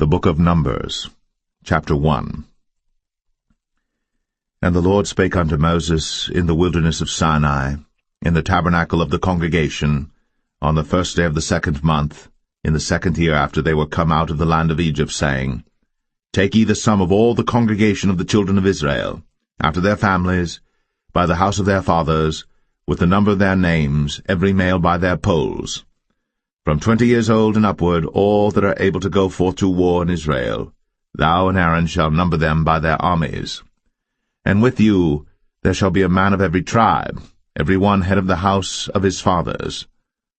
The Book of Numbers, chapter 1. And the Lord spake unto Moses in the wilderness of Sinai, in the tabernacle of the congregation, on the 1st day of the 2nd month, in the 2nd year after they were come out of the land of Egypt, saying, Take ye the sum of all the congregation of the children of Israel, after their families, by the house of their fathers, with the number of their names, every male by their polls. From 20 years old and upward, all that are able to go forth to war in Israel, thou and Aaron shall number them by their armies. And with you there shall be a man of every tribe, every one head of the house of his fathers.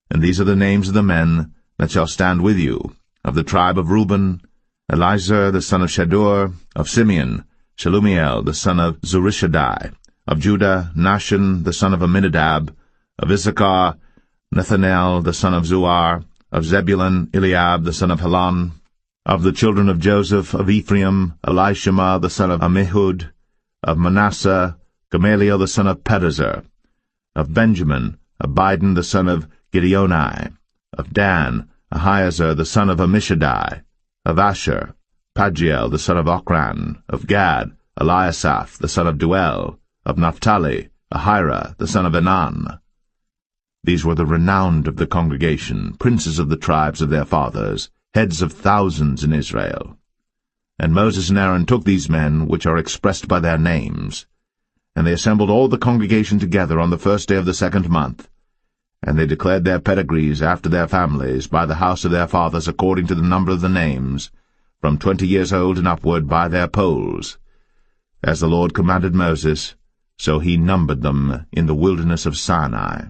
And these are the names of the men that shall stand with you: of the tribe of Reuben, Elizur the son of Shedeur; of Simeon, Shelumiel the son of Zurishaddai; of Judah, Nahshon the son of Amminadab; of Issachar, Nethanel the son of Zuar; of Zebulun, Eliab the son of Helon; of the children of Joseph; of Ephraim, Elishama the son of Ammihud; of Manasseh, Gamaliel the son of Pedahzur; of Benjamin, Abidan the son of Gideoni; of Dan, Ahiezer the son of Ammishaddai; of Asher, Pagiel the son of Ochran; of Gad, Eliasaph the son of Duel; of Naphtali, Ahira the son of Enan. These were the renowned of the congregation, princes of the tribes of their fathers, heads of thousands in Israel. And Moses and Aaron took these men, which are expressed by their names, and they assembled all the congregation together on the 1st day of the 2nd month, and they declared their pedigrees after their families, by the house of their fathers, according to the number of the names, from 20 years old and upward, by their polls. As the Lord commanded Moses, so he numbered them in the wilderness of Sinai.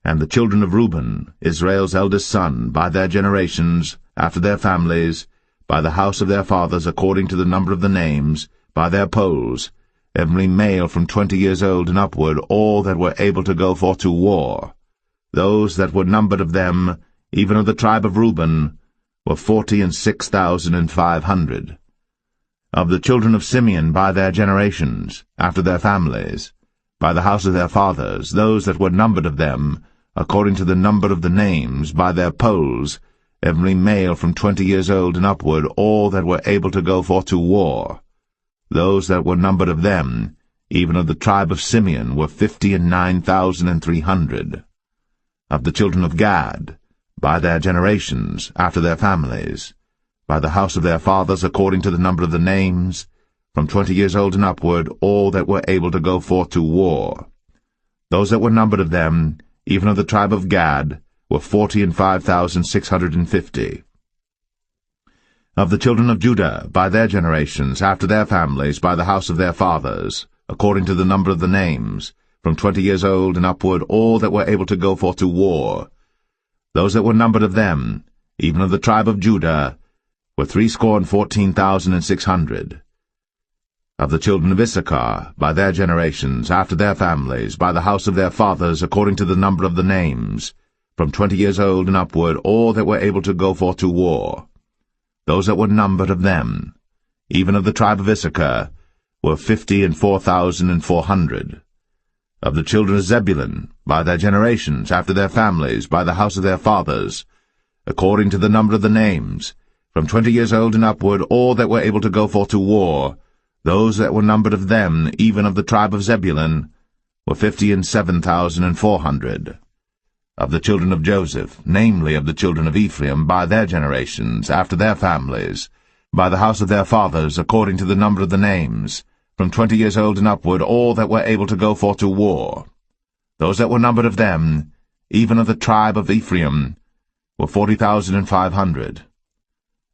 And the children of Reuben, Israel's eldest son, by their generations, after their families, by the house of their fathers, according to the number of the names, by their polls, every male from 20 years old and upward, all that were able to go forth to war. Those that were numbered of them, even of the tribe of Reuben, were 46,500. Of the children of Simeon, by their generations, after their families, by the house of their fathers, those that were numbered of them, according to the number of the names, by their polls, every male from 20 years old and upward, all that were able to go forth to war. Those that were numbered of them, even of the tribe of Simeon, were 59,300. Of the children of Gad, by their generations, after their families, by the house of their fathers, according to the number of the names, from 20 years old and upward, all that were able to go forth to war. Those that were numbered of them, even of the tribe of Gad, were 45,650. Of the children of Judah, by their generations, after their families, by the house of their fathers, according to the number of the names, from 20 years old and upward, all that were able to go forth to war. Those that were numbered of them, even of the tribe of Judah, were 314,600. Of the children of Issachar, by their generations, after their families, by the house of their fathers, according to the number of the names, from 20 years old and upward, all that were able to go forth to war. Those that were numbered of them, even of the tribe of Issachar, were 54,400. Of the children of Zebulun, by their generations, after their families, by the house of their fathers, according to the number of the names, from 20 years old and upward, all that were able to go forth to war, those that were numbered of them, even of the tribe of Zebulun, were 57,400. Of the children of Joseph, namely of the children of Ephraim, by their generations, after their families, by the house of their fathers, according to the number of the names, from 20 years old and upward, all that were able to go forth to war. Those that were numbered of them, even of the tribe of Ephraim, were 40,500.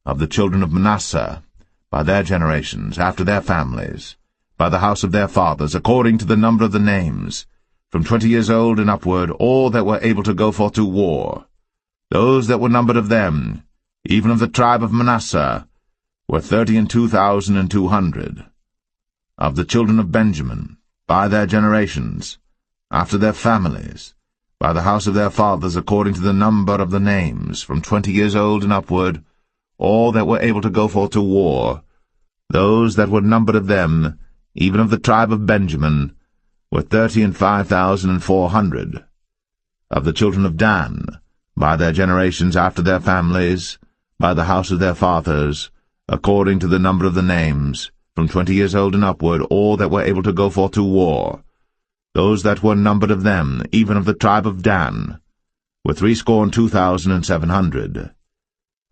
Of the children of Manasseh, by their generations, after their families, by the house of their fathers, according to the number of the names, from 20 years old and upward, all that were able to go forth to war. Those that were numbered of them, even of the tribe of Manasseh, were 32,200. Of the children of Benjamin, by their generations, after their families, by the house of their fathers, according to the number of the names, from 20 years old and upward, all that were able to go forth to war, those that were numbered of them, even of the tribe of Benjamin, were 35,400. Of the children of Dan, by their generations after their families, by the house of their fathers, according to the number of the names, from 20 years old and upward, all that were able to go forth to war. Those that were numbered of them, even of the tribe of Dan, were 62,700.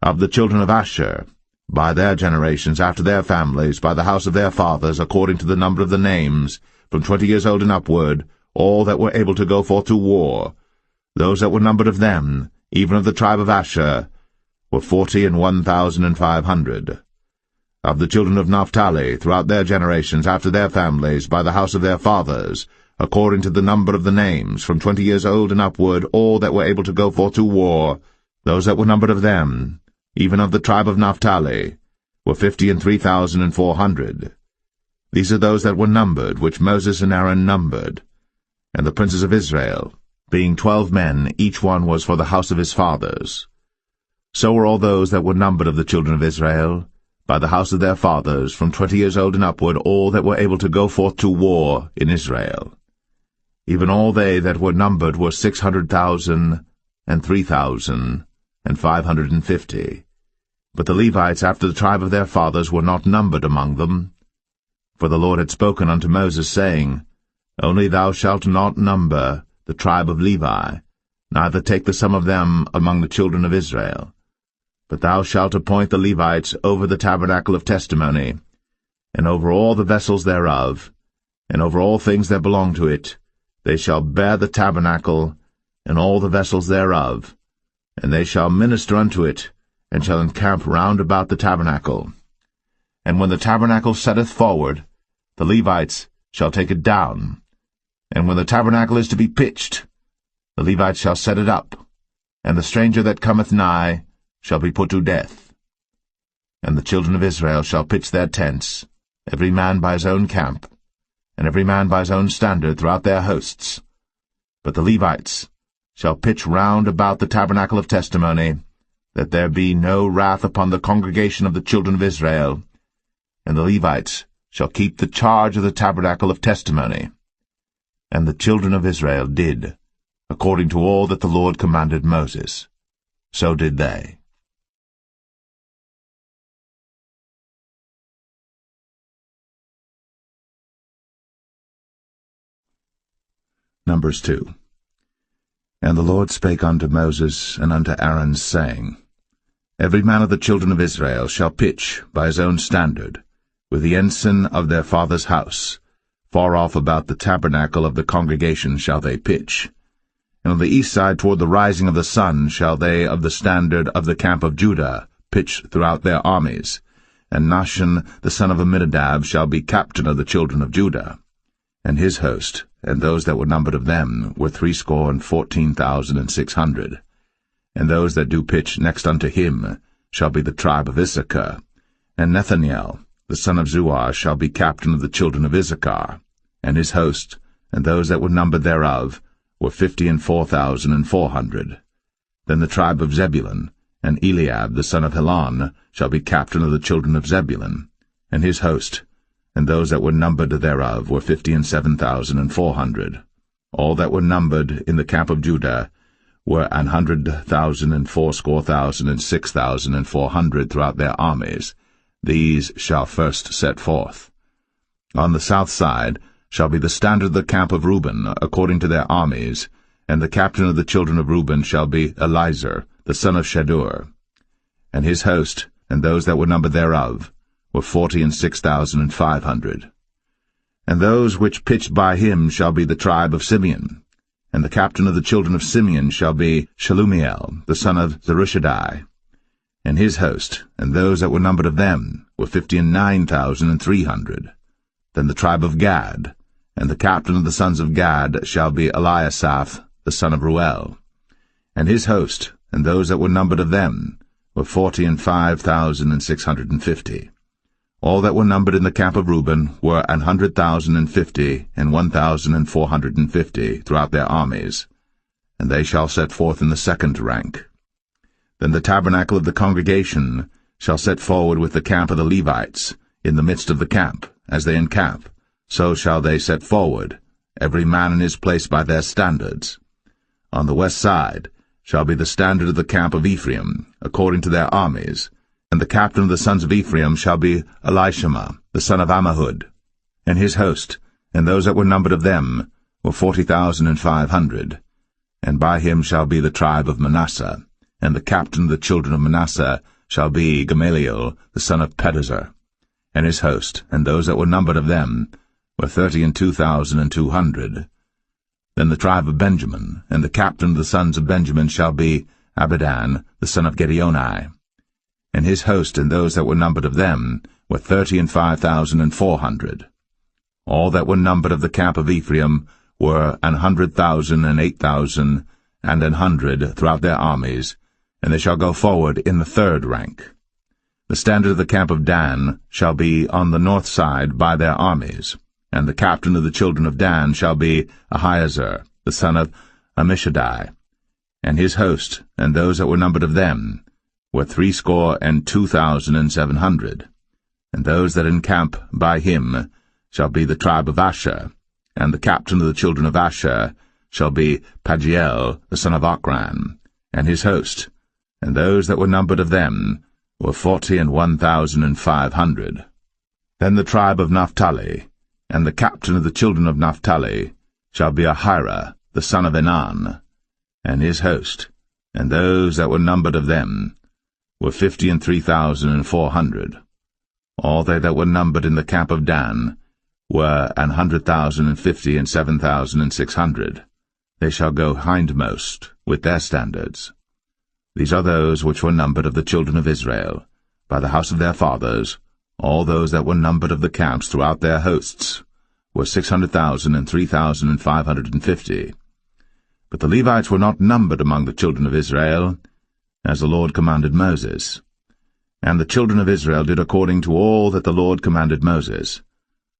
Of the children of Asher, by their generations, after their families, by the house of their fathers, according to the number of the names, from 20 years old and upward, all that were able to go forth to war, those that were numbered of them, even of the tribe of Asher, were 41,500. Of the children of Naphtali, throughout their generations, after their families, by the house of their fathers, according to the number of the names, from 20 years old and upward, all that were able to go forth to war, those that were numbered of them, even of the tribe of Naphtali, were 53,400. These are those that were numbered, which Moses and Aaron numbered. And the princes of Israel, being 12 men, each one was for the house of his fathers. So were all those that were numbered of the children of Israel, by the house of their fathers, from 20 years old and upward, all that were able to go forth to war in Israel. Even all they that were numbered were 600,000 and 3,550. But the Levites after the tribe of their fathers were not numbered among them. For the Lord had spoken unto Moses, saying, Only thou shalt not number the tribe of Levi, neither take the sum of them among the children of Israel. But thou shalt appoint the Levites over the tabernacle of testimony, and over all the vessels thereof, and over all things that belong to it. They shall bear the tabernacle, and all the vessels thereof, and they shall minister unto it, and shall encamp round about the tabernacle. And when the tabernacle setteth forward, the Levites shall take it down. And when the tabernacle is to be pitched, the Levites shall set it up, and the stranger that cometh nigh shall be put to death. And the children of Israel shall pitch their tents, every man by his own camp, and every man by his own standard throughout their hosts. But the Levites shall pitch round about the tabernacle of testimony, that there be no wrath upon the congregation of the children of Israel. And the Levites shall keep the charge of the tabernacle of testimony. And the children of Israel did, according to all that the Lord commanded Moses. So did they. Numbers 2. And the Lord spake unto Moses and unto Aaron, saying, Every man of the children of Israel shall pitch by his own standard, with the ensign of their father's house. Far off about the tabernacle of the congregation shall they pitch. And on the east side toward the rising of the sun shall they of the standard of the camp of Judah pitch throughout their armies. And Nahshon the son of Amminadab shall be captain of the children of Judah. And his host, and those that were numbered of them, were 314,600. And those that do pitch next unto him shall be the tribe of Issachar. And Nethaniel the son of Zuar shall be captain of the children of Issachar. And his host, and those that were numbered thereof, were 54,400. Then the tribe of Zebulun, and Eliab the son of Helon, shall be captain of the children of Zebulun. And his host, and those that were numbered thereof, were 57,400. All that were numbered in the camp of Judah were 100,000 and 80,000 and 6,400 throughout their armies. These shall first set forth. On the south side shall be the standard of the camp of Reuben, according to their armies, and the captain of the children of Reuben shall be Elizur, the son of Shedeur. And his host, and those that were numbered thereof, were 46,500. And those which pitched by him shall be the tribe of Simeon. And the captain of the children of Simeon shall be Shelumiel, the son of Zerushadai. And his host, and those that were numbered of them, were 59,300. Then the tribe of Gad, and the captain of the sons of Gad shall be Eliasaph, the son of Ruel. And his host, and those that were numbered of them, were 45,650. All that were numbered in the camp of Reuben were 100,050 and 1,450 throughout their armies, and they shall set forth in the second rank. Then the tabernacle of the congregation shall set forward with the camp of the Levites, in the midst of the camp, as they encamp, so shall they set forward, every man in his place by their standards. On the west side shall be the standard of the camp of Ephraim, according to their armies, and the captain of the sons of Ephraim shall be Elishama, the son of Ammihud, and his host, and those that were numbered of them were 40,500. And by him shall be the tribe of Manasseh, and the captain of the children of Manasseh shall be Gamaliel, the son of Pedazur, and his host, and those that were numbered of them were 32,200. Then the tribe of Benjamin, and the captain of the sons of Benjamin shall be Abidan, the son of Gideoni, and his host, and those that were numbered of them were 35,400. All that were numbered of the camp of Ephraim were 100,000 and 8,000 and 100 throughout their armies, and they shall go forward in the third rank. The standard of the camp of Dan shall be on the north side by their armies, and the captain of the children of Dan shall be Ahiezer, the son of Ammishaddai, and his host, and those that were numbered of them were 62,700. And those that encamp by him shall be the tribe of Asher, and the captain of the children of Asher shall be Pagiel, the son of Ochran, and his host, and those that were numbered of them were 41,500. Then the tribe of Naphtali, and the captain of the children of Naphtali shall be Ahira, the son of Enan, and his host, and those that were numbered of them were 53,400. All they that were numbered in the camp of Dan were 100,050 and 7,600. They shall go hindmost with their standards. These are those which were numbered of the children of Israel, by the house of their fathers. All those that were numbered of the camps throughout their hosts were 600,000 and 3,550. But the Levites were not numbered among the children of Israel, as the Lord commanded Moses. And the children of Israel did according to all that the Lord commanded Moses.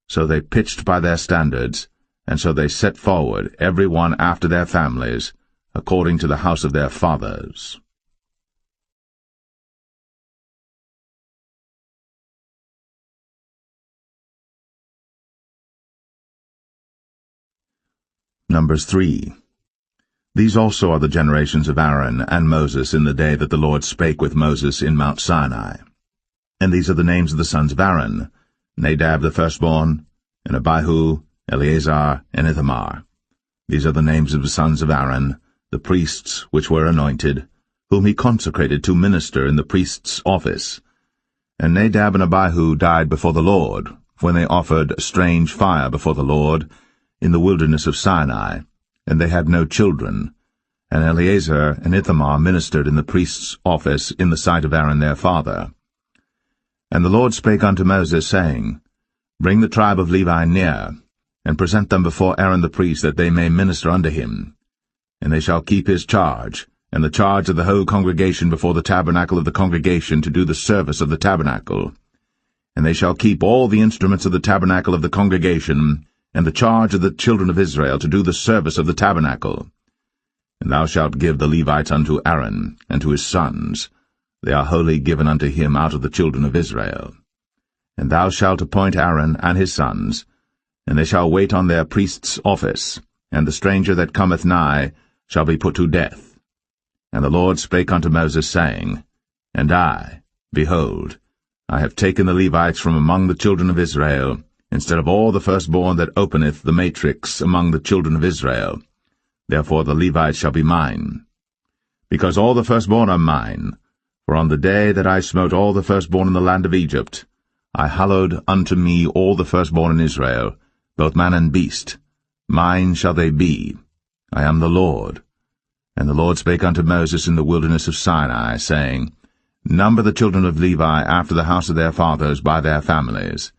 So they pitched by their standards, and so they set forward, every one after their families, according to the house of their fathers. Numbers 3. These also are the generations of Aaron and Moses in the day that the Lord spake with Moses in Mount Sinai. And these are the names of the sons of Aaron: Nadab the firstborn, and Abihu, Eleazar, and Ithamar. These are the names of the sons of Aaron, the priests which were anointed, whom he consecrated to minister in the priest's office. And Nadab and Abihu died before the Lord, when they offered strange fire before the Lord in the wilderness of Sinai, and they had no children. And Eleazar and Ithamar ministered in the priest's office in the sight of Aaron their father. And the Lord spake unto Moses, saying, Bring the tribe of Levi near, and present them before Aaron the priest, that they may minister unto him. And they shall keep his charge, and the charge of the whole congregation before the tabernacle of the congregation, to do the service of the tabernacle. And they shall keep all the instruments of the tabernacle of the congregation, and the charge of the children of Israel, to do the service of the tabernacle. And thou shalt give the Levites unto Aaron, and to his sons. They are wholly given unto him out of the children of Israel. And thou shalt appoint Aaron and his sons, and they shall wait on their priest's office, and the stranger that cometh nigh shall be put to death. And the Lord spake unto Moses, saying, And I, behold, I have taken the Levites from among the children of Israel, instead of all the firstborn that openeth the matrix among the children of Israel. Therefore the Levites shall be mine. Because all the firstborn are mine, for on the day that I smote all the firstborn in the land of Egypt, I hallowed unto me all the firstborn in Israel, both man and beast. Mine shall they be. I am the Lord. And the Lord spake unto Moses in the wilderness of Sinai, saying, Number the children of Levi after the house of their fathers by their families.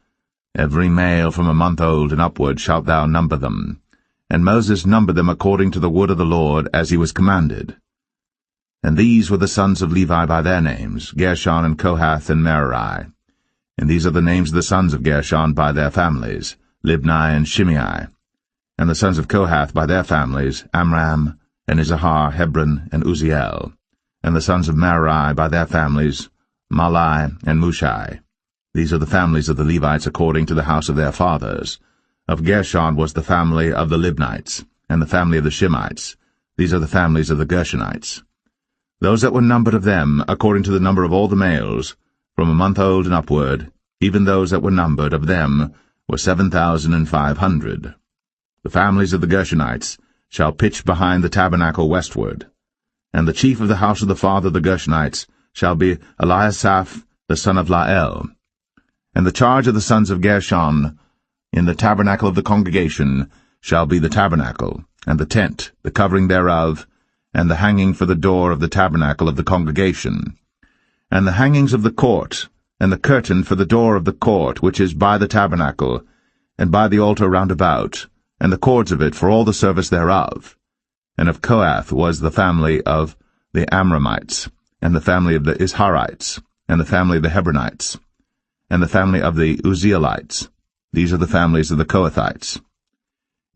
Every male from a month old and upward shalt thou number them. And Moses numbered them according to the word of the Lord, as he was commanded. And these were the sons of Levi by their names, Gershon and Kohath and Merari. And these are the names of the sons of Gershon by their families, Libni and Shimei. And the sons of Kohath by their families, Amram, and Izahar, Hebron, and Uzziel. And the sons of Merari by their families, Mahli and Mushi. These are the families of the Levites according to the house of their fathers. Of Gershon was the family of the Libnites, and the family of the Shimeites. These are the families of the Gershonites. Those that were numbered of them, according to the number of all the males, from a month old and upward, even those that were numbered of them, were 7,500. The families of the Gershonites shall pitch behind the tabernacle westward. And the chief of the house of the father of the Gershonites shall be Eliasaph the son of Lael. And the charge of the sons of Gershon in the tabernacle of the congregation shall be the tabernacle, and the tent, the covering thereof, and the hanging for the door of the tabernacle of the congregation, and the hangings of the court, and the curtain for the door of the court which is by the tabernacle, and by the altar round about, and the cords of it for all the service thereof. And of Kohath was the family of the Amramites, and the family of the Isharites, and the family of the Hebronites, and the family of the Uzzielites. These are the families of the Kohathites.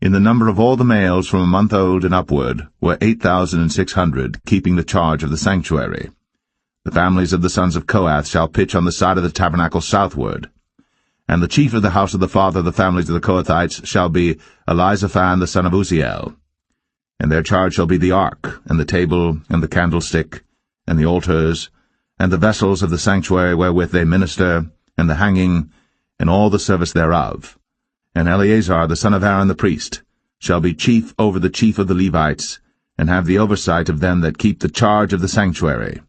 In the number of all the males from a month old and upward were 8,600, keeping the charge of the sanctuary. The families of the sons of Kohath shall pitch on the side of the tabernacle southward. And the chief of the house of the father of the families of the Kohathites shall be Elizaphan the son of Uzziel. And their charge shall be the ark, and the table, and the candlestick, and the altars, and the vessels of the sanctuary wherewith they minister, and the hanging, and all the service thereof. And Eleazar the son of Aaron the priest shall be chief over the chief of the Levites, and have the oversight of them that keep the charge of the sanctuary.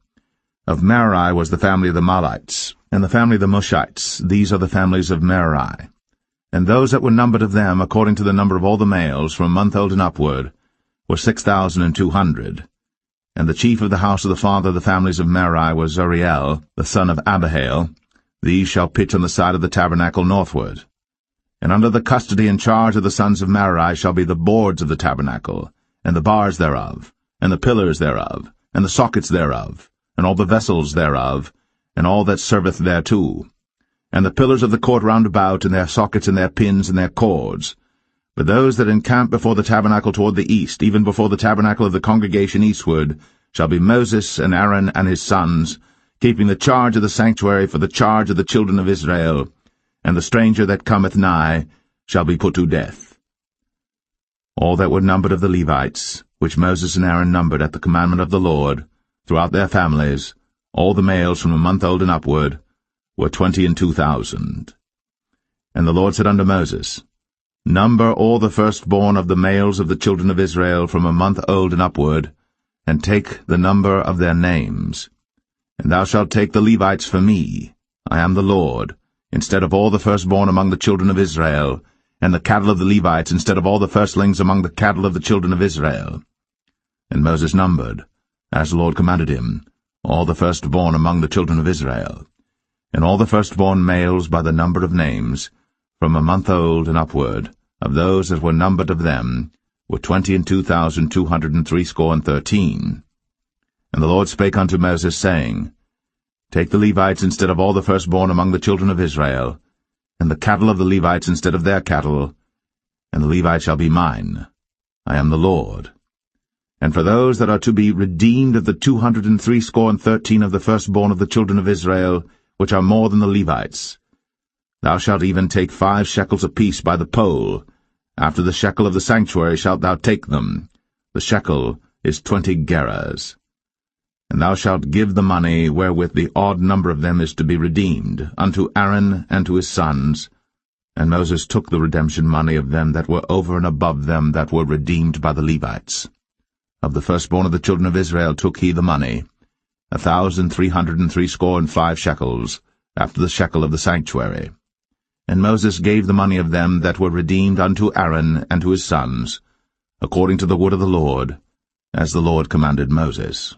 Of Merari was the family of the Mahlites, and the family of the Mushites. These are the families of Merari. And those that were numbered of them, according to the number of all the males, from a month old and upward, were 6,200. And the chief of the house of the father of the families of Merari was Zuriel, the son of Abihail. These shall pitch on the side of the tabernacle northward. And under the custody and charge of the sons of Merari shall be the boards of the tabernacle, and the bars thereof, and the pillars thereof, and the sockets thereof, and all the vessels thereof, and all that serveth thereto, and the pillars of the court round about, and their sockets, and their pins, and their cords. But those that encamp before the tabernacle toward the east, even before the tabernacle of the congregation eastward, shall be Moses and Aaron and his sons, keeping the charge of the sanctuary for the charge of the children of Israel, and the stranger that cometh nigh shall be put to death. All that were numbered of the Levites, which Moses and Aaron numbered at the commandment of the Lord, throughout their families, all the males from a month old and upward, were 22,000. And the Lord said unto Moses, Number all the firstborn of the males of the children of Israel from a month old and upward, and take the number of their names. And thou shalt take the Levites for me, I am the Lord, instead of all the firstborn among the children of Israel, and the cattle of the Levites instead of all the firstlings among the cattle of the children of Israel. And Moses numbered, as the Lord commanded him, all the firstborn among the children of Israel, and all the firstborn males by the number of names, from a month old and upward, of those that were numbered of them, were 22,213. And the Lord spake unto Moses, saying, Take the Levites instead of all the firstborn among the children of Israel, and the cattle of the Levites instead of their cattle, and the Levites shall be mine. I am the Lord. And for those that are to be redeemed of the 213 of the firstborn of the children of Israel, which are more than the Levites, thou shalt even take 5 shekels apiece by the poll. After the shekel of the sanctuary shalt thou take them. The shekel is 20 gerahs. And thou shalt give the money wherewith the odd number of them is to be redeemed, unto Aaron and to his sons. And Moses took the redemption money of them that were over and above them that were redeemed by the Levites. Of the firstborn of the children of Israel took he the money, 1,365 shekels, after the shekel of the sanctuary. And Moses gave the money of them that were redeemed unto Aaron and to his sons, according to the word of the Lord, as the Lord commanded Moses.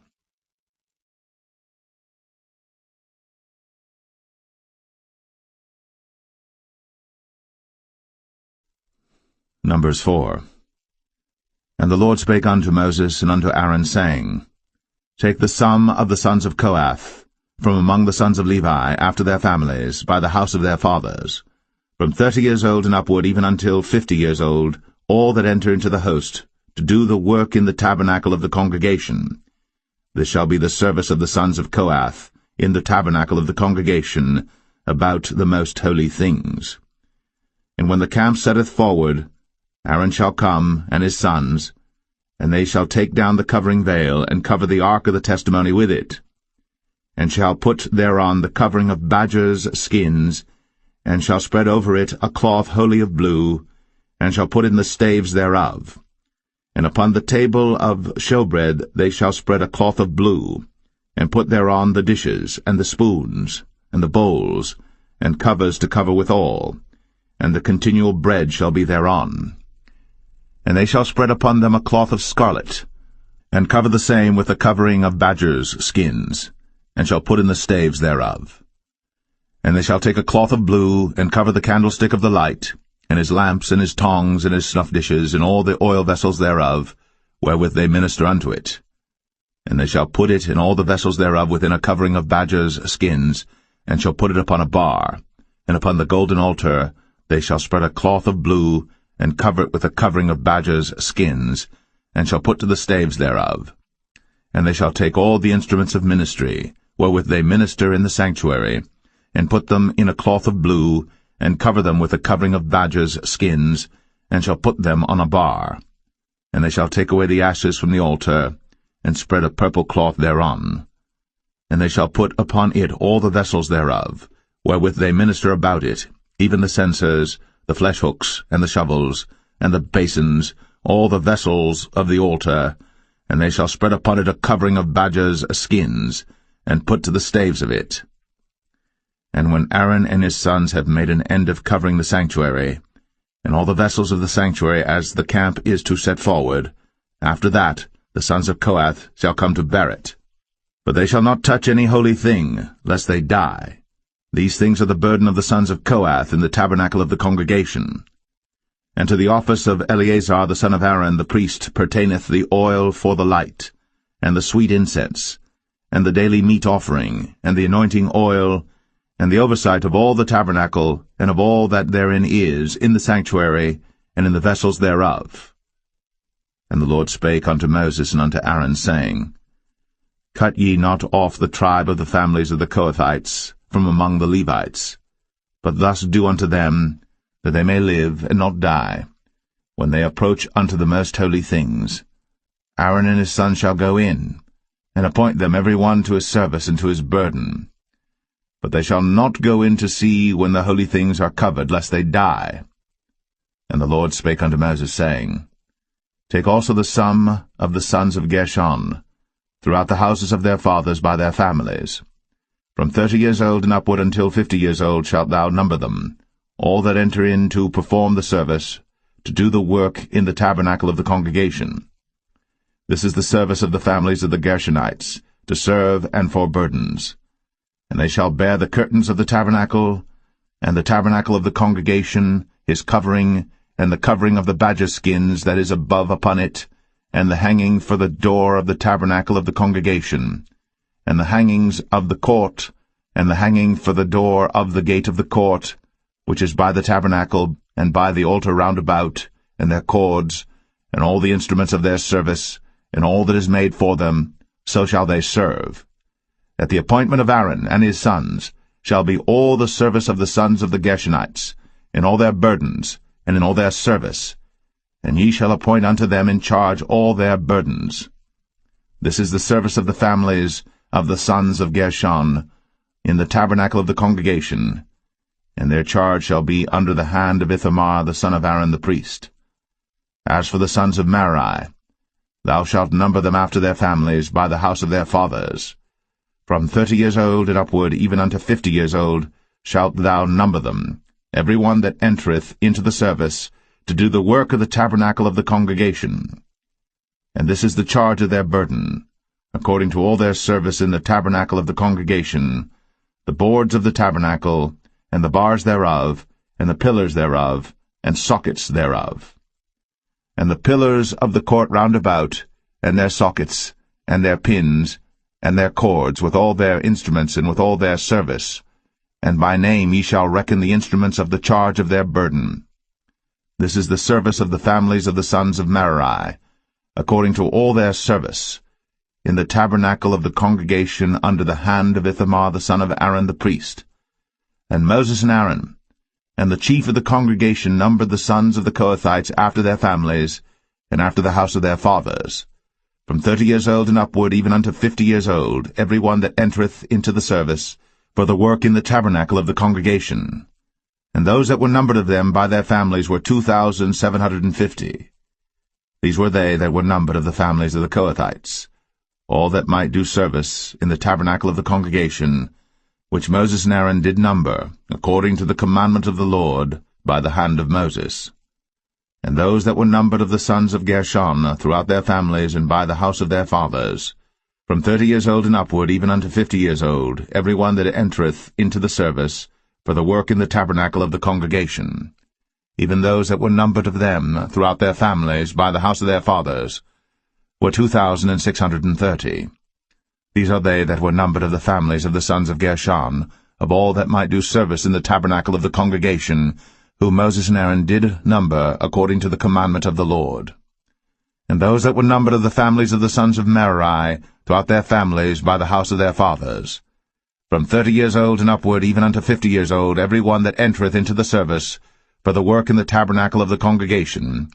Numbers 4. And the Lord spake unto Moses and unto Aaron, saying, Take the sum of the sons of Kohath, from among the sons of Levi, after their families, by the house of their fathers, from 30 years old and upward, even until 50 years old, all that enter into the host, to do the work in the tabernacle of the congregation. This shall be the service of the sons of Kohath, in the tabernacle of the congregation, about the most holy things. And when the camp setteth forward, Aaron shall come, and his sons, And they shall take down the covering veil, and cover the ark of the testimony with it, and shall put thereon the covering of badgers' skins, and shall spread over it a cloth wholly of blue, and shall put in the staves thereof. And upon the table of showbread they shall spread a cloth of blue, and put thereon the dishes, and the spoons, and the bowls, and covers to cover withal, and the continual bread shall be thereon. And they shall spread upon them a cloth of scarlet, and cover the same with a covering of badgers' skins, and shall put in the staves thereof. And they shall take a cloth of blue, and cover the candlestick of the light, and his lamps, and his tongs, and his snuff dishes, and all the oil vessels thereof, wherewith they minister unto it. And they shall put it in all the vessels thereof within a covering of badgers' skins, and shall put it upon a bar, and upon the golden altar they shall spread a cloth of blue, and cover it with a covering of badgers' skins, and shall put to the staves thereof. And they shall take all the instruments of ministry, wherewith they minister in the sanctuary, and put them in a cloth of blue, and cover them with a covering of badgers' skins, and shall put them on a bar. And they shall take away the ashes from the altar, and spread a purple cloth thereon. And they shall put upon it all the vessels thereof, wherewith they minister about it, even the censers, the fleshhooks, and the shovels, and the basins, all the vessels of the altar, and they shall spread upon it a covering of badgers' skins, and put to the staves of it. And when Aaron and his sons have made an end of covering the sanctuary, and all the vessels of the sanctuary as the camp is to set forward, after that the sons of Kohath shall come to bear it. But they shall not touch any holy thing, lest they die. These things are the burden of the sons of Kohath in the tabernacle of the congregation. And to the office of Eleazar the son of Aaron the priest pertaineth the oil for the light, and the sweet incense, and the daily meat offering, and the anointing oil, and the oversight of all the tabernacle, and of all that therein is, in the sanctuary, and in the vessels thereof. And the Lord spake unto Moses and unto Aaron, saying, Cut ye not off the tribe of the families of the Kohathites from among the Levites, but thus do unto them, that they may live and not die, when they approach unto the most holy things. Aaron and his sons shall go in, and appoint them every one to his service and to his burden. But they shall not go in to see when the holy things are covered, lest they die. And the Lord spake unto Moses, saying, Take also the sum of the sons of Gershon, throughout the houses of their fathers by their families. From 30 years old and upward until 50 years old shalt thou number them, all that enter in to perform the service, to do the work in the tabernacle of the congregation. This is the service of the families of the Gershonites, to serve and for burdens. And they shall bear the curtains of the tabernacle, and the tabernacle of the congregation, his covering, and the covering of the badger skins that is above upon it, and the hanging for the door of the tabernacle of the congregation, and the hangings of the court, and the hanging for the door of the gate of the court, which is by the tabernacle, and by the altar round about, and their cords, and all the instruments of their service, and all that is made for them, so shall they serve. At the appointment of Aaron and his sons shall be all the service of the sons of the Gershonites, in all their burdens, and in all their service, and ye shall appoint unto them in charge all their burdens. This is the service of the families of the sons of Gershon, in the tabernacle of the congregation, and their charge shall be under the hand of Ithamar the son of Aaron the priest. As for the sons of Merari, thou shalt number them after their families by the house of their fathers. From 30 years old and upward, even unto 50 years old, shalt thou number them, every one that entereth into the service, to do the work of the tabernacle of the congregation. And this is the charge of their burden, according to all their service in the tabernacle of the congregation, the boards of the tabernacle, and the bars thereof, and the pillars thereof, and sockets thereof. And the pillars of the court round about, and their sockets, and their pins, and their cords, with all their instruments, and with all their service. And by name ye shall reckon the instruments of the charge of their burden. This is the service of the families of the sons of Merari, according to all their service, in the tabernacle of the congregation under the hand of Ithamar the son of Aaron the priest. And Moses and Aaron, and the chief of the congregation numbered the sons of the Kohathites after their families, and after the house of their fathers. From 30 years old and upward, even unto 50 years old, every one that entereth into the service, for the work in the tabernacle of the congregation. And those that were numbered of them by their families were 2,750. These were they that were numbered of the families of the Kohathites, all that might do service in the tabernacle of the congregation, which Moses and Aaron did number, according to the commandment of the Lord, by the hand of Moses. And those that were numbered of the sons of Gershon throughout their families and by the house of their fathers, from 30 years old and upward, even unto 50 years old, every one that entereth into the service, for the work in the tabernacle of the congregation, even those that were numbered of them throughout their families by the house of their fathers, were 2,630. These are they that were numbered of the families of the sons of Gershon, of all that might do service in the tabernacle of the congregation, whom Moses and Aaron did number according to the commandment of the Lord. And those that were numbered of the families of the sons of Merari throughout their families by the house of their fathers, from 30 years old and upward, even unto 50 years old, every one that entereth into the service, for the work in the tabernacle of the congregation,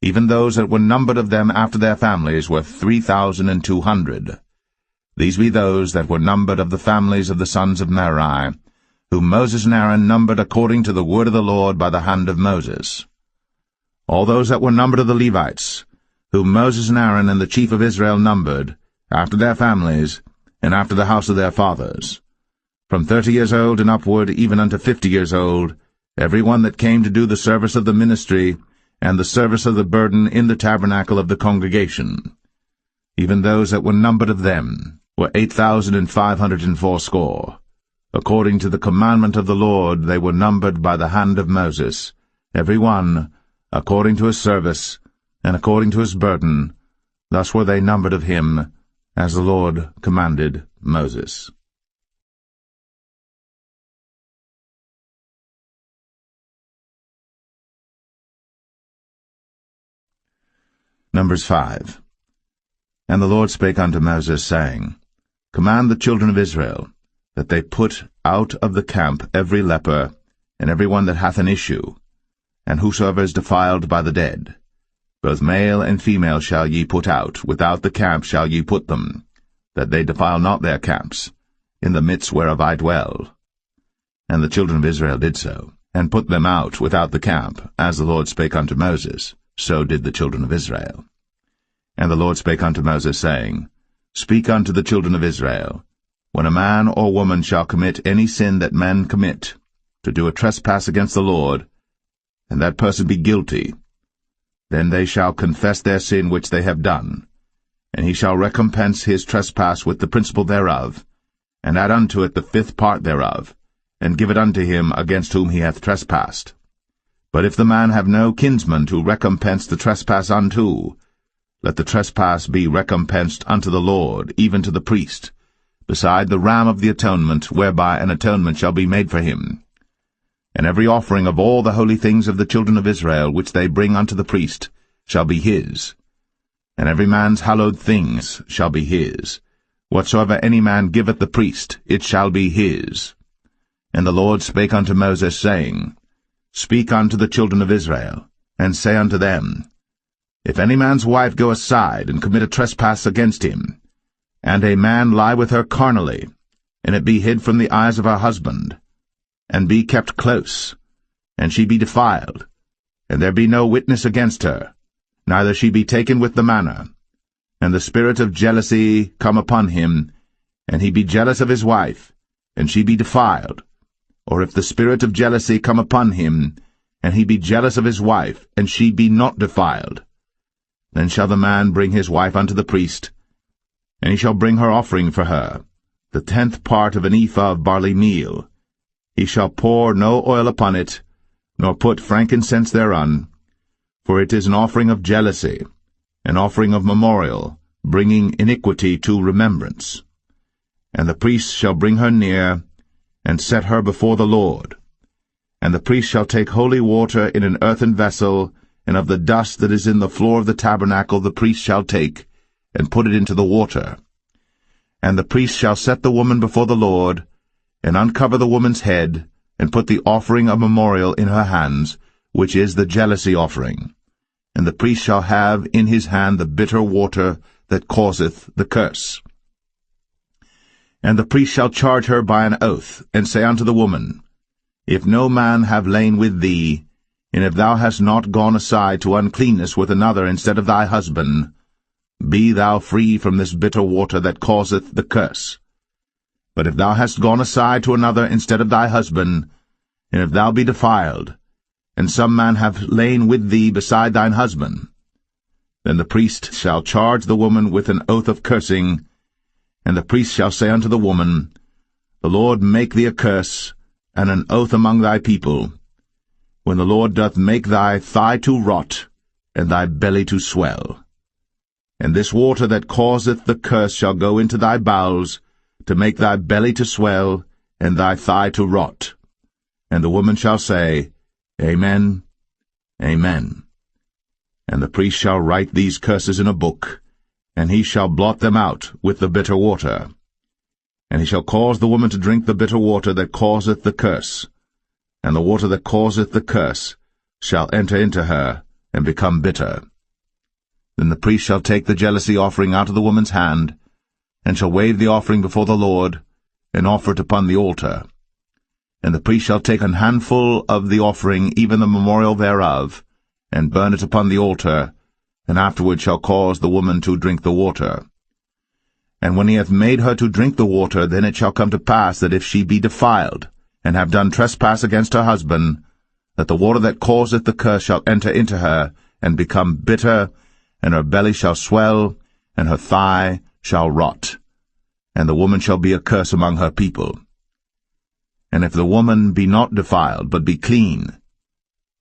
even those that were numbered of them after their families were 3,200. These be those that were numbered of the families of the sons of Merari, whom Moses and Aaron numbered according to the word of the Lord by the hand of Moses. All those that were numbered of the Levites, whom Moses and Aaron and the chief of Israel numbered, after their families, and after the house of their fathers, from 30 years old and upward, even unto 50 years old, every one that came to do the service of the ministry, and the service of the burden in the tabernacle of the congregation. Even those that were numbered of them were 8,580. According to the commandment of the Lord they were numbered by the hand of Moses, every one according to his service, and according to his burden. Thus were they numbered of him, as the Lord commanded Moses. Numbers 5. And the Lord spake unto Moses, saying, Command the children of Israel, that they put out of the camp every leper, and every one that hath an issue, and whosoever is defiled by the dead. Both male and female shall ye put out, without the camp shall ye put them, that they defile not their camps, in the midst whereof I dwell. And the children of Israel did so, and put them out without the camp, as the Lord spake unto Moses. So did the children of Israel. And the Lord spake unto Moses, saying, Speak unto the children of Israel, when a man or woman shall commit any sin that men commit, to do a trespass against the Lord, and that person be guilty, then they shall confess their sin which they have done, and he shall recompense his trespass with the principal thereof, and add unto it the 5th part thereof, and give it unto him against whom he hath trespassed. But if the man have no kinsman to recompense the trespass unto, let the trespass be recompensed unto the Lord, even to the priest, beside the ram of the atonement, whereby an atonement shall be made for him. And every offering of all the holy things of the children of Israel, which they bring unto the priest, shall be his. And every man's hallowed things shall be his. Whatsoever any man giveth the priest, it shall be his. And the Lord spake unto Moses, saying, Speak unto the children of Israel, and say unto them, If any man's wife go aside and commit a trespass against him, and a man lie with her carnally, and it be hid from the eyes of her husband, and be kept close, and she be defiled, and there be no witness against her, neither she be taken with the manner, and the spirit of jealousy come upon him, and he be jealous of his wife, and she be defiled, or if the spirit of jealousy come upon him, and he be jealous of his wife, and she be not defiled, then shall the man bring his wife unto the priest, and he shall bring her offering for her, the 10th part of an ephah of barley meal. He shall pour no oil upon it, nor put frankincense thereon, for it is an offering of jealousy, an offering of memorial, bringing iniquity to remembrance. And the priest shall bring her near, and set her before the Lord. And the priest shall take holy water in an earthen vessel, and of the dust that is in the floor of the tabernacle the priest shall take, and put it into the water. And the priest shall set the woman before the Lord, and uncover the woman's head, and put the offering of memorial in her hands, which is the jealousy offering. And the priest shall have in his hand the bitter water that causeth the curse. And the priest shall charge her by an oath, and say unto the woman, If no man have lain with thee, and if thou hast not gone aside to uncleanness with another instead of thy husband, be thou free from this bitter water that causeth the curse. But if thou hast gone aside to another instead of thy husband, and if thou be defiled, and some man have lain with thee beside thine husband, then the priest shall charge the woman with an oath of cursing, and the priest shall say unto the woman, The Lord make thee a curse, and an oath among thy people, when the Lord doth make thy thigh to rot, and thy belly to swell. And this water that causeth the curse shall go into thy bowels, to make thy belly to swell, and thy thigh to rot. And the woman shall say, Amen, Amen. And the priest shall write these curses in a book, and he shall blot them out with the bitter water. And he shall cause the woman to drink the bitter water that causeth the curse, and the water that causeth the curse shall enter into her, and become bitter. Then the priest shall take the jealousy offering out of the woman's hand, and shall wave the offering before the Lord, and offer it upon the altar. And the priest shall take an handful of the offering, even the memorial thereof, and burn it upon the altar, and afterward shall cause the woman to drink the water. And when he hath made her to drink the water, then it shall come to pass that if she be defiled, and have done trespass against her husband, that the water that causeth the curse shall enter into her, and become bitter, and her belly shall swell, and her thigh shall rot. And the woman shall be a curse among her people. And if the woman be not defiled, but be clean,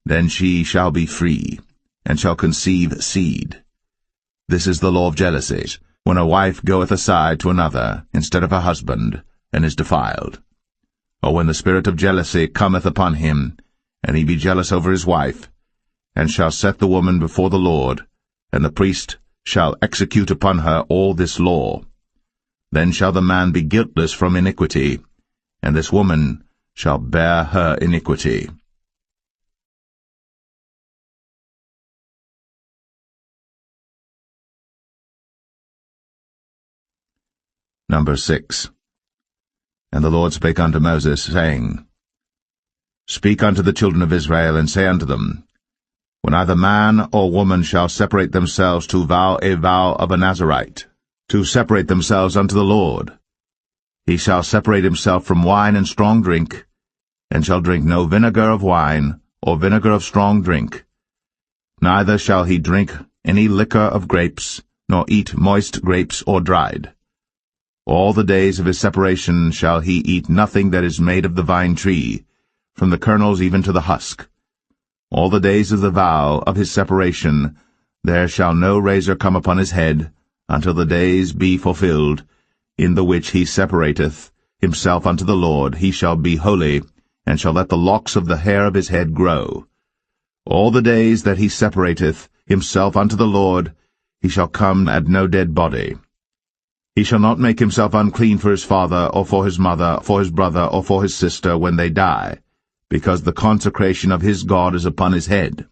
then she shall be free, and shall conceive seed. This is the law of jealousy, when a wife goeth aside to another instead of her husband, and is defiled. Or when the spirit of jealousy cometh upon him, and he be jealous over his wife, and shall set the woman before the Lord, and the priest shall execute upon her all this law. Then shall the man be guiltless from iniquity, and this woman shall bear her iniquity. Number 6. And the Lord spake unto Moses, saying, Speak unto the children of Israel, and say unto them, When either man or woman shall separate themselves to vow a vow of a Nazarite, to separate themselves unto the Lord, he shall separate himself from wine and strong drink, and shall drink no vinegar of wine, or vinegar of strong drink. Neither shall he drink any liquor of grapes, nor eat moist grapes or dried. All the days of his separation shall he eat nothing that is made of the vine tree, from the kernels even to the husk. All the days of the vow of his separation there shall no razor come upon his head, until the days be fulfilled, in the which he separateth himself unto the Lord. He shall be holy, and shall let the locks of the hair of his head grow. All the days that he separateth himself unto the Lord, he shall come at no dead body. He shall not make himself unclean for his father, or for his mother, for his brother, or for his sister, when they die, because the consecration of his God is upon his head.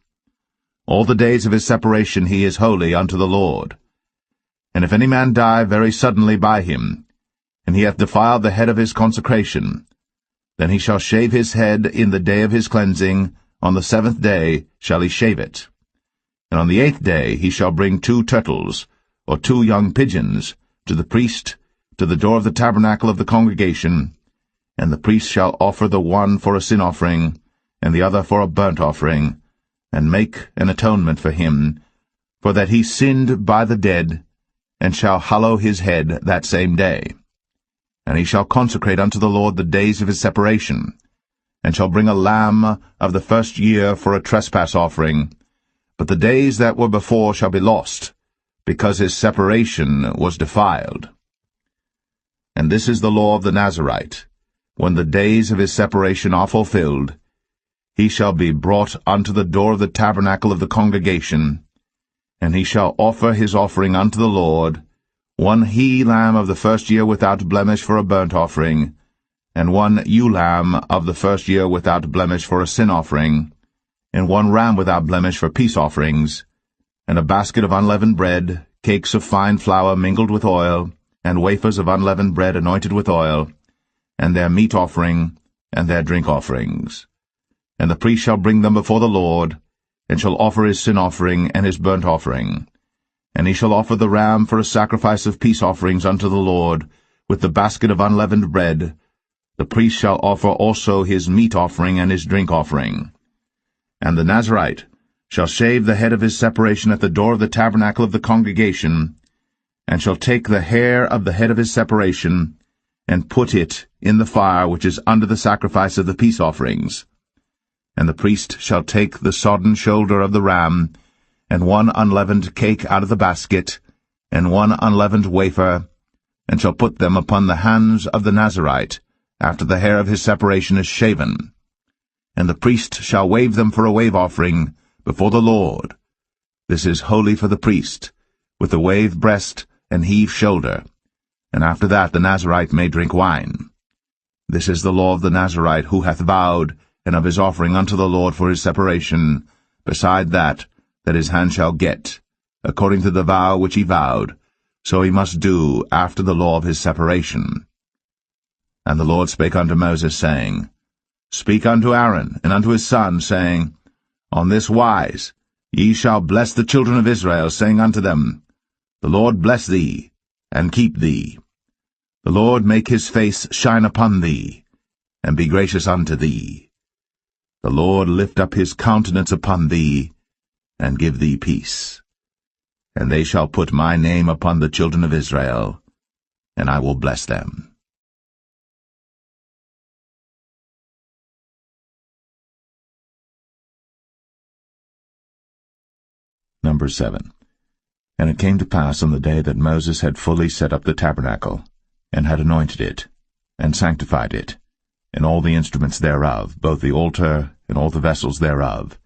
All the days of his separation he is holy unto the Lord. And if any man die very suddenly by him, and he hath defiled the head of his consecration, then he shall shave his head in the day of his cleansing. On the 7th day shall he shave it. And on the 8th day he shall bring 2 turtles, or 2 young pigeons, to the priest, to the door of the tabernacle of the congregation, and the priest shall offer the one for a sin offering, and the other for a burnt offering, and make an atonement for him, for that he sinned by the dead, and shall hallow his head that same day. And he shall consecrate unto the Lord the days of his separation, and shall bring a lamb of the first year for a trespass offering, but the days that were before shall be lost, because his separation was defiled. And this is the law of the Nazarite. When the days of his separation are fulfilled, he shall be brought unto the door of the tabernacle of the congregation, and he shall offer his offering unto the Lord, 1 he-lamb of the first year without blemish for a burnt offering, and 1 ewe-lamb of the first year without blemish for a sin offering, and 1 ram without blemish for peace offerings, and a basket of unleavened bread, cakes of fine flour mingled with oil, and wafers of unleavened bread anointed with oil, and their meat offering, and their drink offerings. And the priest shall bring them before the Lord, and shall offer his sin offering and his burnt offering. And he shall offer the ram for a sacrifice of peace offerings unto the Lord, with the basket of unleavened bread. The priest shall offer also his meat offering and his drink offering. And the Nazarite shall shave the head of his separation at the door of the tabernacle of the congregation, and shall take the hair of the head of his separation, and put it in the fire which is under the sacrifice of the peace offerings. And the priest shall take the sodden shoulder of the ram, and one unleavened cake out of the basket, and one unleavened wafer, and shall put them upon the hands of the Nazarite, after the hair of his separation is shaven. And the priest shall wave them for a wave offering before the Lord. This is holy for the priest, with the waved breast and heaved shoulder. And after that the Nazarite may drink wine. This is the law of the Nazarite who hath vowed, and of his offering unto the Lord for his separation, beside that his hand shall get, according to the vow which he vowed, so he must do after the law of his separation. And the Lord spake unto Moses, saying, Speak unto Aaron and unto his sons, saying, On this wise ye shall bless the children of Israel, saying unto them, The Lord bless thee, and keep thee. The Lord make his face shine upon thee, and be gracious unto thee. The Lord lift up his countenance upon thee, and give thee peace. And they shall put my name upon the children of Israel, and I will bless them. Number 7. And it came to pass on the day that Moses had fully set up the tabernacle, and had anointed it, and sanctified it, and all the instruments thereof, both the altar and all the vessels thereof,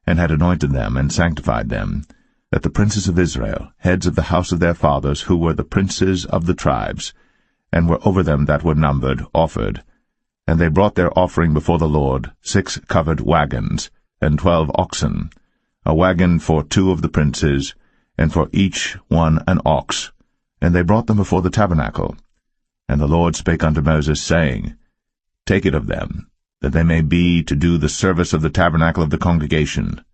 and had anointed them and sanctified them, that the princes of Israel, heads of the house of their fathers, who were the princes of the tribes, and were over them that were numbered, offered. And they brought their offering before the Lord, 6 covered wagons, and 12 oxen, a wagon for 2 of the princes, and for each one an ox. And they brought them before the tabernacle. And the Lord spake unto Moses, saying, Take it of them, that they may be to do the service of the tabernacle of the congregation,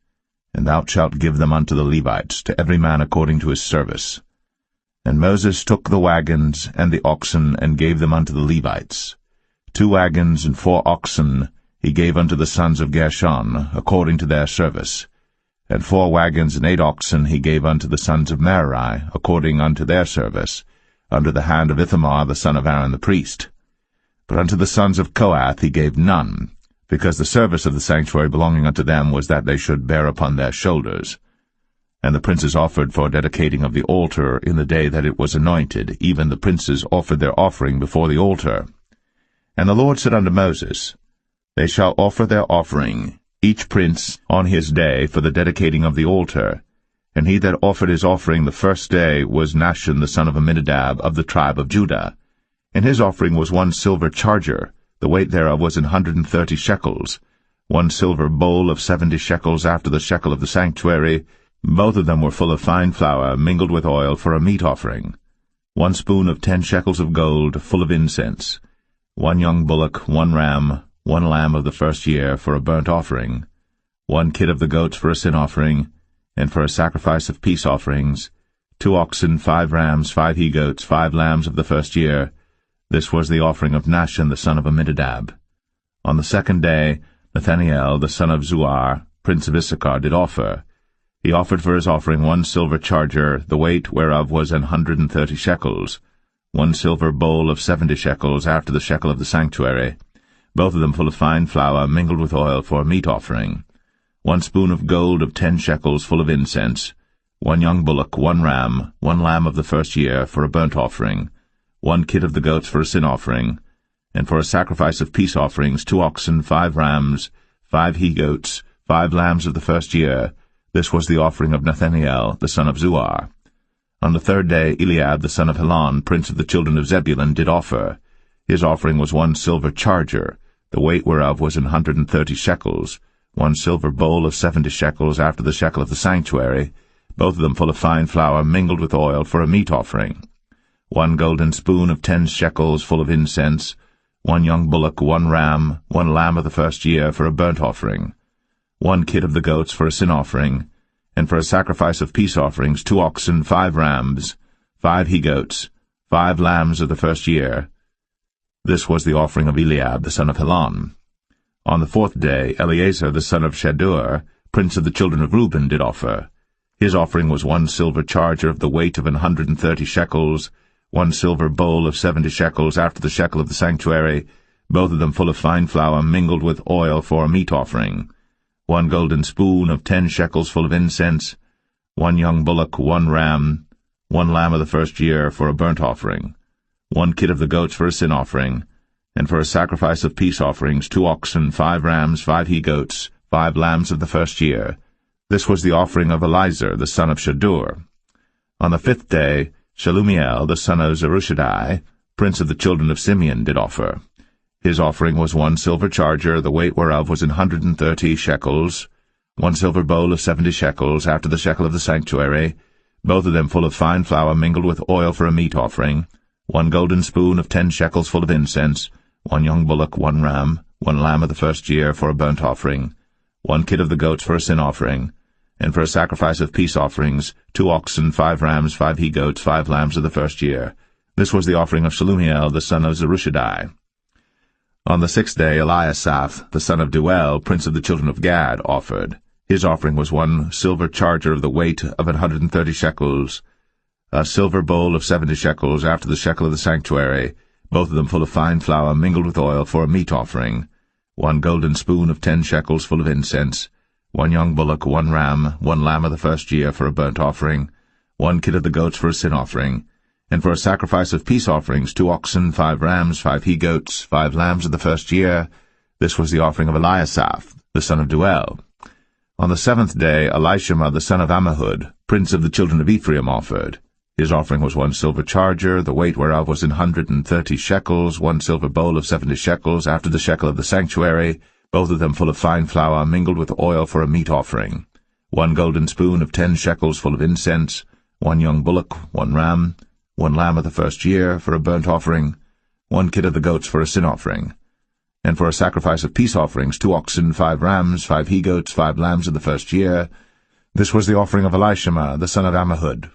and thou shalt give them unto the Levites, to every man according to his service. And Moses took the wagons and the oxen, and gave them unto the Levites. 2 wagons and 4 oxen he gave unto the sons of Gershon, according to their service. And 4 wagons and 8 oxen he gave unto the sons of Merari, according unto their service, under the hand of Ithamar the son of Aaron the priest. But unto the sons of Kohath he gave none, because the service of the sanctuary belonging unto them was that they should bear upon their shoulders. And the princes offered for dedicating of the altar in the day that it was anointed, even the princes offered their offering before the altar. And the Lord said unto Moses, They shall offer their offering, each prince on his day, for the dedicating of the altar. And he that offered his offering the first day was Nahshon the son of Amminadab of the tribe of Judah. And his offering was 1 silver charger, the weight thereof was 130 shekels, 1 silver bowl of 70 shekels after the shekel of the sanctuary. Both of them were full of fine flour, mingled with oil, for a meat offering. 1 spoon of 10 shekels of gold, full of incense. 1 young bullock, 1 ram, 1 lamb of the first year, for a burnt offering. 1 kid of the goats for a sin offering, and for a sacrifice of peace offerings. 2 oxen, 5 rams, 5 he-goats, 5 lambs of the first year. This was the offering of Nahshon the son of Amminadab. On the 2nd day, Nathaniel the son of Zuar, prince of Issachar, did offer. He offered for his offering 1 silver charger, the weight whereof was 130 shekels, 1 silver bowl of 70 shekels after the shekel of the sanctuary, both of them full of fine flour mingled with oil for a meat offering. 1 spoon of gold of 10 shekels full of incense, 1 young bullock, 1 ram, 1 lamb of the first year for a burnt offering, 1 kid of the goats for a sin offering, and for a sacrifice of peace offerings 2 oxen, 5 rams, 5 he-goats, 5 lambs of the first year. This was the offering of Nathaniel the son of Zuar. On the 3rd day Eliab the son of Helon, prince of the children of Zebulun, did offer. His offering was 1 silver charger, the weight whereof was 130 shekels, 1 silver bowl of 70 shekels after the shekel of the sanctuary, both of them full of fine flour mingled with oil, for a meat offering. 1 golden spoon of 10 shekels full of incense, 1 young bullock, 1 ram, 1 lamb of the first year for a burnt offering, 1 kid of the goats for a sin offering, and for a sacrifice of peace offerings 2 oxen, 5 rams, 5 he-goats, 5 lambs of the first year. This was the offering of Eliab the son of Helon. On the 4th day Eleazar the son of Shedeur, prince of the children of Reuben, did offer. His offering was 1 silver charger of the weight of 130 shekels, 1 silver bowl of 70 shekels after the shekel of the sanctuary, both of them full of fine flour mingled with oil for a meat offering, 1 golden spoon of 10 shekels full of incense, 1 young bullock, 1 ram, 1 lamb of the first year for a burnt offering, 1 kid of the goats for a sin offering, and for a sacrifice of peace offerings 2 oxen, 5 rams, 5 he-goats, 5 lambs of the first year. This was the offering of Elizur the son of Shedeur. On the 5th day Shelumiel the son of Zerushadai, prince of the children of Simeon, did offer. His offering was 1 silver charger, the weight whereof was 130 shekels, 1 silver bowl of 70 shekels after the shekel of the sanctuary, both of them full of fine flour mingled with oil for a meat offering, 1 golden spoon of 10 shekels full of incense, 1 young bullock, 1 ram, 1 lamb of the first year for a burnt offering, 1 kid of the goats for a sin offering, and for a sacrifice of peace offerings 2 oxen, 5 rams, 5 he-goats, 5 lambs of the first year. This was the offering of Shelumiel the son of Zerushadai. On the 6th day Eliasaph the son of Deuel, prince of the children of Gad, offered. His offering was 1 silver charger of the weight of 130 shekels, a silver bowl of 70 shekels after the shekel of the sanctuary, both of them full of fine flour mingled with oil for a meat offering, 1 golden spoon of 10 shekels full of incense, 1 young bullock, 1 ram, 1 lamb of the first year for a burnt offering, 1 kid of the goats for a sin offering, and for a sacrifice of peace offerings 2 oxen, 5 rams, 5 he-goats, 5 lambs of the first year. This was the offering of Eliasaph the son of Deuel. On the 7th day Elishama the son of Ammihud, prince of the children of Ephraim, offered. His offering was 1 silver charger, the weight whereof was 130 shekels, 1 silver bowl of 70 shekels after the shekel of the sanctuary, both of them full of fine flour mingled with oil for a meat offering, 1 golden spoon of 10 shekels full of incense, 1 young bullock, 1 ram, 1 lamb of the first year for a burnt offering, 1 kid of the goats for a sin offering, and for a sacrifice of peace offerings 2 oxen, 5 rams, 5 he-goats, 5 lambs of the first year. This was the offering of Elishama the son of Ammihud.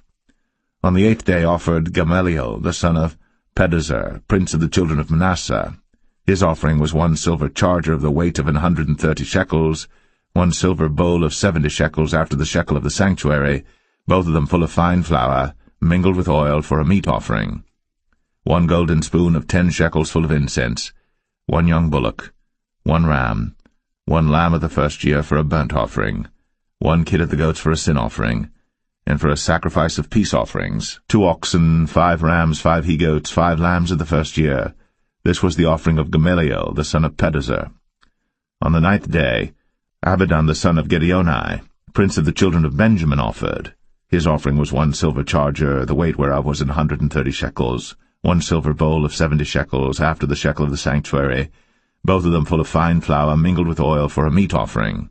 On the 8th day offered Gamaliel the son of Pedahzur, prince of the children of Manasseh. His offering was 1 silver charger of the weight of 130 shekels, 1 silver bowl of 70 shekels after the shekel of the sanctuary, both of them full of fine flour, mingled with oil for a meat offering, 1 golden spoon of 10 shekels full of incense, 1 young bullock, 1 ram, 1 lamb of the first year for a burnt offering, 1 kid of the goats for a sin offering, and for a sacrifice of peace offerings 2 oxen, 5 rams, 5 he-goats, 5 lambs of the first year. This was the offering of Gamaliel the son of Pedahzur. On the 9th day Abidan the son of Gideoni, prince of the children of Benjamin, offered. His offering was 1 silver charger, the weight whereof was 130 shekels, 1 silver bowl of 70 shekels after the shekel of the sanctuary, both of them full of fine flour mingled with oil for a meat offering,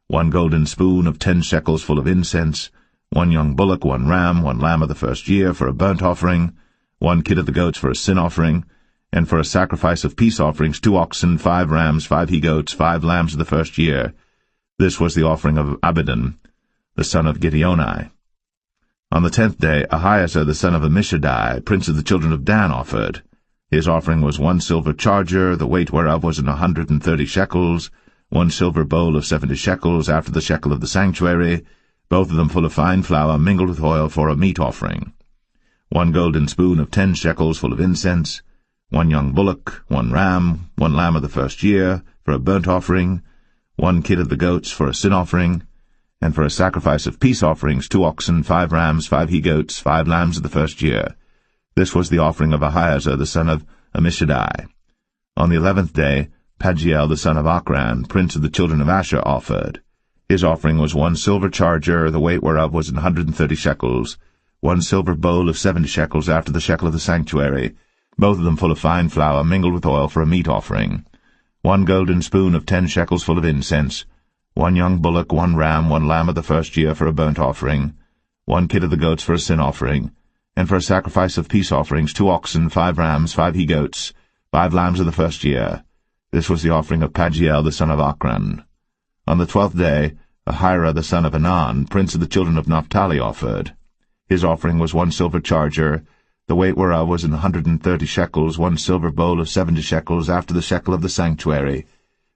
1 golden spoon of 10 shekels full of incense, 1 young bullock, 1 ram, 1 lamb of the first year for a burnt offering, 1 kid of the goats for a sin offering, and for a sacrifice of peace offerings 2 oxen, 5 rams, 5 he-goats, 5 lambs of the first year. This was the offering of Abidan the son of Gideoni. On the 10th day Ahiezer the son of Ammishaddai, prince of the children of Dan, offered. His offering was 1 silver charger, the weight whereof was 130 shekels, 1 silver bowl of 70 shekels after the shekel of the sanctuary, both of them full of fine flour mingled with oil for a meat offering, 1 golden spoon of 10 shekels full of incense, 1 young bullock, 1 ram, 1 lamb of the first year for a burnt offering, 1 kid of the goats for a sin offering, and for a sacrifice of peace offerings 2 oxen, 5 rams, 5 he-goats, 5 lambs of the first year. This was the offering of Ahiezer the son of Ammishaddai. On the 11th day Pagiel the son of Ochran, prince of the children of Asher, offered. His offering was 1 silver charger, the weight whereof was 130 shekels, 1 silver bowl of 70 shekels after the shekel of the sanctuary, both of them full of fine flour mingled with oil for a meat offering, 1 golden spoon of 10 shekels full of incense, 1 young bullock, 1 ram, 1 lamb of the first year for a burnt offering, 1 kid of the goats for a sin offering, and for a sacrifice of peace offerings 2 oxen, 5 rams, 5 he-goats, 5 lambs of the first year. This was the offering of Pagiel the son of Ochran. On the 12th day, Ahira the son of Anan, prince of the children of Naphtali, offered. His offering was 1 silver charger, the weight whereof was 130 shekels, 1 silver bowl of 70 shekels, after the shekel of the sanctuary,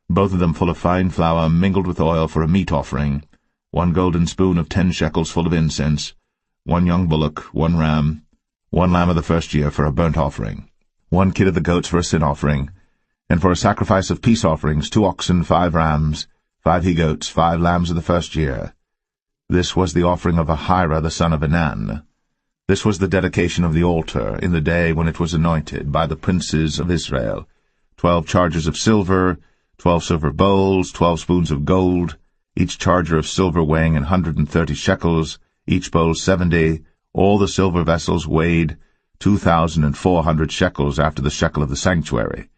both of them full of fine flour mingled with oil for a meat offering, 1 golden spoon of 10 shekels full of incense, 1 young bullock, 1 ram, 1 lamb of the first year for a burnt offering, 1 kid of the goats for a sin offering, and for a sacrifice of peace offerings 2 oxen, 5 rams, 5 he-goats, 5 lambs of the first year. This was the offering of Ahira the son of Anan. This was the dedication of the altar in the day when it was anointed by the princes of Israel. 12 chargers of silver, 12 silver bowls, 12 spoons of gold, each charger of silver weighing 130 shekels, each bowl 70, all the silver vessels weighed 2,400 shekels after the shekel of the sanctuary.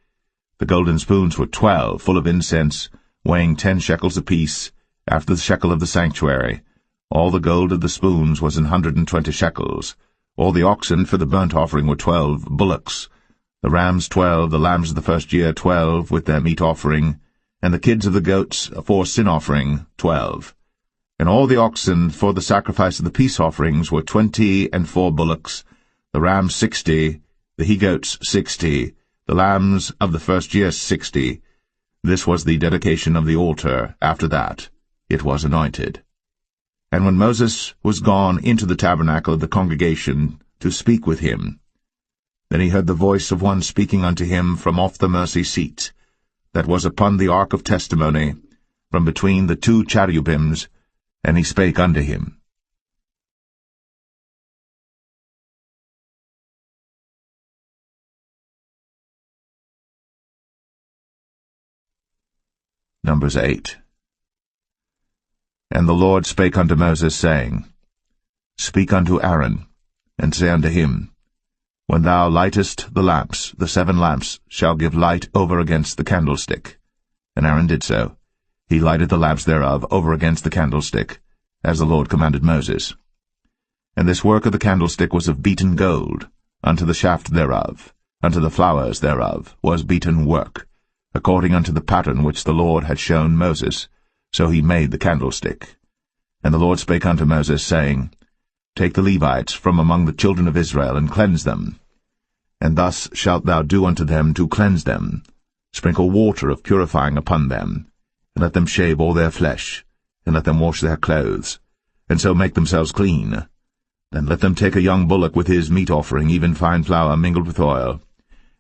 The golden spoons were 12, full of incense, weighing 10 shekels apiece, after the shekel of the sanctuary. All the gold of the spoons was 120 shekels. All the oxen for the burnt offering were 12 bullocks, the rams 12, the lambs of the first year 12, with their meat offering, and the kids of the goats for sin offering 12. And all the oxen for the sacrifice of the peace offerings were 20 and 4 bullocks, the rams 60, the he-goats 60, the lambs of the first year 60. This was the dedication of the altar. After that it was anointed. And when Moses was gone into the tabernacle of the congregation to speak with him, then he heard the voice of one speaking unto him from off the mercy seat, that was upon the ark of testimony, from between the 2 cherubims, and he spake unto him. Numbers 8. And the Lord spake unto Moses, saying, Speak unto Aaron, and say unto him, When thou lightest the lamps, the 7 lamps shall give light over against the candlestick. And Aaron did so. He lighted the lamps thereof over against the candlestick, as the Lord commanded Moses. And this work of the candlestick was of beaten gold, unto the shaft thereof, unto the flowers thereof was beaten work, according unto the pattern which the Lord had shown Moses. So he made the candlestick. And the Lord spake unto Moses, saying, Take the Levites from among the children of Israel, and cleanse them. And thus shalt thou do unto them to cleanse them. Sprinkle water of purifying upon them, and let them shave all their flesh, and let them wash their clothes, and so make themselves clean. Then let them take a young bullock with his meat offering, even fine flour mingled with oil,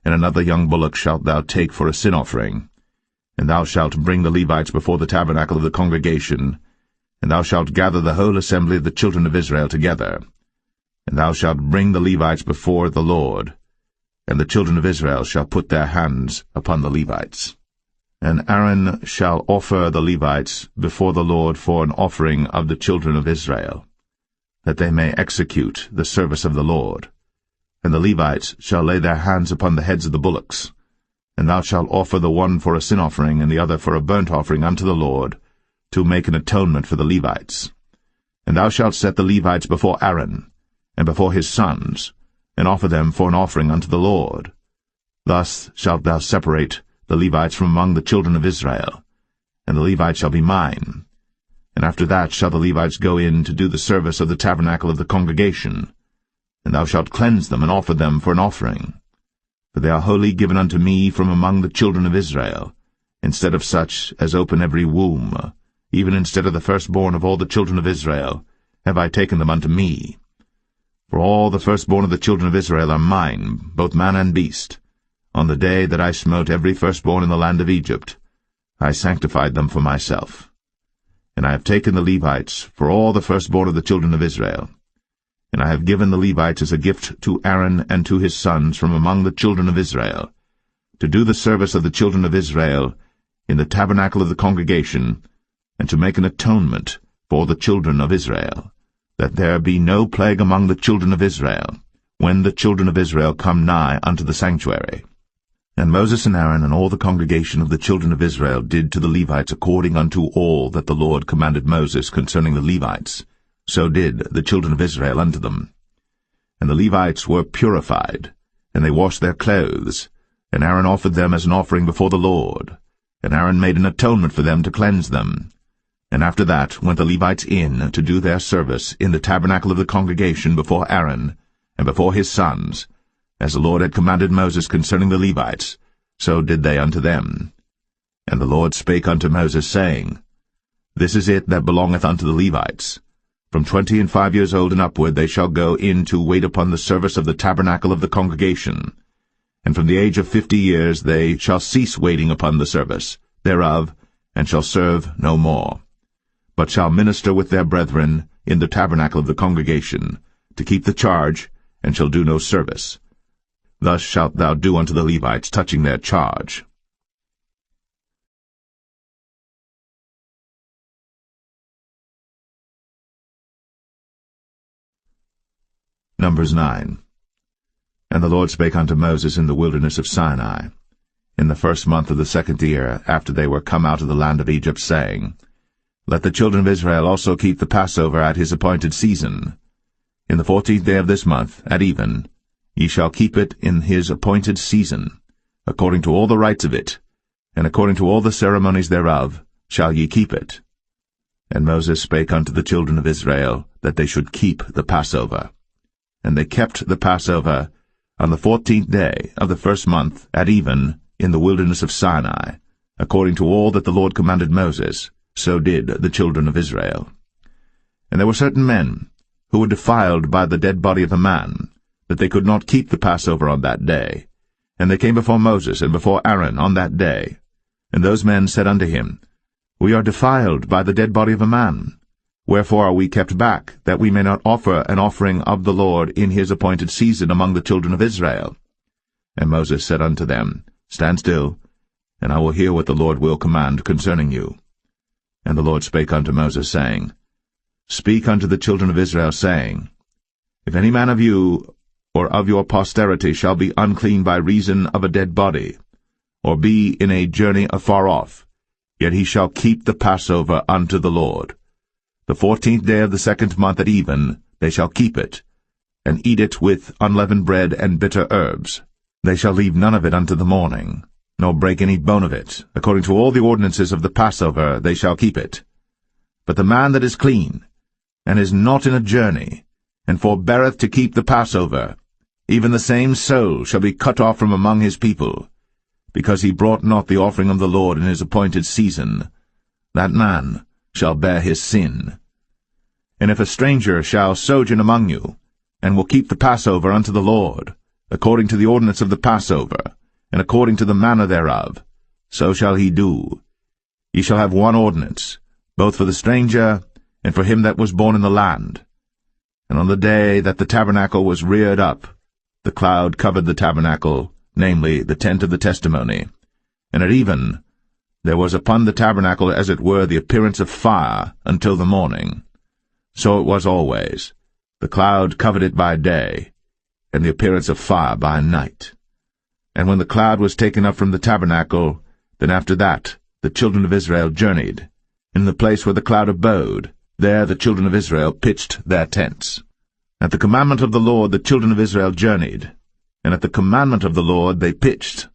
and another young bullock shalt thou take for a sin offering. And thou shalt bring the Levites before the tabernacle of the congregation, and thou shalt gather the whole assembly of the children of Israel together. And thou shalt bring the Levites before the Lord, and the children of Israel shall put their hands upon the Levites. And Aaron shall offer the Levites before the Lord for an offering of the children of Israel, that they may execute the service of the Lord. And the Levites shall lay their hands upon the heads of the bullocks, and thou shalt offer the one for a sin offering, and the other for a burnt offering unto the Lord, to make an atonement for the Levites. And thou shalt set the Levites before Aaron, and before his sons, and offer them for an offering unto the Lord. Thus shalt thou separate the Levites from among the children of Israel, and the Levites shall be mine. And after that shall the Levites go in to do the service of the tabernacle of the congregation, and thou shalt cleanse them and offer them for an offering. For they are wholly given unto me from among the children of Israel, instead of such as open every womb, even instead of the firstborn of all the children of Israel, have I taken them unto me. For all the firstborn of the children of Israel are mine, both man and beast. On the day that I smote every firstborn in the land of Egypt, I sanctified them for myself. And I have taken the Levites for all the firstborn of the children of Israel. And I have given the Levites as a gift to Aaron and to his sons from among the children of Israel, to do the service of the children of Israel in the tabernacle of the congregation, and to make an atonement for the children of Israel, that there be no plague among the children of Israel, when the children of Israel come nigh unto the sanctuary. And Moses and Aaron and all the congregation of the children of Israel did to the Levites according unto all that the Lord commanded Moses concerning the Levites, so did the children of Israel unto them. And the Levites were purified, and they washed their clothes, and Aaron offered them as an offering before the Lord, and Aaron made an atonement for them to cleanse them. And after that went the Levites in to do their service in the tabernacle of the congregation before Aaron, and before his sons, as the Lord had commanded Moses concerning the Levites, so did they unto them. And the Lord spake unto Moses, saying, This is it that belongeth unto the Levites. From 25 years old and upward they shall go in to wait upon the service of the tabernacle of the congregation. And from the age of 50 years they shall cease waiting upon the service thereof, and shall serve no more, but shall minister with their brethren in the tabernacle of the congregation, to keep the charge, and shall do no service. Thus shalt thou do unto the Levites touching their charge. Numbers 9. And the Lord spake unto Moses in the wilderness of Sinai, in the 1st month of the 2nd year, after they were come out of the land of Egypt, saying, Let the children of Israel also keep the Passover at his appointed season. In the 14th day of this month, at even, ye shall keep it in his appointed season, according to all the rites of it, and according to all the ceremonies thereof, shall ye keep it. And Moses spake unto the children of Israel, that they should keep the Passover. And they kept the Passover on the 14th day of the 1st month, at even, in the wilderness of Sinai, according to all that the Lord commanded Moses, so did the children of Israel. And there were certain men, who were defiled by the dead body of a man, that they could not keep the Passover on that day. And they came before Moses and before Aaron on that day. And those men said unto him, We are defiled by the dead body of a man. Wherefore are we kept back, that we may not offer an offering of the Lord in his appointed season among the children of Israel? And Moses said unto them, Stand still, and I will hear what the Lord will command concerning you. And the Lord spake unto Moses, saying, Speak unto the children of Israel, saying, If any man of you or of your posterity shall be unclean by reason of a dead body, or be in a journey afar off, yet he shall keep the Passover unto the Lord. The 14th day of the 2nd month at even they shall keep it, and eat it with unleavened bread and bitter herbs. They shall leave none of it unto the morning, nor break any bone of it. According to all the ordinances of the Passover they shall keep it. But the man that is clean, and is not in a journey, and forbeareth to keep the Passover, even the same soul shall be cut off from among his people, because he brought not the offering of the Lord in his appointed season. That man shall bear his sin. And if a stranger shall sojourn among you, and will keep the Passover unto the Lord, according to the ordinance of the Passover, and according to the manner thereof, so shall he do. Ye shall have one ordinance, both for the stranger and for him that was born in the land. And on the day that the tabernacle was reared up, the cloud covered the tabernacle, namely, the tent of the testimony. And at even there was upon the tabernacle as it were the appearance of fire until the morning. So it was always. The cloud covered it by day, and the appearance of fire by night. And when the cloud was taken up from the tabernacle, then after that the children of Israel journeyed. In the place where the cloud abode, there the children of Israel pitched their tents. At the commandment of the Lord the children of Israel journeyed, and at the commandment of the Lord they pitched.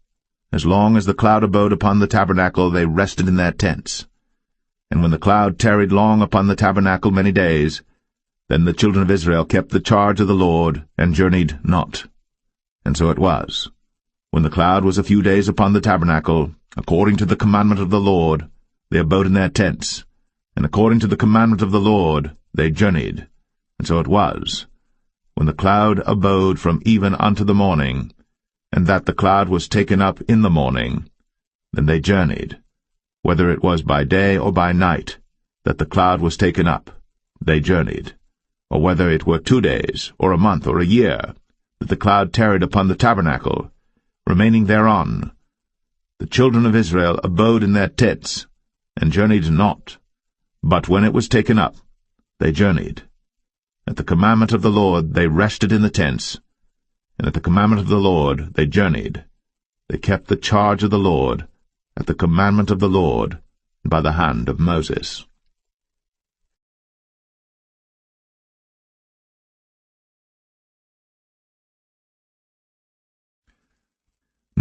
As long as the cloud abode upon the tabernacle, they rested in their tents. And when the cloud tarried long upon the tabernacle many days, then the children of Israel kept the charge of the Lord, and journeyed not. And so it was. When the cloud was a few days upon the tabernacle, according to the commandment of the Lord, they abode in their tents, and according to the commandment of the Lord they journeyed. And so it was, when the cloud abode from even unto the morning, and that the cloud was taken up in the morning, then they journeyed. Whether it was by day or by night that the cloud was taken up, they journeyed. Or whether it were 2 days, or a month, or a year, that the cloud tarried upon the tabernacle, remaining thereon, the children of Israel abode in their tents, and journeyed not. But when it was taken up, they journeyed. At the commandment of the Lord they rested in the tents, and at the commandment of the Lord they journeyed. They kept the charge of the Lord, at the commandment of the Lord, by the hand of Moses.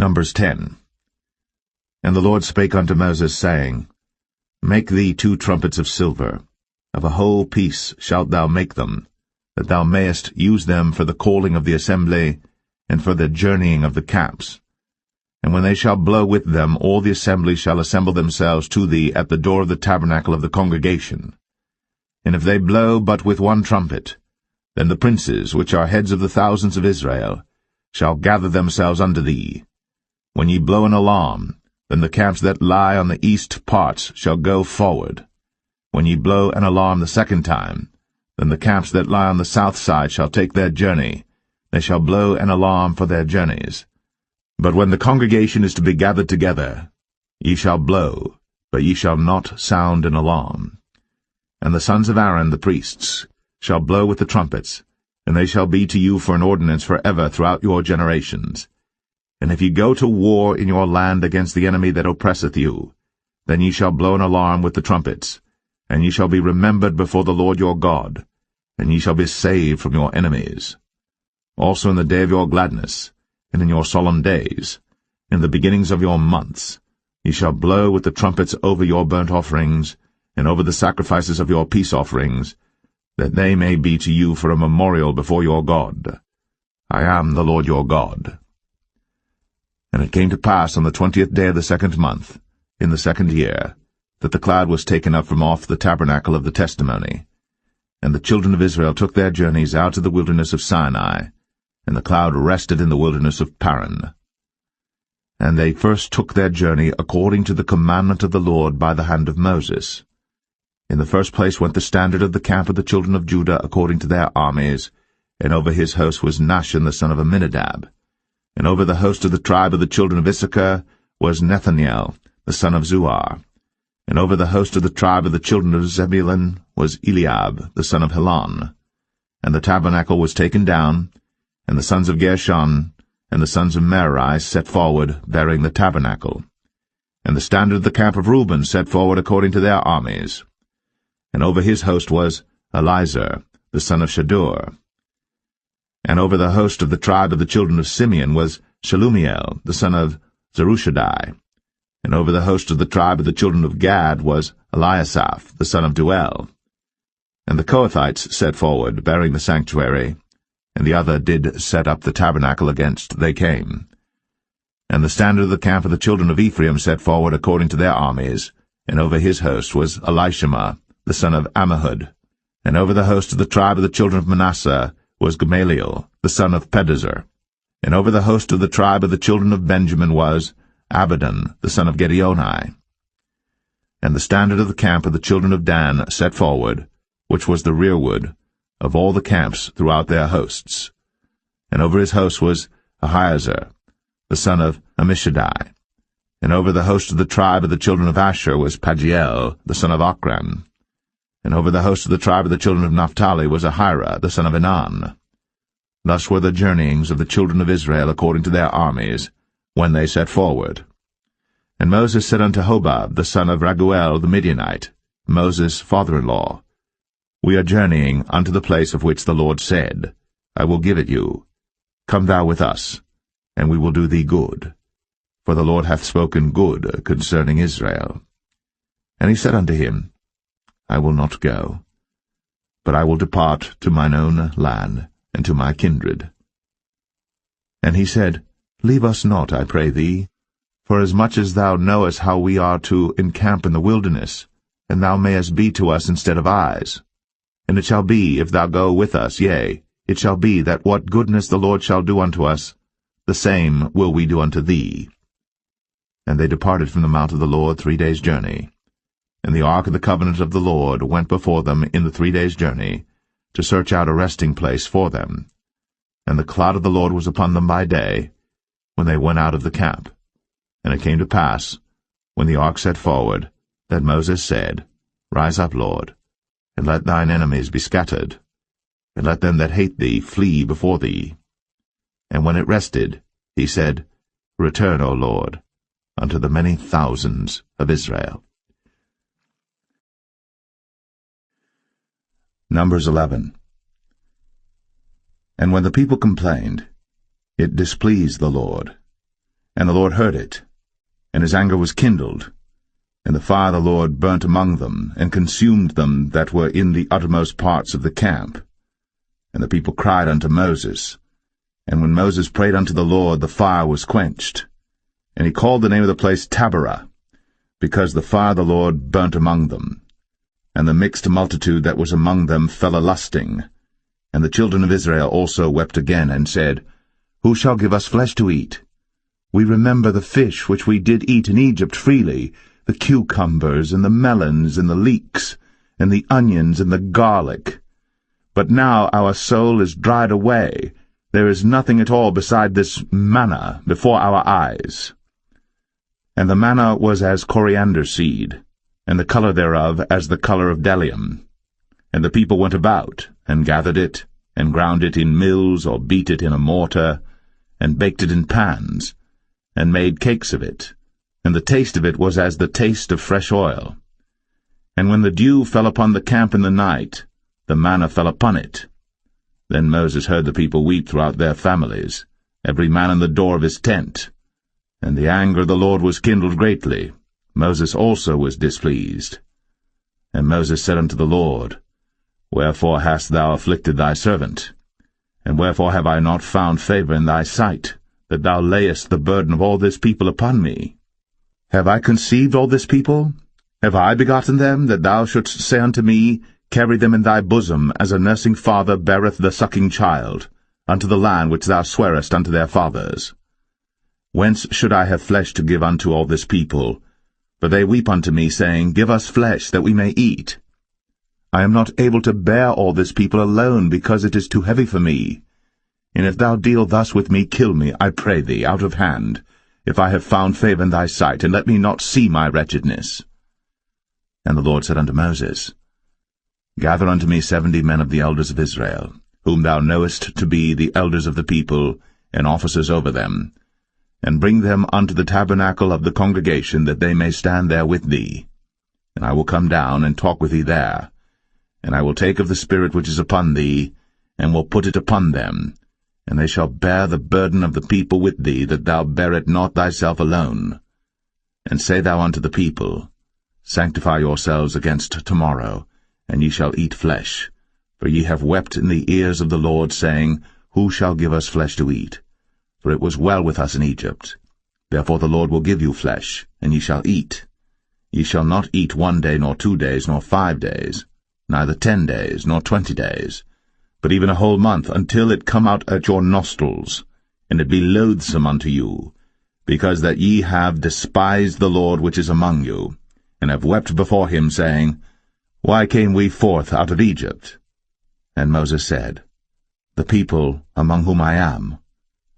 Numbers 10. And the Lord spake unto Moses, saying, Make thee 2 trumpets of silver. Of a whole piece shalt thou make them, that thou mayest use them for the calling of the assembly, and for the journeying of the camps. And when they shall blow with them, all the assembly shall assemble themselves to thee at the door of the tabernacle of the congregation. And if they blow but with 1 trumpet, then the princes, which are heads of the thousands of Israel, shall gather themselves unto thee. When ye blow an alarm, then the camps that lie on the east parts shall go forward. When ye blow an alarm the 2nd time, then the camps that lie on the south side shall take their journey. They shall blow an alarm for their journeys. But when the congregation is to be gathered together, ye shall blow, but ye shall not sound an alarm. And the sons of Aaron the priests shall blow with the trumpets, and they shall be to you for an ordinance forever throughout your generations. And if ye go to war in your land against the enemy that oppresseth you, then ye shall blow an alarm with the trumpets, and ye shall be remembered before the Lord your God, and ye shall be saved from your enemies. Also in the day of your gladness, and in your solemn days, in the beginnings of your months, ye shall blow with the trumpets over your burnt offerings, and over the sacrifices of your peace offerings, that they may be to you for a memorial before your God. I am the Lord your God. And it came to pass on the 20th day of the 2nd month, in the 2nd year, that the cloud was taken up from off the tabernacle of the testimony. And the children of Israel took their journeys out of the wilderness of Sinai, and the cloud rested in the wilderness of Paran. And they first took their journey according to the commandment of the Lord by the hand of Moses. In the first place went the standard of the camp of the children of Judah according to their armies, and over his host was Nahshon the son of Amminadab. And over the host of the tribe of the children of Issachar was Nethanel the son of Zuar. And over the host of the tribe of the children of Zebulun was Eliab the son of Helon. And the tabernacle was taken down, and the sons of Gershon and the sons of Merari set forward, bearing the tabernacle. And the standard of the camp of Reuben set forward according to their armies. And over his host was Elizur the son of Shadur. And over the host of the tribe of the children of Simeon was Shelumiel the son of Zerushadai. And over the host of the tribe of the children of Gad was Eliasaph the son of Duel. And the Kohathites set forward, bearing the sanctuary, and the other did set up the tabernacle against they came. And the standard of the camp of the children of Ephraim set forward according to their armies, and over his host was Elishama the son of Ammihud. And over the host of the tribe of the children of Manasseh was Gamaliel the son of Pedazur. And over the host of the tribe of the children of Benjamin was Abidan the son of Gideoni. And the standard of the camp of the children of Dan set forward, which was the rearward of all the camps throughout their hosts. And over his host was Ahiezer the son of Ammishaddai. And over the host of the tribe of the children of Asher was Pagiel the son of Ochran. And over the host of the tribe of the children of Naphtali was Ahira the son of Enan. Thus were the journeyings of the children of Israel according to their armies, when they set forward. And Moses said unto Hobab the son of Raguel the Midianite, Moses' father-in-law, We are journeying unto the place of which the Lord said, I will give it you. Come thou with us, and we will do thee good. For the Lord hath spoken good concerning Israel. And he said unto him, I will not go, but I will depart to mine own land, and to my kindred. And he said, Leave us not, I pray thee, for as much as thou knowest how we are to encamp in the wilderness, and thou mayest be to us instead of eyes. And it shall be, if thou go with us, yea, it shall be that what goodness the Lord shall do unto us, the same will we do unto thee. And they departed from the mount of the Lord 3 days' journey. And the ark of the covenant of the Lord went before them in the 3 days' journey, to search out a resting place for them. And the cloud of the Lord was upon them by day, when they went out of the camp. And it came to pass, when the ark set forward, that Moses said, Rise up, Lord, and let thine enemies be scattered, and let them that hate thee flee before thee. And when it rested, he said, Return, O Lord, unto the many thousands of Israel. Numbers 11. And when the people complained, it displeased the Lord. And the Lord heard it, and his anger was kindled, and the fire of the Lord burnt among them, and consumed them that were in the uttermost parts of the camp. And the people cried unto Moses. And when Moses prayed unto the Lord, the fire was quenched. And he called the name of the place Taberah, because the fire of the Lord burnt among them. And the mixed multitude that was among them fell a-lusting. And the children of Israel also wept again, and said, Who shall give us flesh to eat? We remember the fish which we did eat in Egypt freely, the cucumbers, and the melons, and the leeks, and the onions, and the garlic. But now our soul is dried away. There is nothing at all beside this manna before our eyes. And the manna was as coriander seed, and the color thereof as the color of bdellium. And the people went about, and gathered it, and ground it in mills, or beat it in a mortar, and baked it in pans, and made cakes of it. And the taste of it was as the taste of fresh oil. And when the dew fell upon the camp in the night, the manna fell upon it. Then Moses heard the people weep throughout their families, every man in the door of his tent. And the anger of the Lord was kindled greatly. Moses also was displeased. And Moses said unto the Lord, Wherefore hast thou afflicted thy servant? And wherefore have I not found favor in thy sight, that thou layest the burden of all this people upon me? Have I conceived all this people? Have I begotten them, that thou shouldst say unto me, Carry them in thy bosom, as a nursing father beareth the sucking child, unto the land which thou swarest unto their fathers? Whence should I have flesh to give unto all this people? For they weep unto me, saying, Give us flesh, that we may eat. I am not able to bear all this people alone, because it is too heavy for me. And if thou deal thus with me, kill me, I pray thee, out of hand, if I have found favor in thy sight, and let me not see my wretchedness. And the Lord said unto Moses, Gather unto me 70 men of the elders of Israel, whom thou knowest to be the elders of the people, and officers over them, and bring them unto the tabernacle of the congregation, that they may stand there with thee. And I will come down and talk with thee there, and I will take of the Spirit which is upon thee, and will put it upon them, and they shall bear the burden of the people with thee, that thou bear it not thyself alone. And say thou unto the people, Sanctify yourselves against tomorrow, and ye shall eat flesh. For ye have wept in the ears of the Lord, saying, Who shall give us flesh to eat? For it was well with us in Egypt. Therefore the Lord will give you flesh, and ye shall eat. Ye shall not eat 1 day, nor 2 days, nor 5 days, neither 10 days, nor 20 days, but even a whole month, until it come out at your nostrils, and it be loathsome unto you, because that ye have despised the Lord which is among you, and have wept before him, saying, Why came we forth out of Egypt? And Moses said, The people, among whom I am,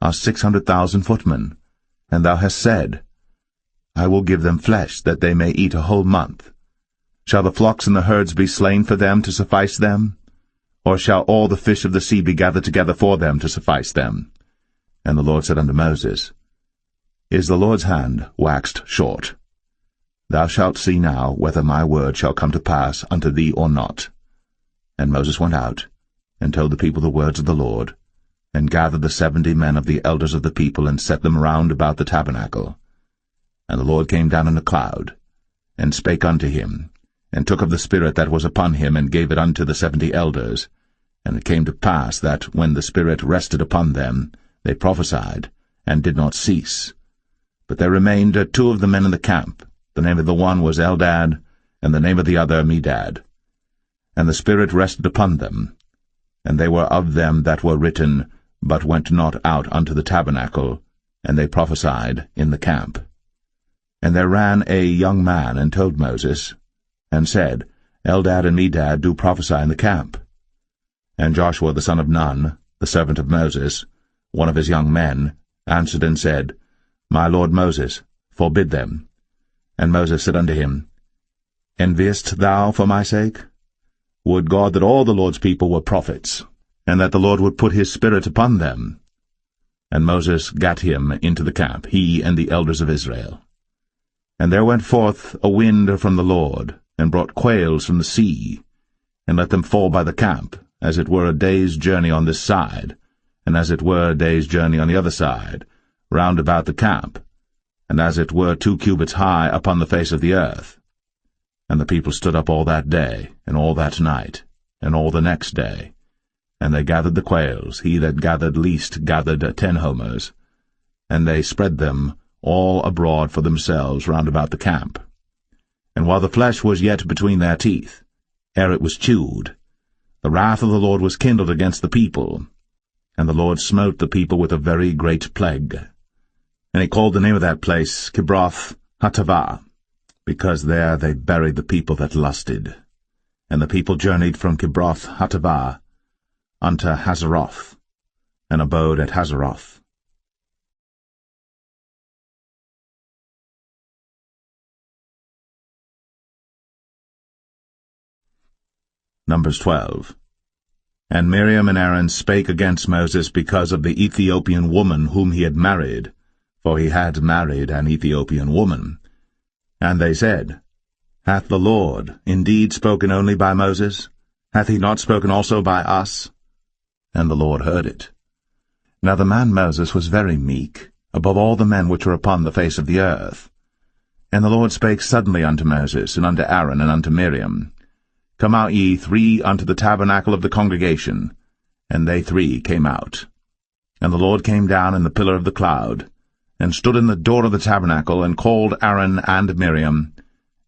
are 600,000 footmen, and thou hast said, I will give them flesh, that they may eat a whole month. Shall the flocks and the herds be slain for them to suffice them? Or shall all the fish of the sea be gathered together for them to suffice them? And the Lord said unto Moses, Is the Lord's hand waxed short? Thou shalt see now whether my word shall come to pass unto thee or not. And Moses went out, and told the people the words of the Lord, and gathered the 70 men of the elders of the people, and set them round about the tabernacle. And the Lord came down in a cloud, and spake unto him, and took of the Spirit that was upon him, and gave it unto the 70 elders. And it came to pass that, when the Spirit rested upon them, they prophesied, and did not cease. But there remained 2 of the men in the camp. The name of the one was Eldad, and the name of the other Medad. And the Spirit rested upon them, and they were of them that were written, but went not out unto the tabernacle, and they prophesied in the camp. And there ran a young man, and told Moses, and said, Eldad and Medad do prophesy in the camp. And Joshua the son of Nun, the servant of Moses, one of his young men, answered and said, My lord Moses, forbid them. And Moses said unto him, Enviest thou for my sake? Would God that all the Lord's people were prophets, and that the Lord would put his Spirit upon them. And Moses gat him into the camp, he and the elders of Israel. And there went forth a wind from the Lord, and brought quails from the sea, and let them fall by the camp, as it were a day's journey on this side, and as it were a day's journey on the other side, round about the camp, and as it were 2 cubits high upon the face of the earth. And the people stood up all that day, and all that night, and all the next day. And they gathered the quails, he that gathered least gathered 10 homers, and they spread them all abroad for themselves round about the camp. And while the flesh was yet between their teeth, ere it was chewed, the wrath of the Lord was kindled against the people, and the Lord smote the people with a very great plague. And he called the name of that place Kibroth Hattaavah, because there they buried the people that lusted. And the people journeyed from Kibroth Hattaavah unto Hazeroth, and abode at Hazeroth. Numbers 12. And Miriam and Aaron spake against Moses because of the Ethiopian woman whom he had married, for he had married an Ethiopian woman. And they said, Hath the Lord indeed spoken only by Moses? Hath he not spoken also by us? And the Lord heard it. Now the man Moses was very meek, above all the men which were upon the face of the earth. And the Lord spake suddenly unto Moses, and unto Aaron, and unto Miriam, Come out ye 3 unto the tabernacle of the congregation. And they 3 came out. And the Lord came down in the pillar of the cloud, and stood in the door of the tabernacle, and called Aaron and Miriam.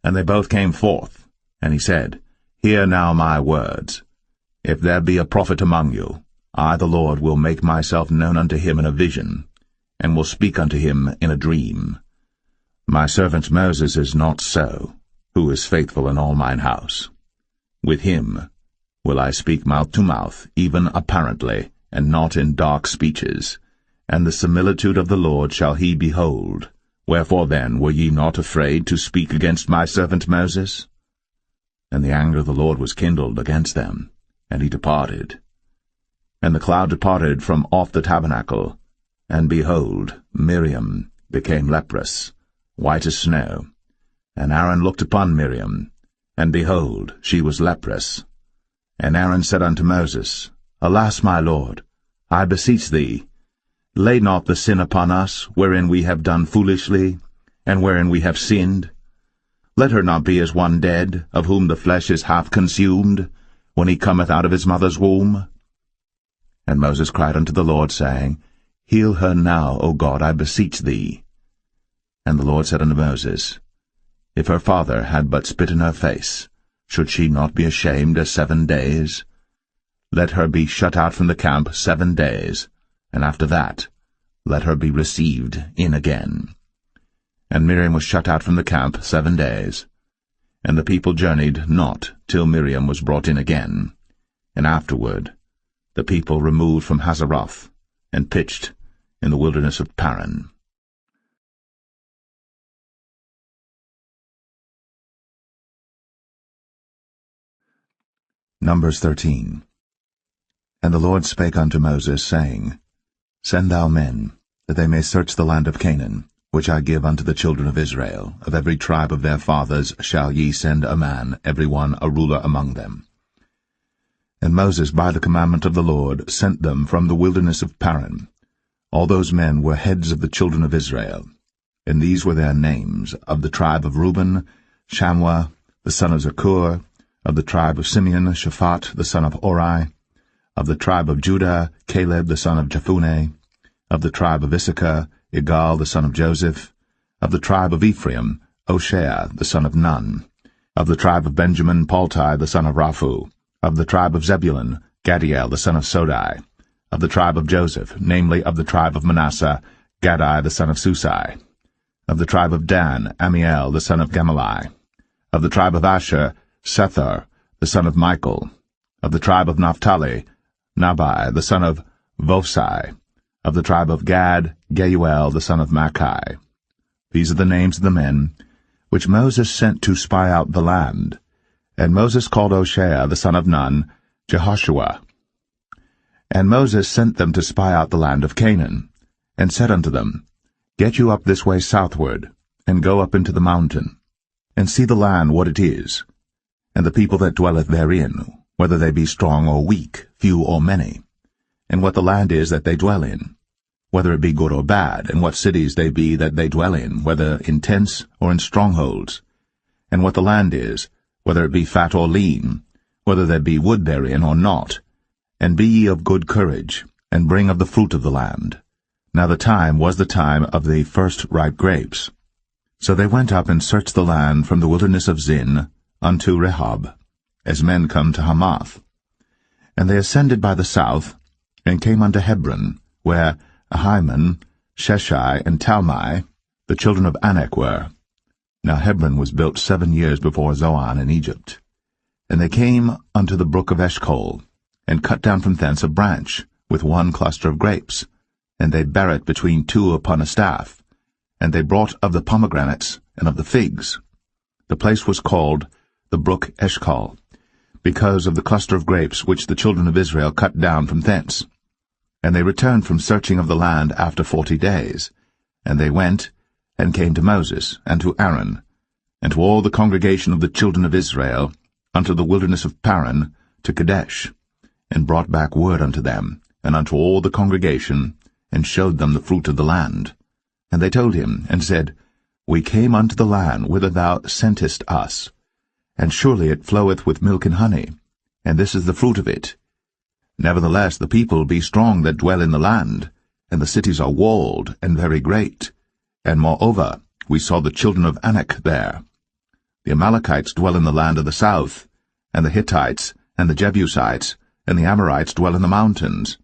And they both came forth. And he said, Hear now my words. If there be a prophet among you, I the Lord will make myself known unto him in a vision, and will speak unto him in a dream. My servant Moses is not so, who is faithful in all mine house. With him will I speak mouth to mouth, even apparently, and not in dark speeches. And the similitude of the Lord shall he behold. Wherefore then were ye not afraid to speak against my servant Moses? And the anger of the Lord was kindled against them, and he departed. And the cloud departed from off the tabernacle, and behold, Miriam became leprous, white as snow. And Aaron looked upon Miriam, and behold, she was leprous. And Aaron said unto Moses, Alas, my Lord, I beseech thee, lay not the sin upon us, wherein we have done foolishly, and wherein we have sinned. Let her not be as one dead, of whom the flesh is half consumed, when he cometh out of his mother's womb. And Moses cried unto the Lord, saying, Heal her now, O God, I beseech thee. And the Lord said unto Moses, If her father had but spit in her face, should she not be ashamed 7 days? Let her be shut out from the camp 7 days, and after that let her be received in again. And Miriam was shut out from the camp 7 days. And the people journeyed not till Miriam was brought in again. And afterward the people removed from Hazeroth, and pitched in the wilderness of Paran. Numbers 13. And the Lord spake unto Moses, saying, Send thou men, that they may search the land of Canaan, which I give unto the children of Israel. Of every tribe of their fathers shall ye send a man, every one a ruler among them. And Moses, by the commandment of the Lord, sent them from the wilderness of Paran. All those men were heads of the children of Israel. And these were their names: of the tribe of Reuben, Shammua, the son of Zakur; of the tribe of Simeon, Shaphat, the son of Ori; of the tribe of Judah, Caleb, the son of Jephunneh; of the tribe of Issachar, Igal, the son of Joseph; of the tribe of Ephraim, Hoshea, the son of Nun; of the tribe of Benjamin, Palti, the son of Raphu; of the tribe of Zebulun, Gadiel, the son of Sodai; of the tribe of Joseph, namely of the tribe of Manasseh, Gadai, the son of Susai; of the tribe of Dan, Amiel, the son of Gemalli; of the tribe of Asher, Sethar, the son of Michael; of the tribe of Naphtali, Nabai, the son of Vosai; of the tribe of Gad, Geuel, the son of Machi. These are the names of the men which Moses sent to spy out the land. And Moses called Hoshea, the son of Nun, Jehoshua. And Moses sent them to spy out the land of Canaan, and said unto them, Get you up this way southward, and go up into the mountain, and see the land what it is, and the people that dwelleth therein, whether they be strong or weak, few or many, and what the land is that they dwell in, whether it be good or bad, and what cities they be that they dwell in, whether in tents or in strongholds, and what the land is, whether it be fat or lean, whether there be wood therein or not. And be ye of good courage, and bring of the fruit of the land. Now the time was the time of the first ripe grapes. So they went up and searched the land from the wilderness of Zin unto Rehob, as men come to Hamath. And they ascended by the south, and came unto Hebron, where Ahiman, Sheshai, and Talmai, the children of Anak, were. Now Hebron was built 7 years before Zoan in Egypt. And they came unto the brook of Eshcol, and cut down from thence a branch, with one cluster of grapes, and they bare it between two upon a staff. And they brought of the pomegranates and of the figs. The place was called the brook Eshcol, because of the cluster of grapes which the children of Israel cut down from thence. And they returned from searching of the land after 40 days. And they went, and came to Moses, and to Aaron, and to all the congregation of the children of Israel, unto the wilderness of Paran, to Kadesh, and brought back word unto them, and unto all the congregation, and showed them the fruit of the land. And they told him, and said, We came unto the land whither thou sentest us, and surely it floweth with milk and honey, and this is the fruit of it. Nevertheless the people be strong that dwell in the land, and the cities are walled and very great. And moreover, we saw the children of Anak there. The Amalekites dwell in the land of the south, and the Hittites, and the Jebusites, and the Amorites dwell in the mountains,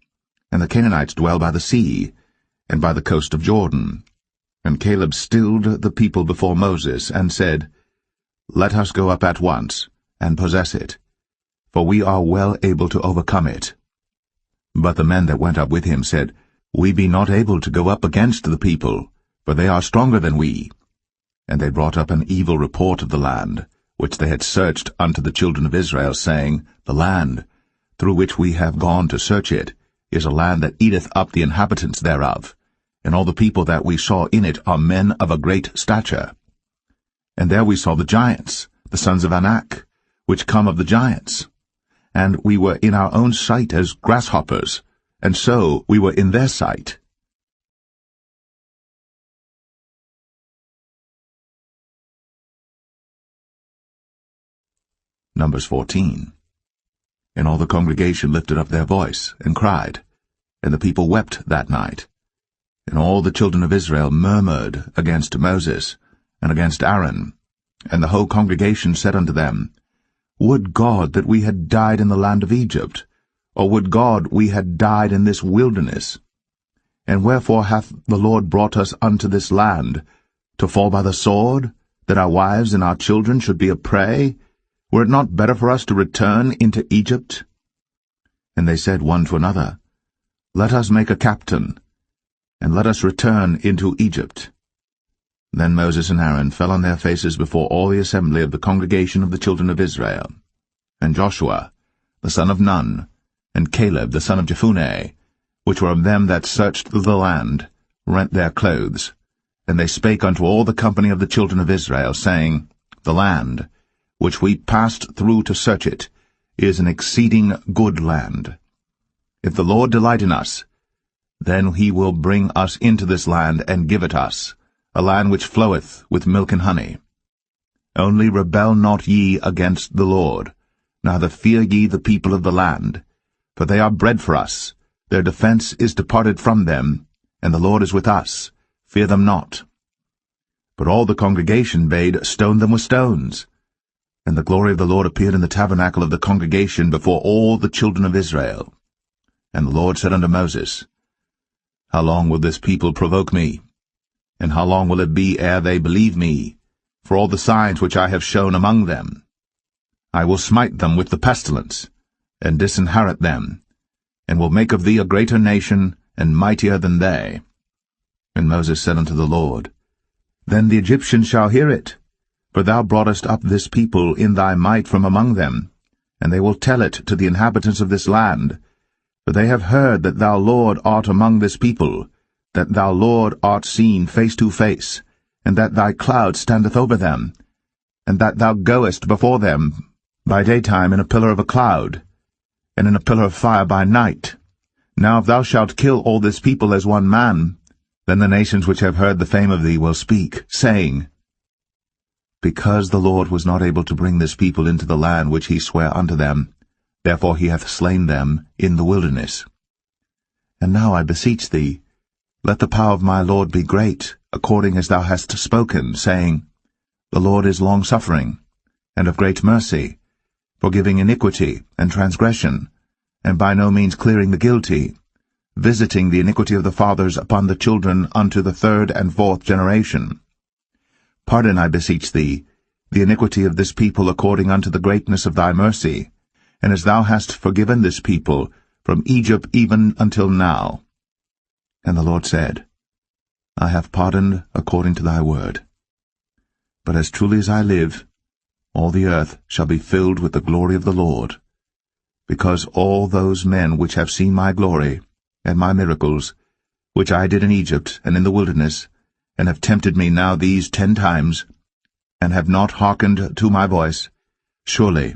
and the Canaanites dwell by the sea, and by the coast of Jordan. And Caleb stilled the people before Moses, and said, Let us go up at once, and possess it, for we are well able to overcome it. But the men that went up with him said, We be not able to go up against the people, for they are stronger than we. And they brought up an evil report of the land, which they had searched unto the children of Israel, saying, The land, through which we have gone to search it, is a land that eateth up the inhabitants thereof, and all the people that we saw in it are men of a great stature. And there we saw the giants, the sons of Anak, which come of the giants. And we were in our own sight as grasshoppers, and so we were in their sight. Numbers 14. And all the congregation lifted up their voice, and cried, and the people wept that night. And all the children of Israel murmured against Moses, and against Aaron. And the whole congregation said unto them, Would God that we had died in the land of Egypt, or would God we had died in this wilderness? And wherefore hath the Lord brought us unto this land, to fall by the sword, that our wives and our children should be a prey? Were it not better for us to return into Egypt? And they said one to another, Let us make a captain, and let us return into Egypt. Then Moses and Aaron fell on their faces before all the assembly of the congregation of the children of Israel. And Joshua, the son of Nun, and Caleb, the son of Jephunneh, which were of them that searched the land, rent their clothes. And they spake unto all the company of the children of Israel, saying, The land, which we passed through to search it, is an exceeding good land. If the Lord delight in us, then he will bring us into this land, and give it us, a land which floweth with milk and honey. Only rebel not ye against the Lord, neither fear ye the people of the land, for they are bread for us, their defense is departed from them, and the Lord is with us, fear them not. But all the congregation bade stone them with stones. And the glory of the Lord appeared in the tabernacle of the congregation before all the children of Israel. And the Lord said unto Moses, How long will this people provoke me? And how long will it be ere they believe me, for all the signs which I have shown among them? I will smite them with the pestilence, and disinherit them, and will make of thee a greater nation, and mightier than they. And Moses said unto the Lord, Then the Egyptians shall hear it, for thou broughtest up this people in thy might from among them, and they will tell it to the inhabitants of this land. For they have heard that thou, Lord, art among this people, that thou, Lord, art seen face to face, and that thy cloud standeth over them, and that thou goest before them by daytime in a pillar of a cloud, and in a pillar of fire by night. Now if thou shalt kill all this people as one man, then the nations which have heard the fame of thee will speak, saying, Because the Lord was not able to bring this people into the land which he sware unto them, therefore he hath slain them in the wilderness. And now I beseech thee, let the power of my Lord be great, according as thou hast spoken, saying, The Lord is long-suffering, and of great mercy, forgiving iniquity and transgression, and by no means clearing the guilty, visiting the iniquity of the fathers upon the children unto the third and fourth generation. Pardon, I beseech thee, the iniquity of this people according unto the greatness of thy mercy, and as thou hast forgiven this people from Egypt even until now. And the Lord said, I have pardoned according to thy word. But as truly as I live, all the earth shall be filled with the glory of the Lord, because all those men which have seen my glory and my miracles, which I did in Egypt and in the wilderness, and have tempted me now these 10 times, and have not hearkened to my voice, surely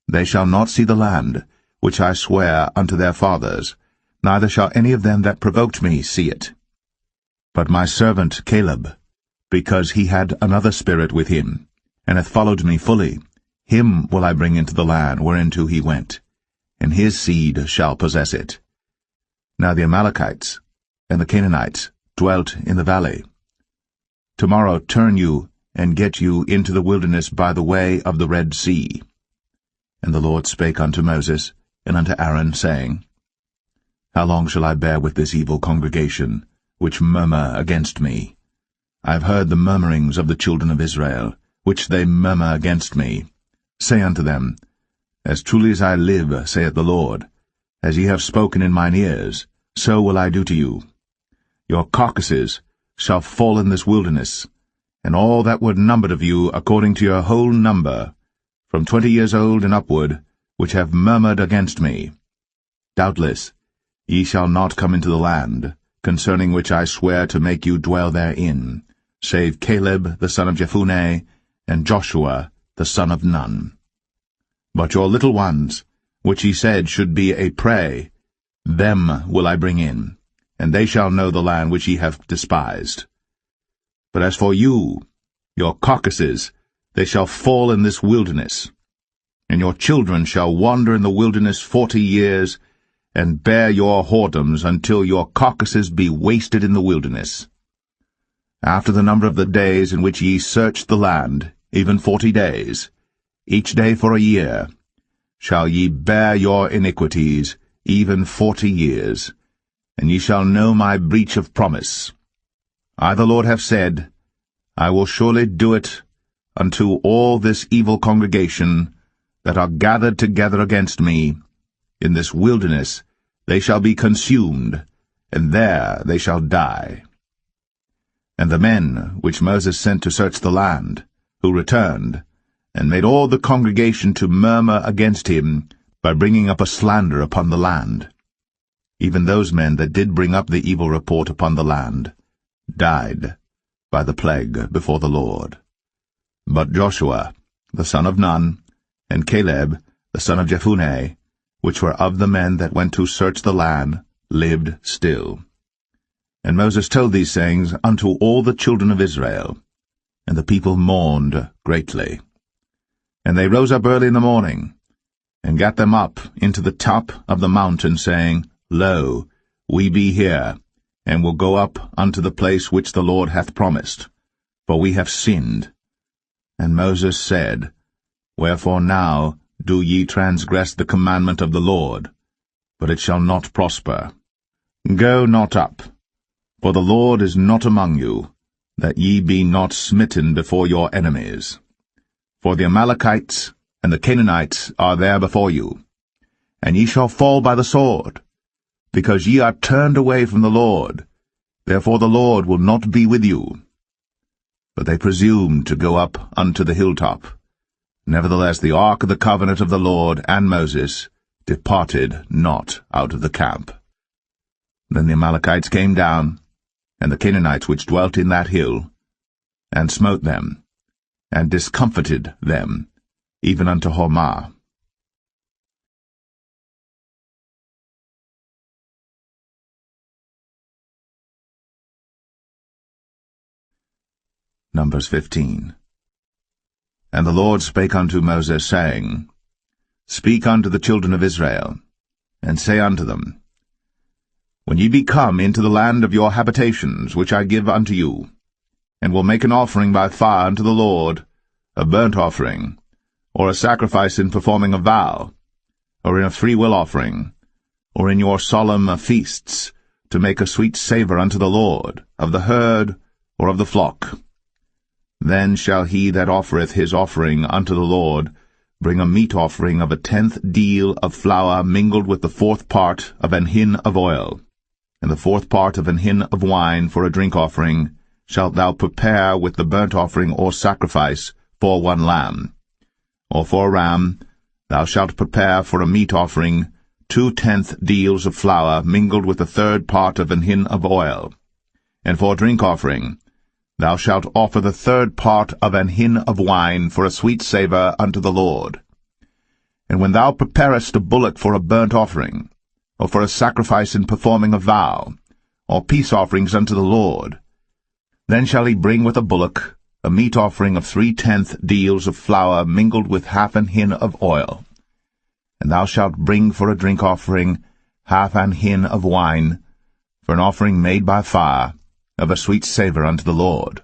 they shall not see the land which I sware unto their fathers, neither shall any of them that provoked me see it. But my servant Caleb, because he had another spirit with him, and hath followed me fully, him will I bring into the land whereinto he went, and his seed shall possess it. Now the Amalekites and the Canaanites dwelt in the valley. Tomorrow turn you, and get you into the wilderness by the way of the Red Sea. And the Lord spake unto Moses and unto Aaron, saying, How long shall I bear with this evil congregation, which murmur against me? I have heard the murmurings of the children of Israel, which they murmur against me. Say unto them, As truly as I live, saith the Lord, as ye have spoken in mine ears, so will I do to you. Your carcasses shall fall in this wilderness, and all that were numbered of you according to your whole number, from 20 years old and upward, which have murmured against me. Doubtless ye shall not come into the land, concerning which I swear to make you dwell therein, save Caleb the son of Jephunneh, and Joshua the son of Nun. But your little ones, which ye said should be a prey, them will I bring in, and they shall know the land which ye have despised. But as for you, your carcasses, they shall fall in this wilderness, and your children shall wander in the wilderness 40 years, and bear your whoredoms until your carcasses be wasted in the wilderness. After the number of the days in which ye searched the land, even 40 days, each day for a year, shall ye bear your iniquities, even 40 years, and ye shall know my breach of promise. I the Lord have said, I will surely do it unto all this evil congregation that are gathered together against me. In this wilderness they shall be consumed, and there they shall die. And the men which Moses sent to search the land, who returned, and made all the congregation to murmur against him, by bringing up a slander upon the land, even those men that did bring up the evil report upon the land, died by the plague before the Lord. But Joshua, the son of Nun, and Caleb, the son of Jephunneh, which were of the men that went to search the land, lived still. And Moses told these sayings unto all the children of Israel, and the people mourned greatly. And they rose up early in the morning, and gat them up into the top of the mountain, saying, Lo, we be here, and will go up unto the place which the Lord hath promised, for we have sinned. And Moses said, Wherefore now do ye transgress the commandment of the Lord? But it shall not prosper. Go not up, for the Lord is not among you, that ye be not smitten before your enemies. For the Amalekites and the Canaanites are there before you, and ye shall fall by the sword, because ye are turned away from the Lord. Therefore the Lord will not be with you. But they presumed to go up unto the hilltop. Nevertheless the ark of the covenant of the Lord and Moses departed not out of the camp. Then the Amalekites came down, and the Canaanites which dwelt in that hill, and smote them, and discomfited them, even unto Hormah. Numbers 15. And the Lord spake unto Moses, saying, Speak unto the children of Israel, and say unto them, When ye be come into the land of your habitations, which I give unto you, and will make an offering by fire unto the Lord, a burnt offering, or a sacrifice in performing a vow, or in a freewill offering, or in your solemn feasts, to make a sweet savour unto the Lord, of the herd or of the flock. Then shall he that offereth his offering unto the Lord bring a meat offering of 1/10 deal of flour mingled with the 4th part of an hin of oil, and the 4th part of an hin of wine for a drink offering shalt thou prepare with the burnt offering or sacrifice for 1 lamb. Or for a ram thou shalt prepare for a meat offering 2/10 deals of flour mingled with the 3rd part of an hin of oil. And for a drink offering thou shalt offer the 3rd part of an hin of wine for a sweet savour unto the Lord. And when thou preparest a bullock for a burnt offering, or for a sacrifice in performing a vow, or peace offerings unto the Lord, then shall he bring with a bullock a meat offering of 3/10 deals of flour mingled with half an hin of oil. And thou shalt bring for a drink offering half an hin of wine, for an offering made by fire, of a sweet savour unto the Lord.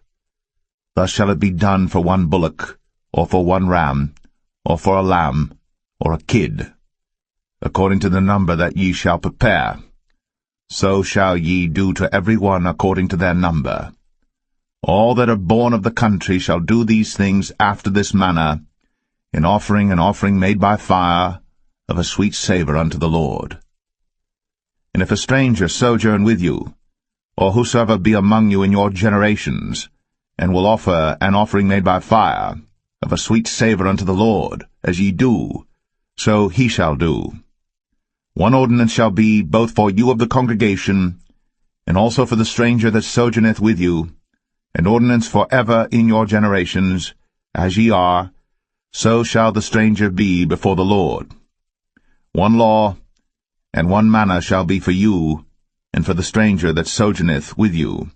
Thus shall it be done for 1 bullock, or for 1 ram, or for a lamb, or a kid, according to the number that ye shall prepare. So shall ye do to every one according to their number. All that are born of the country shall do these things after this manner, in offering an offering made by fire, of a sweet savour unto the Lord. And if a stranger sojourn with you, or whosoever be among you in your generations, and will offer an offering made by fire, of a sweet savour unto the Lord, as ye do, so he shall do. 1 ordinance shall be both for you of the congregation, and also for the stranger that sojourneth with you, an ordinance for ever in your generations, as ye are, so shall the stranger be before the Lord. 1 law and 1 manner shall be for you, and for the stranger that sojourneth with you.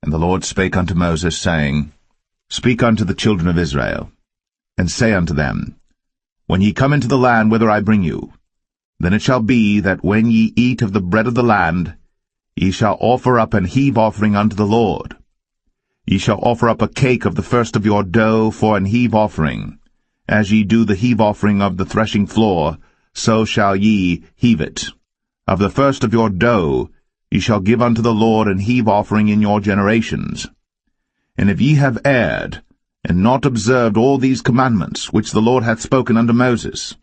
And the Lord spake unto Moses, saying, Speak unto the children of Israel, and say unto them, When ye come into the land whither I bring you, then it shall be that when ye eat of the bread of the land, ye shall offer up an heave offering unto the Lord. Ye shall offer up a cake of the first of your dough for an heave offering. As ye do the heave offering of the threshing floor, so shall ye heave it. Of the first of your dough ye shall give unto the Lord an heave offering in your generations. And if ye have erred, and not observed all these commandments which the Lord hath spoken unto Moses,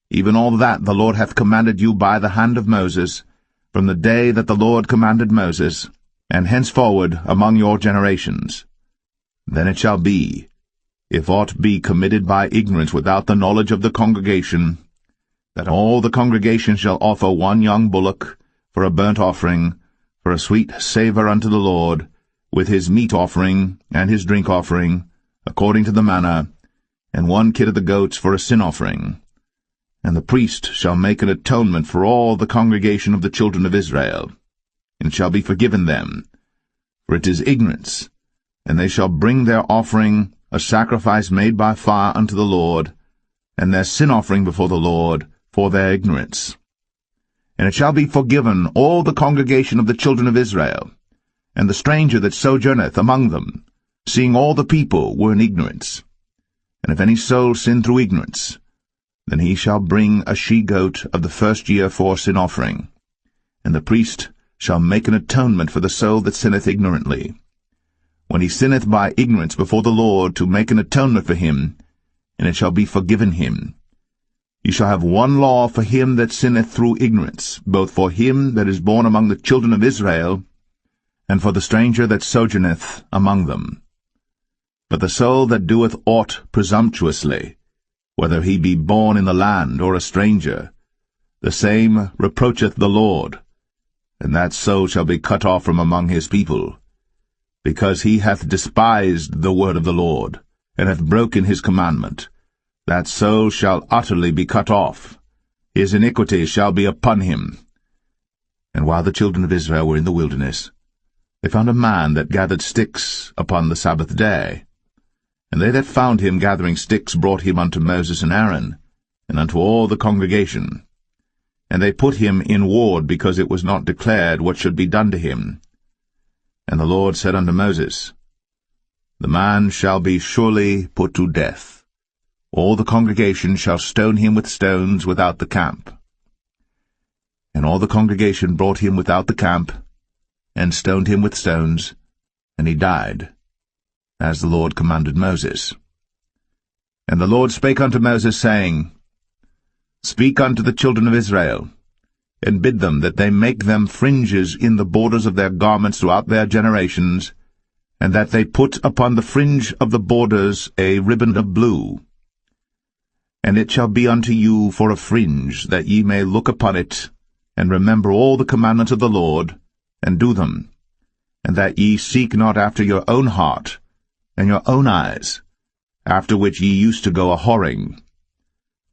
even all that the Lord hath commanded you by the hand of Moses, from the day that the Lord commanded Moses, and henceforward among your generations, then it shall be, if aught be committed by ignorance without the knowledge of the congregation, that all the congregation shall offer 1 young bullock for a burnt offering, for a sweet savour unto the Lord, with his meat offering and his drink offering, according to the manner, and 1 kid of the goats for a sin offering. And the priest shall make an atonement for all the congregation of the children of Israel, and shall be forgiven them, for it is ignorance, and they shall bring their offering, a sacrifice made by fire unto the Lord, and their sin offering before the Lord, for their ignorance. And it shall be forgiven all the congregation of the children of Israel, and the stranger that sojourneth among them, seeing all the people were in ignorance. And if any soul sin through ignorance, then he shall bring a she-goat of the first year for sin offering, and the priest shall make an atonement for the soul that sinneth ignorantly. When he sinneth by ignorance before the Lord, to make an atonement for him, and it shall be forgiven him. Ye shall have 1 law for him that sinneth through ignorance, both for him that is born among the children of Israel, and for the stranger that sojourneth among them. But the soul that doeth aught presumptuously, whether he be born in the land or a stranger, the same reproacheth the Lord, and that soul shall be cut off from among his people, because he hath despised the word of the Lord, and hath broken his commandment. That soul shall utterly be cut off. His iniquity shall be upon him. And while the children of Israel were in the wilderness, they found a man that gathered sticks upon the Sabbath day. And they that found him gathering sticks brought him unto Moses and Aaron, and unto all the congregation. And they put him in ward, because it was not declared what should be done to him. And the Lord said unto Moses, The man shall be surely put to death. All the congregation shall stone him with stones without the camp. And all the congregation brought him without the camp, and stoned him with stones, and he died, as the Lord commanded Moses. And the Lord spake unto Moses, saying, Speak unto the children of Israel, and bid them that they make them fringes in the borders of their garments throughout their generations, and that they put upon the fringe of the borders a ribbon of blue. And it shall be unto you for a fringe, that ye may look upon it, and remember all the commandments of the Lord, and do them, and that ye seek not after your own heart and your own eyes, after which ye used to go a-whoring,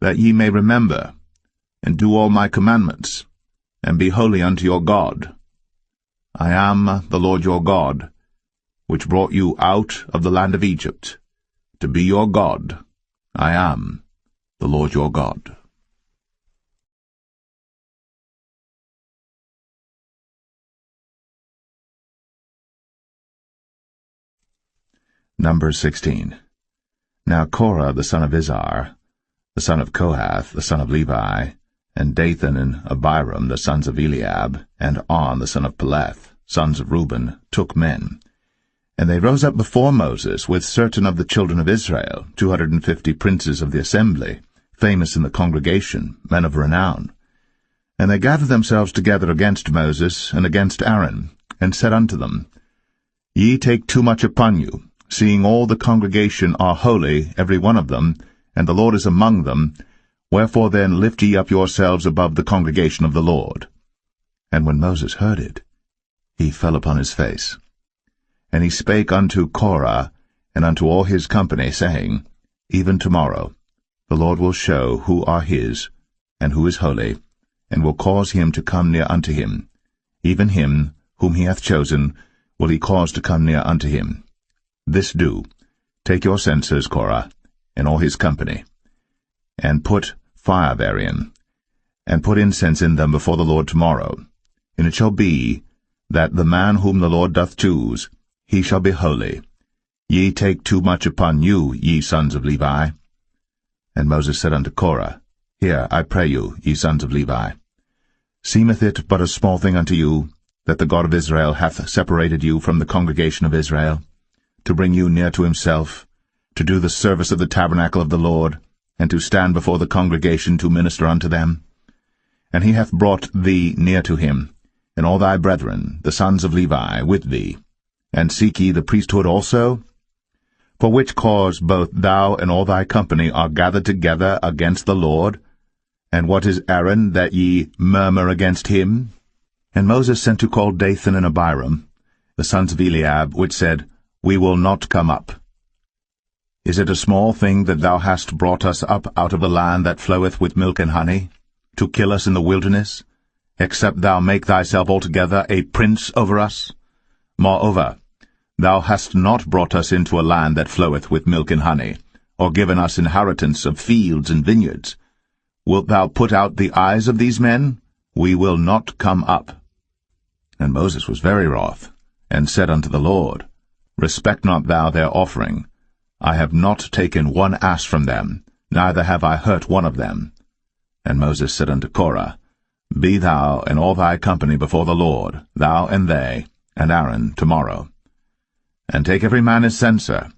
that ye may remember, and do all my commandments, and be holy unto your God. I am the Lord your God, which brought you out of the land of Egypt, to be your God. I am the Lord your God. Numbers 16. Now Korah the son of Izhar, the son of Kohath, the son of Levi, and Dathan and Abiram, the sons of Eliab, and On, the son of Peleth, sons of Reuben, took men. And they rose up before Moses with certain of the children of Israel, 250 princes of the assembly, famous in the congregation, men of renown. And they gathered themselves together against Moses and against Aaron, and said unto them, Ye take too much upon you, seeing all the congregation are holy, every one of them, and the Lord is among them. Wherefore then lift ye up yourselves above the congregation of the Lord. And when Moses heard it, he fell upon his face. And he spake unto Korah, and unto all his company, saying, Even tomorrow the Lord will show who are his, and who is holy, and will cause him to come near unto him. Even him whom he hath chosen will he cause to come near unto him. This do, take your censers, Korah, and all his company, and put fire therein, and put incense in them before the Lord tomorrow. And it shall be, that the man whom the Lord doth choose, he shall be holy. Ye take too much upon you, ye sons of Levi. And Moses said unto Korah, Hear, I pray you, ye sons of Levi. Seemeth it but a small thing unto you, that the God of Israel hath separated you from the congregation of Israel, to bring you near to himself, to do the service of the tabernacle of the Lord, and to stand before the congregation to minister unto them? And he hath brought thee near to him, and all thy brethren, the sons of Levi, with thee. And seek ye the priesthood also? For which cause both thou and all thy company are gathered together against the Lord? And what is Aaron, that ye murmur against him? And Moses sent to call Dathan and Abiram, the sons of Eliab, which said, We will not come up. Is it a small thing that thou hast brought us up out of a land that floweth with milk and honey, to kill us in the wilderness, except thou make thyself altogether a prince over us? Moreover, thou hast not brought us into a land that floweth with milk and honey, or given us inheritance of fields and vineyards. Wilt thou put out the eyes of these men? We will not come up. And Moses was very wroth, and said unto the Lord, Respect not thou their offering. I have not taken one ass from them, neither have I hurt one of them. And Moses said unto Korah, Be thou and all thy company before the Lord, thou and they, and Aaron, tomorrow. And take every man his censer,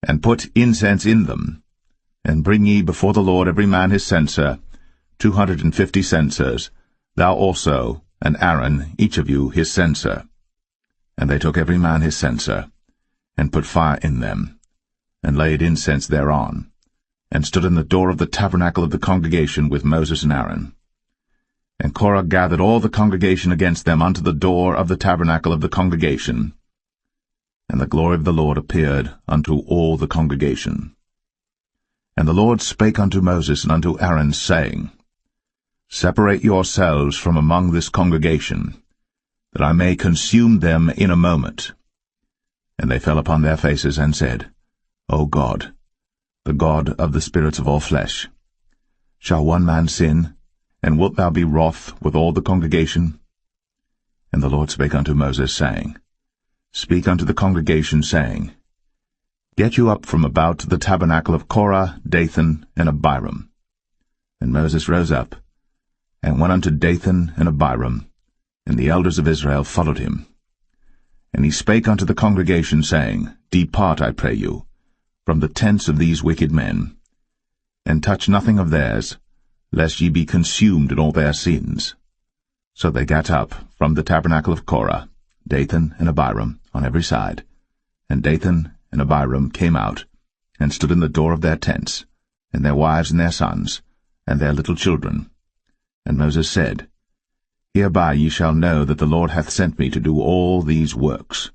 and put incense in them, and bring ye before the Lord every man his censer, 250 censers, thou also, and Aaron, each of you his censer. And they took every man his censer, and put fire in them, and laid incense thereon, and stood in the door of the tabernacle of the congregation with Moses and Aaron. And Korah gathered all the congregation against them unto the door of the tabernacle of the congregation. And the glory of the Lord appeared unto all the congregation. And the Lord spake unto Moses and unto Aaron, saying, Separate yourselves from among this congregation, that I may consume them in a moment. And they fell upon their faces and said, O God, the God of the spirits of all flesh, shall one man sin, and wilt thou be wroth with all the congregation? And the Lord spake unto Moses, saying, Speak unto the congregation, saying, Get you up from about the tabernacle of Korah, Dathan, and Abiram. And Moses rose up, and went unto Dathan and Abiram, and the elders of Israel followed him. And he spake unto the congregation, saying, Depart, I pray you, from the tents of these wicked men, and touch nothing of theirs, lest ye be consumed in all their sins. So they gat up from the tabernacle of Korah, Dathan and Abiram, on every side. And Dathan and Abiram came out, and stood in the door of their tents, and their wives and their sons, and their little children. And Moses said, Hereby ye shall know that the Lord hath sent me to do all these works,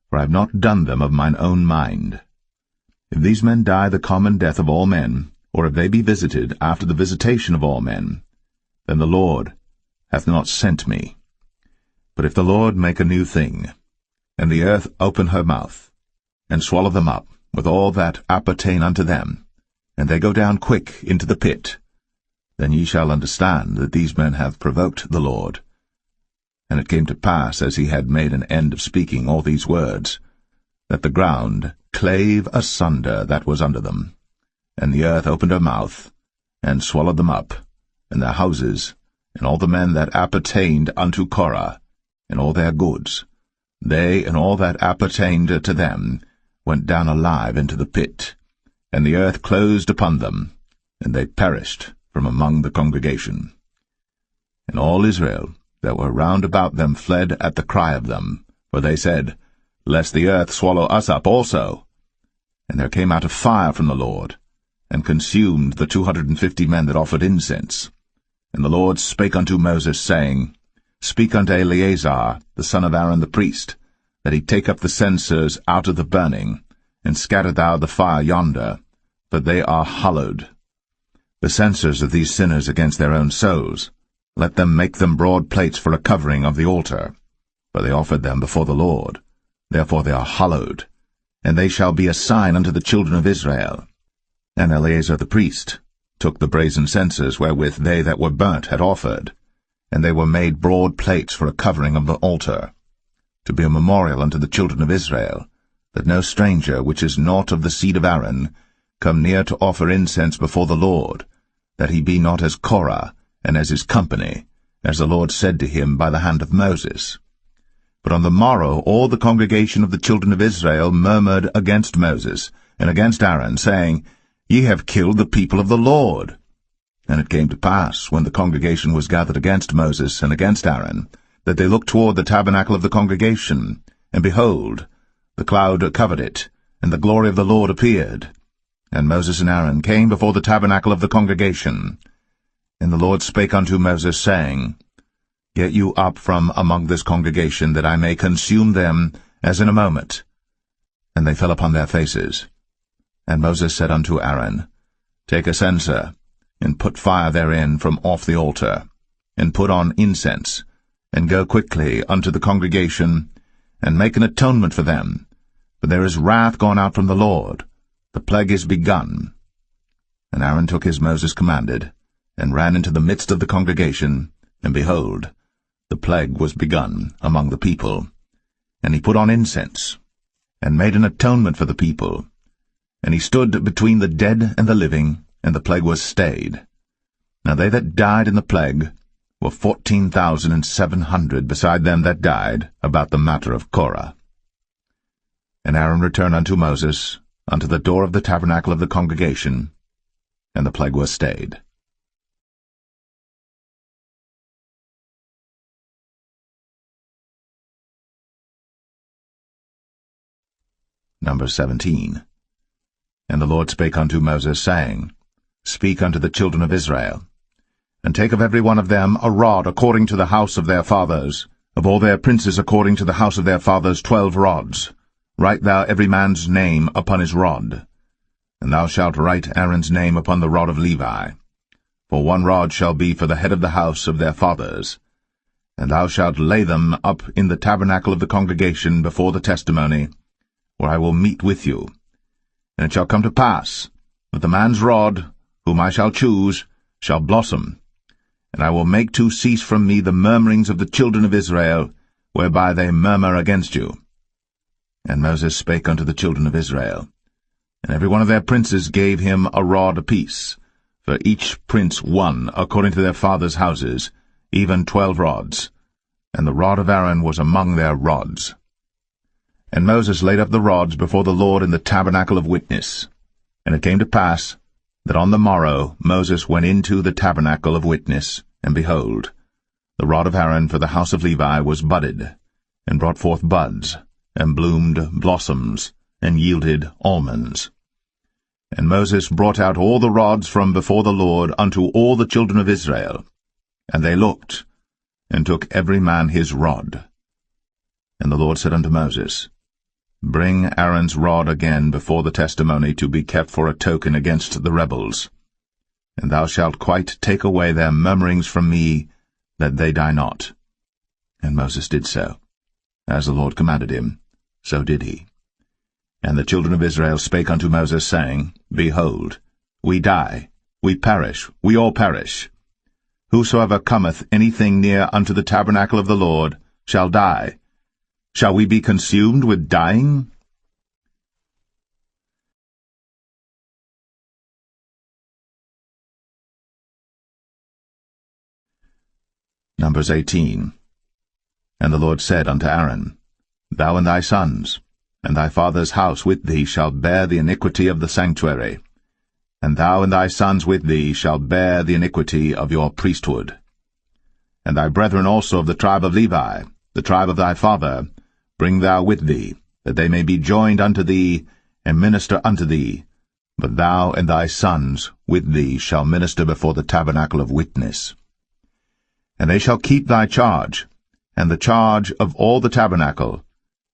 for I have not done them of mine own mind. If these men die the common death of all men, or if they be visited after the visitation of all men, then the Lord hath not sent me. But if the Lord make a new thing, and the earth open her mouth, and swallow them up with all that appertain unto them, and they go down quick into the pit, then ye shall understand that these men have provoked the Lord. And it came to pass, as he had made an end of speaking all these words, that the ground clave asunder that was under them, and the earth opened her mouth, and swallowed them up, and their houses, and all the men that appertained unto Korah, and all their goods. They and all that appertained to them went down alive into the pit, and the earth closed upon them, and they perished from among the congregation. And all Israel that were round about them fled at the cry of them, for they said, Lest the earth swallow us up also. And there came out a fire from the Lord, and consumed the 250 men that offered incense. And the Lord spake unto Moses, saying, Speak unto Eleazar, the son of Aaron the priest, that he take up the censers out of the burning, and scatter thou the fire yonder, for they are hallowed. The censers of these sinners against their own souls, let them make them broad plates for a covering of the altar, for they offered them before the Lord. Therefore they are hallowed, and they shall be a sign unto the children of Israel. And Eleazar the priest took the brazen censers wherewith they that were burnt had offered, and they were made broad plates for a covering of the altar, to be a memorial unto the children of Israel, that no stranger which is not of the seed of Aaron come near to offer incense before the Lord, that he be not as Korah, and as his company, as the Lord said to him by the hand of Moses. But on the morrow all the congregation of the children of Israel murmured against Moses, and against Aaron, saying, Ye have killed the people of the Lord. And it came to pass, when the congregation was gathered against Moses and against Aaron, that they looked toward the tabernacle of the congregation, and behold, the cloud covered it, and the glory of the Lord appeared. And Moses and Aaron came before the tabernacle of the congregation. And the Lord spake unto Moses, saying, Get you up from among this congregation, that I may consume them as in a moment. And they fell upon their faces. And Moses said unto Aaron, Take a censer, and put fire therein from off the altar, and put on incense, and go quickly unto the congregation, and make an atonement for them, for there is wrath gone out from the Lord, the plague is begun. And Aaron took as Moses commanded, and ran into the midst of the congregation, and behold, the plague was begun among the people. And he put on incense, and made an atonement for the people. And he stood between the dead and the living, and the plague was stayed. Now they that died in the plague were 14,700, beside them that died about the matter of Korah. And Aaron returned unto Moses, unto the door of the tabernacle of the congregation, and the plague was stayed. Number 17. And the Lord spake unto Moses, saying, Speak unto the children of Israel, and take of every one of them a rod according to the house of their fathers, of all their princes according to the house of their fathers 12 rods. Write thou every man's name upon his rod. And thou shalt write Aaron's name upon the rod of Levi. For 1 rod shall be for the head of the house of their fathers. And thou shalt lay them up in the tabernacle of the congregation before the testimony, where I will meet with you. And it shall come to pass that the man's rod, whom I shall choose, shall blossom, and I will make to cease from me the murmurings of the children of Israel, whereby they murmur against you. And Moses spake unto the children of Israel, and every one of their princes gave him a rod apiece, for each prince one, according to their fathers' houses, even 12 rods, and the rod of Aaron was among their rods. And Moses laid up the rods before the Lord in the tabernacle of witness. And it came to pass that on the morrow Moses went into the tabernacle of witness, and behold, the rod of Aaron for the house of Levi was budded, and brought forth buds, and bloomed blossoms, and yielded almonds. And Moses brought out all the rods from before the Lord unto all the children of Israel. And they looked, and took every man his rod. And the Lord said unto Moses, Bring Aaron's rod again before the testimony to be kept for a token against the rebels. And thou shalt quite take away their murmurings from me, that they die not. And Moses did so. As the Lord commanded him, so did he. And the children of Israel spake unto Moses, saying, Behold, we die, we perish, we all perish. Whosoever cometh anything near unto the tabernacle of the Lord shall die. Shall we be consumed with dying? Numbers 18. And the Lord said unto Aaron, Thou and thy sons, and thy father's house with thee shall bear the iniquity of the sanctuary, and thou and thy sons with thee shall bear the iniquity of your priesthood. And thy brethren also of the tribe of Levi, the tribe of thy father, bring thou with thee, that they may be joined unto thee, and minister unto thee. But thou and thy sons with thee shall minister before the tabernacle of witness. And they shall keep thy charge, and the charge of all the tabernacle,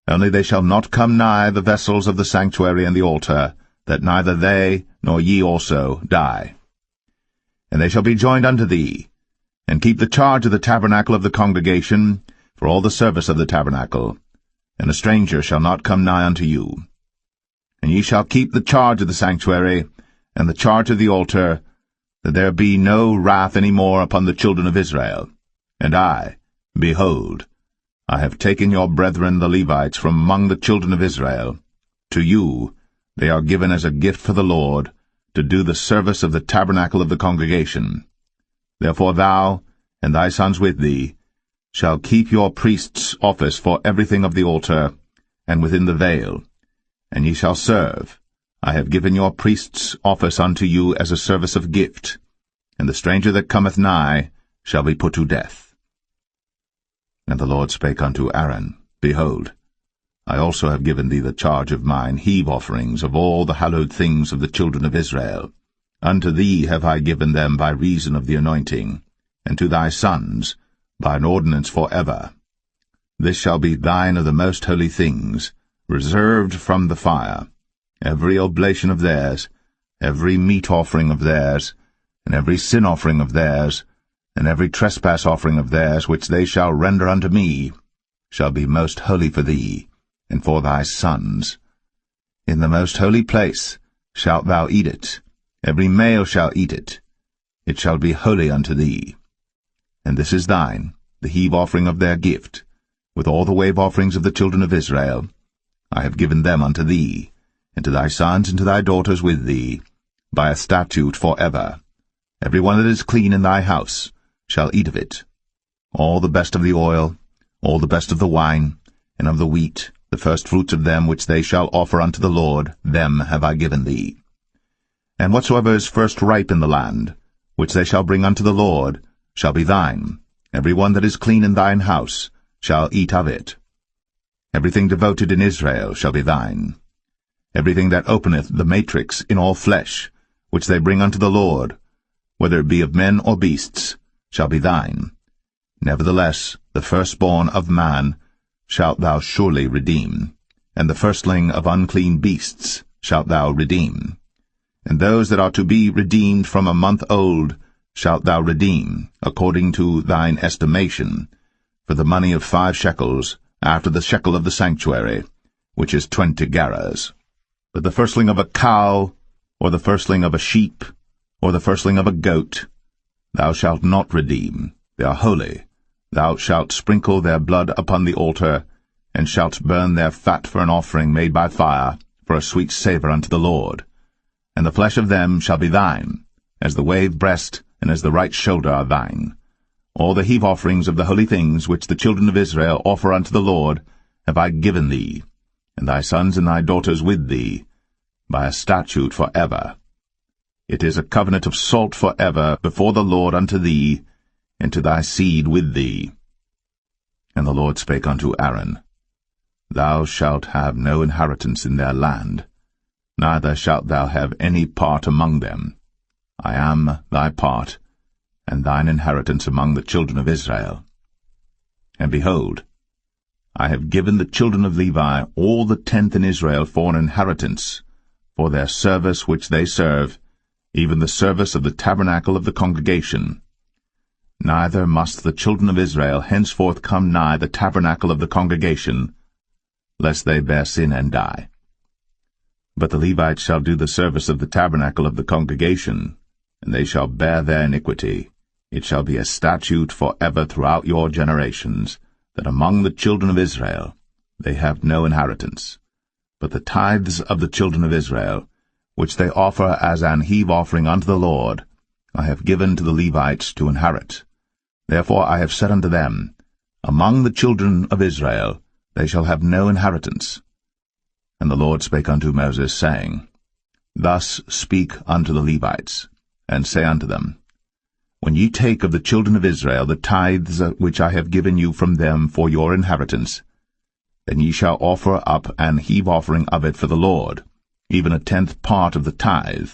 only they shall not come nigh the vessels of the sanctuary and the altar, that neither they nor ye also die. And they shall be joined unto thee, and keep the charge of the tabernacle of the congregation, for all the service of the tabernacle, and a stranger shall not come nigh unto you. And ye shall keep the charge of the sanctuary, and the charge of the altar, that there be no wrath any more upon the children of Israel. And I, behold, I have taken your brethren the Levites from among the children of Israel. To you they are given as a gift for the Lord, to do the service of the tabernacle of the congregation. Therefore thou, and thy sons with thee, shall keep your priest's office for everything of the altar, and within the veil. And ye shall serve. I have given your priest's office unto you as a service of gift, and the stranger that cometh nigh shall be put to death. And the Lord spake unto Aaron, Behold, I also have given thee the charge of mine heave offerings of all the hallowed things of the children of Israel. Unto thee have I given them by reason of the anointing, and to thy sons by an ordinance for ever. This shall be thine of the most holy things, reserved from the fire, every oblation of theirs, every meat offering of theirs, and every sin offering of theirs, and every trespass offering of theirs which they shall render unto me, shall be most holy for thee, and for thy sons. In the most holy place shalt thou eat it, every male shall eat it. It shall be holy unto thee. And this is thine, the heave offering of their gift, with all the wave offerings of the children of Israel. I have given them unto thee, and to thy sons and to thy daughters with thee, by a statute for ever. Every one that is clean in thy house shall eat of it. All the best of the oil, all the best of the wine, and of the wheat, the firstfruits of them which they shall offer unto the Lord, them have I given thee. And whatsoever is first ripe in the land, which they shall bring unto the Lord, shall be thine. Every one that is clean in thine house shall eat of it. Everything devoted in Israel shall be thine. Everything that openeth the matrix in all flesh, which they bring unto the Lord, whether it be of men or beasts, shall be thine. Nevertheless, the firstborn of man shalt thou surely redeem, and the firstling of unclean beasts shalt thou redeem. And those that are to be redeemed from a month old shalt thou redeem, according to thine estimation, for the money of 5 shekels, after the shekel of the sanctuary, which is 20 gerahs. But the firstling of a cow, or the firstling of a sheep, or the firstling of a goat, thou shalt not redeem. They are holy. Thou shalt sprinkle their blood upon the altar, and shalt burn their fat for an offering made by fire, for a sweet savour unto the Lord. And the flesh of them shall be thine, as the wave breast and as the right shoulder are thine. All the heave offerings of the holy things which the children of Israel offer unto the Lord have I given thee, and thy sons and thy daughters with thee, by a statute for ever. It is a covenant of salt for ever before the Lord unto thee, and to thy seed with thee. And the Lord spake unto Aaron, Thou shalt have no inheritance in their land, neither shalt thou have any part among them. I am thy part, and thine inheritance among the children of Israel. And behold, I have given the children of Levi all the tenth in Israel for an inheritance, for their service which they serve, even the service of the tabernacle of the congregation. Neither must the children of Israel henceforth come nigh the tabernacle of the congregation, lest they bear sin and die. But the Levites shall do the service of the tabernacle of the congregation, and they shall bear their iniquity. It shall be a statute for ever throughout your generations, that among the children of Israel they have no inheritance. But the tithes of the children of Israel, which they offer as an heave offering unto the Lord, I have given to the Levites to inherit. Therefore I have said unto them, Among the children of Israel they shall have no inheritance. And the Lord spake unto Moses, saying, Thus speak unto the Levites, and say unto them, When ye take of the children of Israel the tithes which I have given you from them for your inheritance, then ye shall offer up an heave offering of it for the Lord, even a 10th part of the tithe.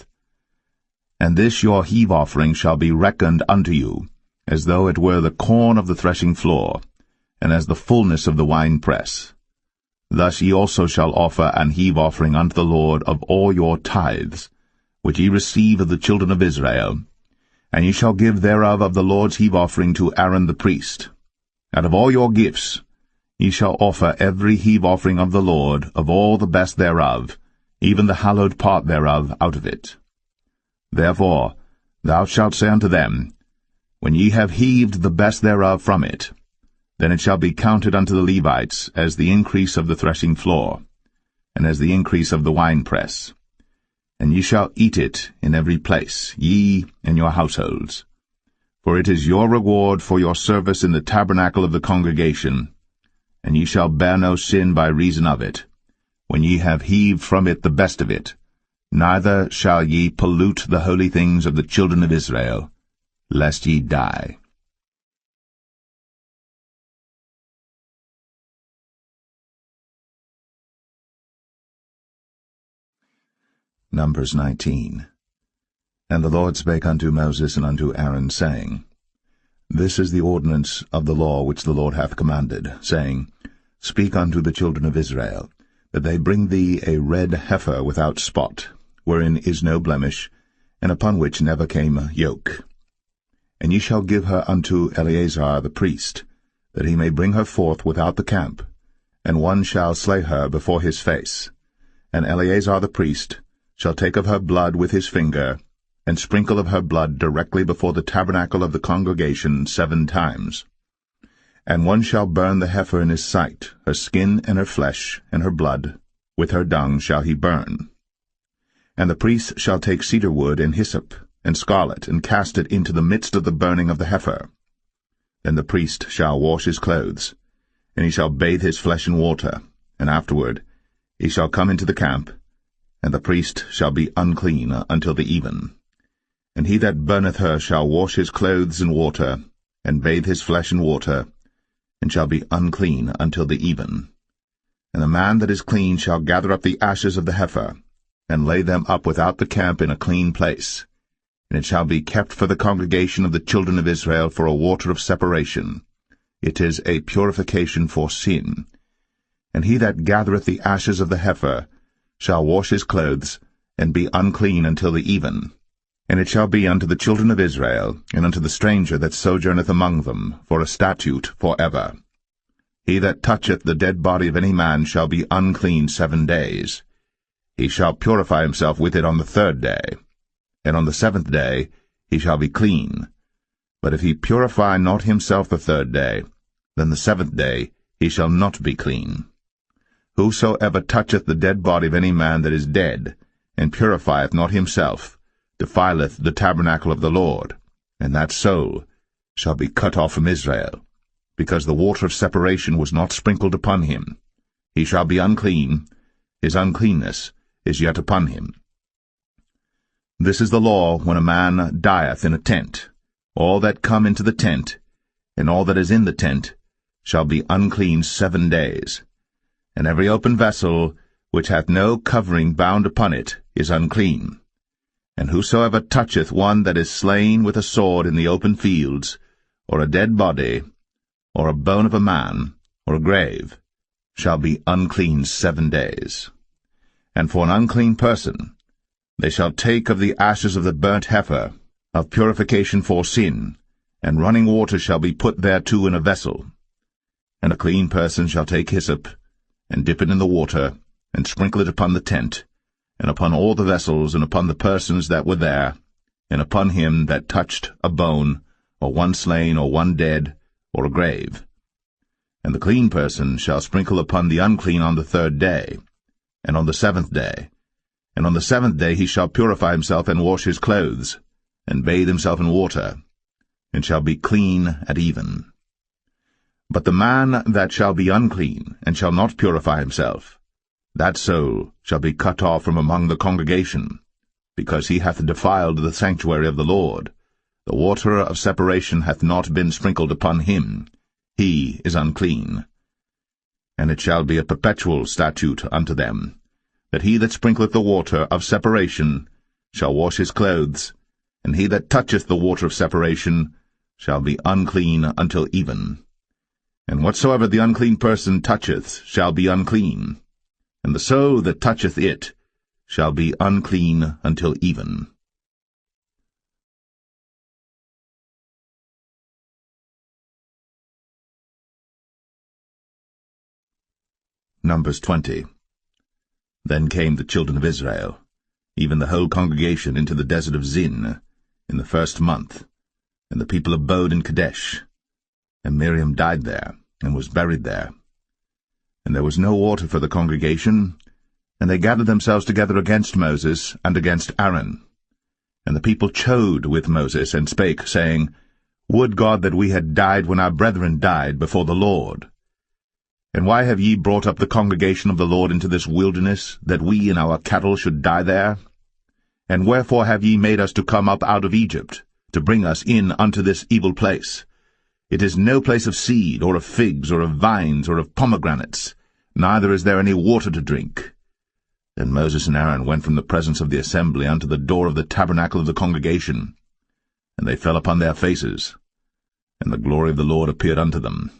And this your heave offering shall be reckoned unto you, as though it were the corn of the threshing floor, and as the fullness of the winepress. Thus ye also shall offer an heave offering unto the Lord of all your tithes, which ye receive of the children of Israel, and ye shall give thereof of the Lord's heave offering to Aaron the priest. Out of all your gifts ye shall offer every heave offering of the Lord, of all the best thereof, even the hallowed part thereof out of it. Therefore thou shalt say unto them, When ye have heaved the best thereof from it, then it shall be counted unto the Levites as the increase of the threshing floor, and as the increase of the winepress. And ye shall eat it in every place, ye and your households. For it is your reward for your service in the tabernacle of the congregation, and ye shall bear no sin by reason of it, when ye have heaved from it the best of it, neither shall ye pollute the holy things of the children of Israel, lest ye die. Numbers 19. And the Lord spake unto Moses and unto Aaron, saying, This is the ordinance of the law which the Lord hath commanded, saying, Speak unto the children of Israel, that they bring thee a red heifer without spot, wherein is no blemish, and upon which never came yoke. And ye shall give her unto Eleazar the priest, that he may bring her forth without the camp, and one shall slay her before his face. And Eleazar the priest shall take of her blood with his finger, and sprinkle of her blood directly before the tabernacle of the congregation 7 times. And one shall burn the heifer in his sight, her skin and her flesh, and her blood, with her dung shall he burn. And the priest shall take cedar wood and hyssop, and scarlet, and cast it into the midst of the burning of the heifer. Then the priest shall wash his clothes, and he shall bathe his flesh in water, and afterward he shall come into the camp, and the priest shall be unclean until the even. And he that burneth her shall wash his clothes in water, and bathe his flesh in water, and shall be unclean until the even. And the man that is clean shall gather up the ashes of the heifer, and lay them up without the camp in a clean place, and it shall be kept for the congregation of the children of Israel for a water of separation. It is a purification for sin. And he that gathereth the ashes of the heifer shall wash his clothes, and be unclean until the even. And it shall be unto the children of Israel, and unto the stranger that sojourneth among them, for a statute for ever. He that toucheth the dead body of any man shall be unclean 7 days. He shall purify himself with it on the 3rd day, and on the 7th day he shall be clean. But if he purify not himself the 3rd day, then the 7th day he shall not be clean. Whosoever toucheth the dead body of any man that is dead, and purifieth not himself, defileth the tabernacle of the Lord, and that soul shall be cut off from Israel, because the water of separation was not sprinkled upon him. He shall be unclean, his uncleanness is yet upon him. This is the law when a man dieth in a tent. All that come into the tent, and all that is in the tent, shall be unclean 7 days. And every open vessel, which hath no covering bound upon it, is unclean. And whosoever toucheth one that is slain with a sword in the open fields, or a dead body, or a bone of a man, or a grave, shall be unclean 7 days. And for an unclean person they shall take of the ashes of the burnt heifer, of purification for sin, and running water shall be put thereto in a vessel. And a clean person shall take hyssop, and dip it in the water, and sprinkle it upon the tent, and upon all the vessels, and upon the persons that were there, and upon him that touched a bone, or one slain, or one dead, or a grave. And the clean person shall sprinkle upon the unclean on the 3rd day, and on the 7th day. And on the 7th day he shall purify himself, and wash his clothes, and bathe himself in water, and shall be clean at even. But the man that shall be unclean, and shall not purify himself, that soul shall be cut off from among the congregation, because he hath defiled the sanctuary of the Lord. The water of separation hath not been sprinkled upon him. He is unclean. And it shall be a perpetual statute unto them, that he that sprinkleth the water of separation shall wash his clothes, and he that toucheth the water of separation shall be unclean until even. And whatsoever the unclean person toucheth shall be unclean, and the soul that toucheth it shall be unclean until even. Numbers 20. Then came the children of Israel, even the whole congregation, into the desert of Zin, in the 1st month, and the people abode in Kadesh. And Miriam died there, and was buried there. And there was no water for the congregation, and they gathered themselves together against Moses and against Aaron. And the people chode with Moses, and spake, saying, Would God that we had died when our brethren died before the Lord! And why have ye brought up the congregation of the Lord into this wilderness, that we and our cattle should die there? And wherefore have ye made us to come up out of Egypt, to bring us in unto this evil place? It is no place of seed, or of figs, or of vines, or of pomegranates, neither is there any water to drink. Then Moses and Aaron went from the presence of the assembly unto the door of the tabernacle of the congregation, and they fell upon their faces, and the glory of the Lord appeared unto them.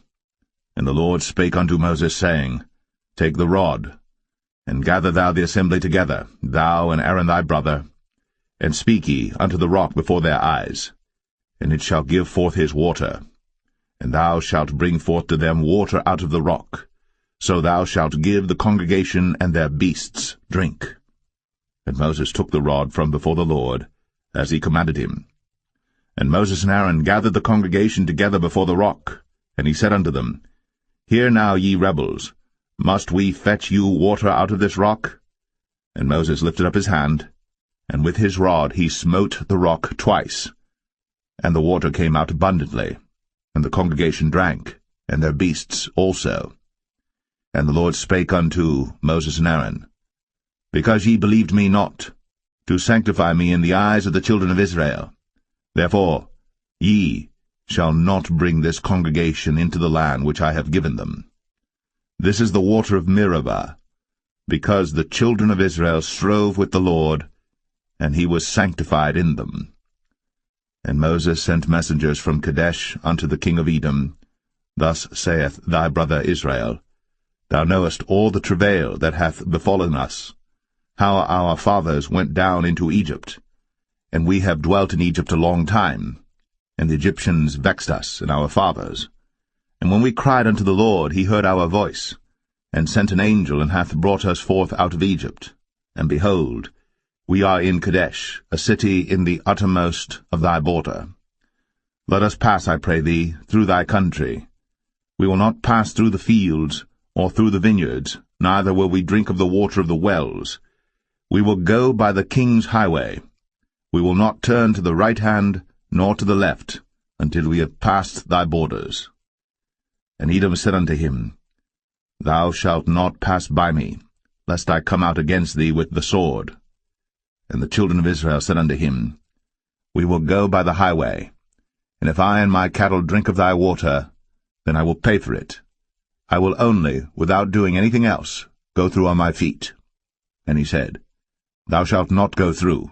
And the Lord spake unto Moses, saying, Take the rod, and gather thou the assembly together, thou and Aaron thy brother, and speak ye unto the rock before their eyes, and it shall give forth his water. And thou shalt bring forth to them water out of the rock, so thou shalt give the congregation and their beasts drink. And Moses took the rod from before the Lord, as he commanded him. And Moses and Aaron gathered the congregation together before the rock, and he said unto them, Hear now, ye rebels, must we fetch you water out of this rock? And Moses lifted up his hand, and with his rod he smote the rock twice, and the water came out abundantly, and the congregation drank, and their beasts also. And the Lord spake unto Moses and Aaron, Because ye believed me not, to sanctify me in the eyes of the children of Israel, therefore ye shall not bring this congregation into the land which I have given them. This is the water of Meribah, because the children of Israel strove with the Lord, and he was sanctified in them. And Moses sent messengers from Kadesh unto the king of Edom. Thus saith thy brother Israel, Thou knowest all the travail that hath befallen us, how our fathers went down into Egypt, and we have dwelt in Egypt a long time, and the Egyptians vexed us and our fathers. And when we cried unto the Lord, he heard our voice, and sent an angel, and hath brought us forth out of Egypt. And behold, we are in Kadesh, a city in the uttermost of thy border. Let us pass, I pray thee, through thy country. We will not pass through the fields, or through the vineyards, neither will we drink of the water of the wells. We will go by the king's highway. We will not turn to the right hand, nor to the left, until we have passed thy borders. And Edom said unto him, Thou shalt not pass by me, lest I come out against thee with the sword. And the children of Israel said unto him, We will go by the highway, and if I and my cattle drink of thy water, then I will pay for it. I will only, without doing anything else, go through on my feet. And he said, Thou shalt not go through.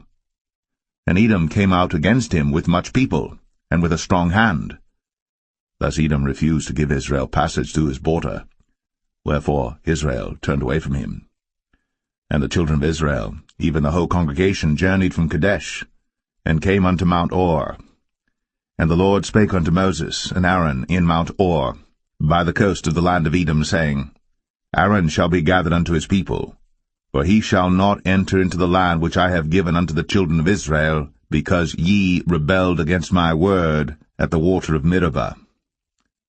And Edom came out against him with much people, and with a strong hand. Thus Edom refused to give Israel passage through his border, wherefore Israel turned away from him. And the children of Israel, even the whole congregation, journeyed from Kadesh, and came unto Mount Or. And the Lord spake unto Moses and Aaron in Mount Or, by the coast of the land of Edom, saying, Aaron shall be gathered unto his people, for he shall not enter into the land which I have given unto the children of Israel, because ye rebelled against my word at the water of Meribah.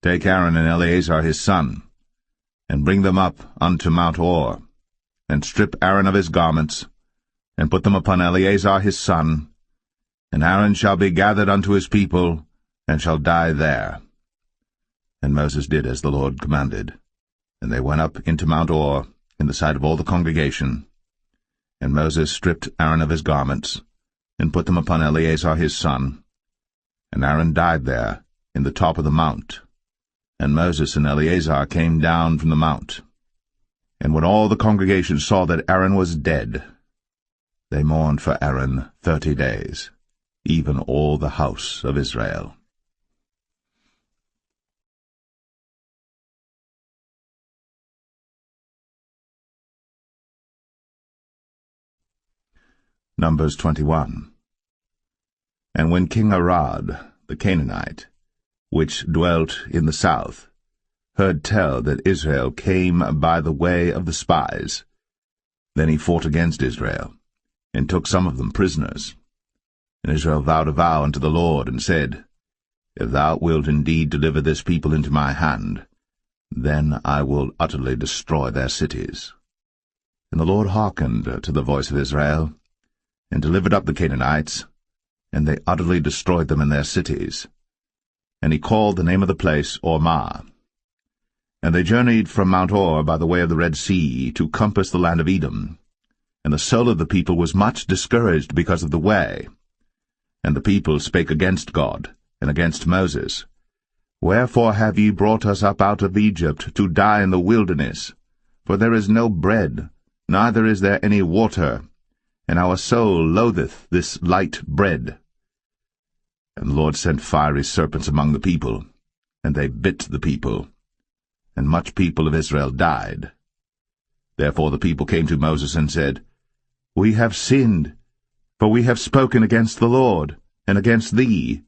Take Aaron and Eleazar his son, and bring them up unto Mount Or, and strip Aaron of his garments, and put them upon Eleazar his son, and Aaron shall be gathered unto his people, and shall die there. And Moses did as the Lord commanded, and they went up into Mount Or in the sight of all the congregation. And Moses stripped Aaron of his garments, and put them upon Eleazar his son, and Aaron died there in the top of the mount. And Moses and Eleazar came down from the mount. And when all the congregation saw that Aaron was dead, they mourned for Aaron 30 days, even all the house of Israel. Numbers 21. And when King Arad, the Canaanite, which dwelt in the south, heard tell that Israel came by the way of the spies, then he fought against Israel, and took some of them prisoners. And Israel vowed a vow unto the Lord, and said, If thou wilt indeed deliver this people into my hand, then I will utterly destroy their cities. And the Lord hearkened to the voice of Israel, and delivered up the Canaanites, and they utterly destroyed them in their cities. And he called the name of the place Ormah. And they journeyed from Mount Or by the way of the Red Sea to compass the land of Edom. And the soul of the people was much discouraged because of the way. And the people spake against God, and against Moses. Wherefore have ye brought us up out of Egypt to die in the wilderness? For there is no bread, neither is there any water, and our soul loatheth this light bread. And the Lord sent fiery serpents among the people, and they bit the people, and much people of Israel died. Therefore the people came to Moses and said, We have sinned, for we have spoken against the Lord, and against thee.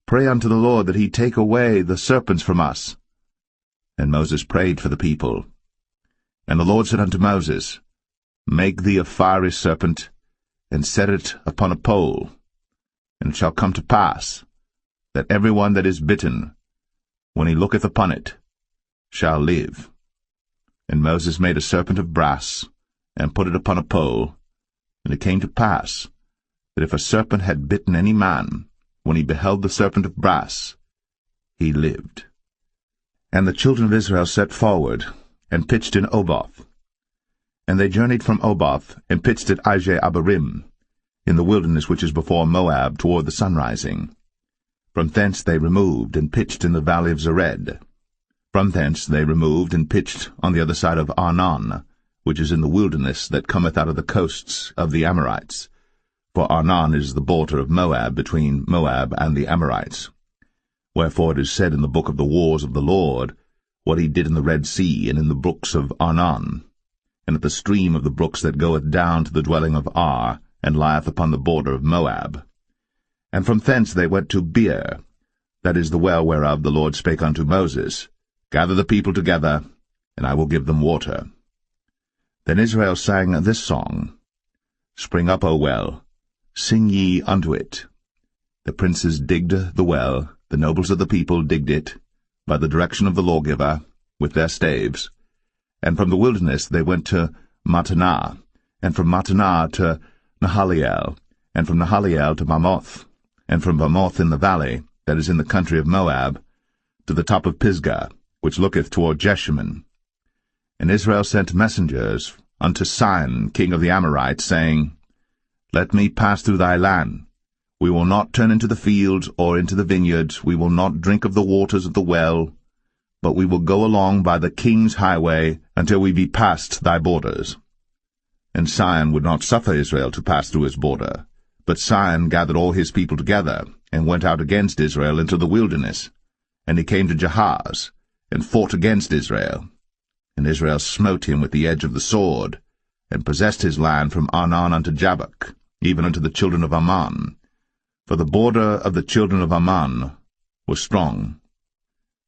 Pray unto the Lord that he take away the serpents from us. And Moses prayed for the people. And the Lord said unto Moses, Make thee a fiery serpent, and set it upon a pole. And it shall come to pass, that every one that is bitten, when he looketh upon it, shall live. And Moses made a serpent of brass, and put it upon a pole. And it came to pass, that if a serpent had bitten any man, when he beheld the serpent of brass, he lived. And the children of Israel set forward, and pitched in Oboth. And they journeyed from Oboth, and pitched at Ije-Abarim, in the wilderness which is before Moab, toward the sunrising. From thence they removed, and pitched in the valley of Zered. From thence they removed, and pitched on the other side of Arnon, which is in the wilderness that cometh out of the coasts of the Amorites. For Arnon is the border of Moab, between Moab and the Amorites. Wherefore it is said in the book of the wars of the Lord, what he did in the Red Sea, and in the brooks of Arnon, and at the stream of the brooks that goeth down to the dwelling of Ar, and lieth upon the border of Moab. And from thence they went to Beer, that is the well whereof the Lord spake unto Moses, Gather the people together, and I will give them water. Then Israel sang this song, Spring up, O well, sing ye unto it. The princes digged the well, the nobles of the people digged it, by the direction of the lawgiver, with their staves. And from the wilderness they went to Mattanah, and from Mattanah to Nahaliel, and from Nahaliel to Bamoth, and from Bamoth in the valley, that is in the country of Moab, to the top of Pisgah, which looketh toward Jeshimon. And Israel sent messengers unto Sihon, king of the Amorites, saying, Let me pass through thy land. We will not turn into the fields or into the vineyards, we will not drink of the waters of the well, but we will go along by the king's highway until we be past thy borders. And Sihon would not suffer Israel to pass through his border. But Sihon gathered all his people together, and went out against Israel into the wilderness. And he came to Jahaz, and fought against Israel. And Israel smote him with the edge of the sword, and possessed his land from Arnon unto Jabbok, even unto the children of Ammon. For the border of the children of Ammon was strong.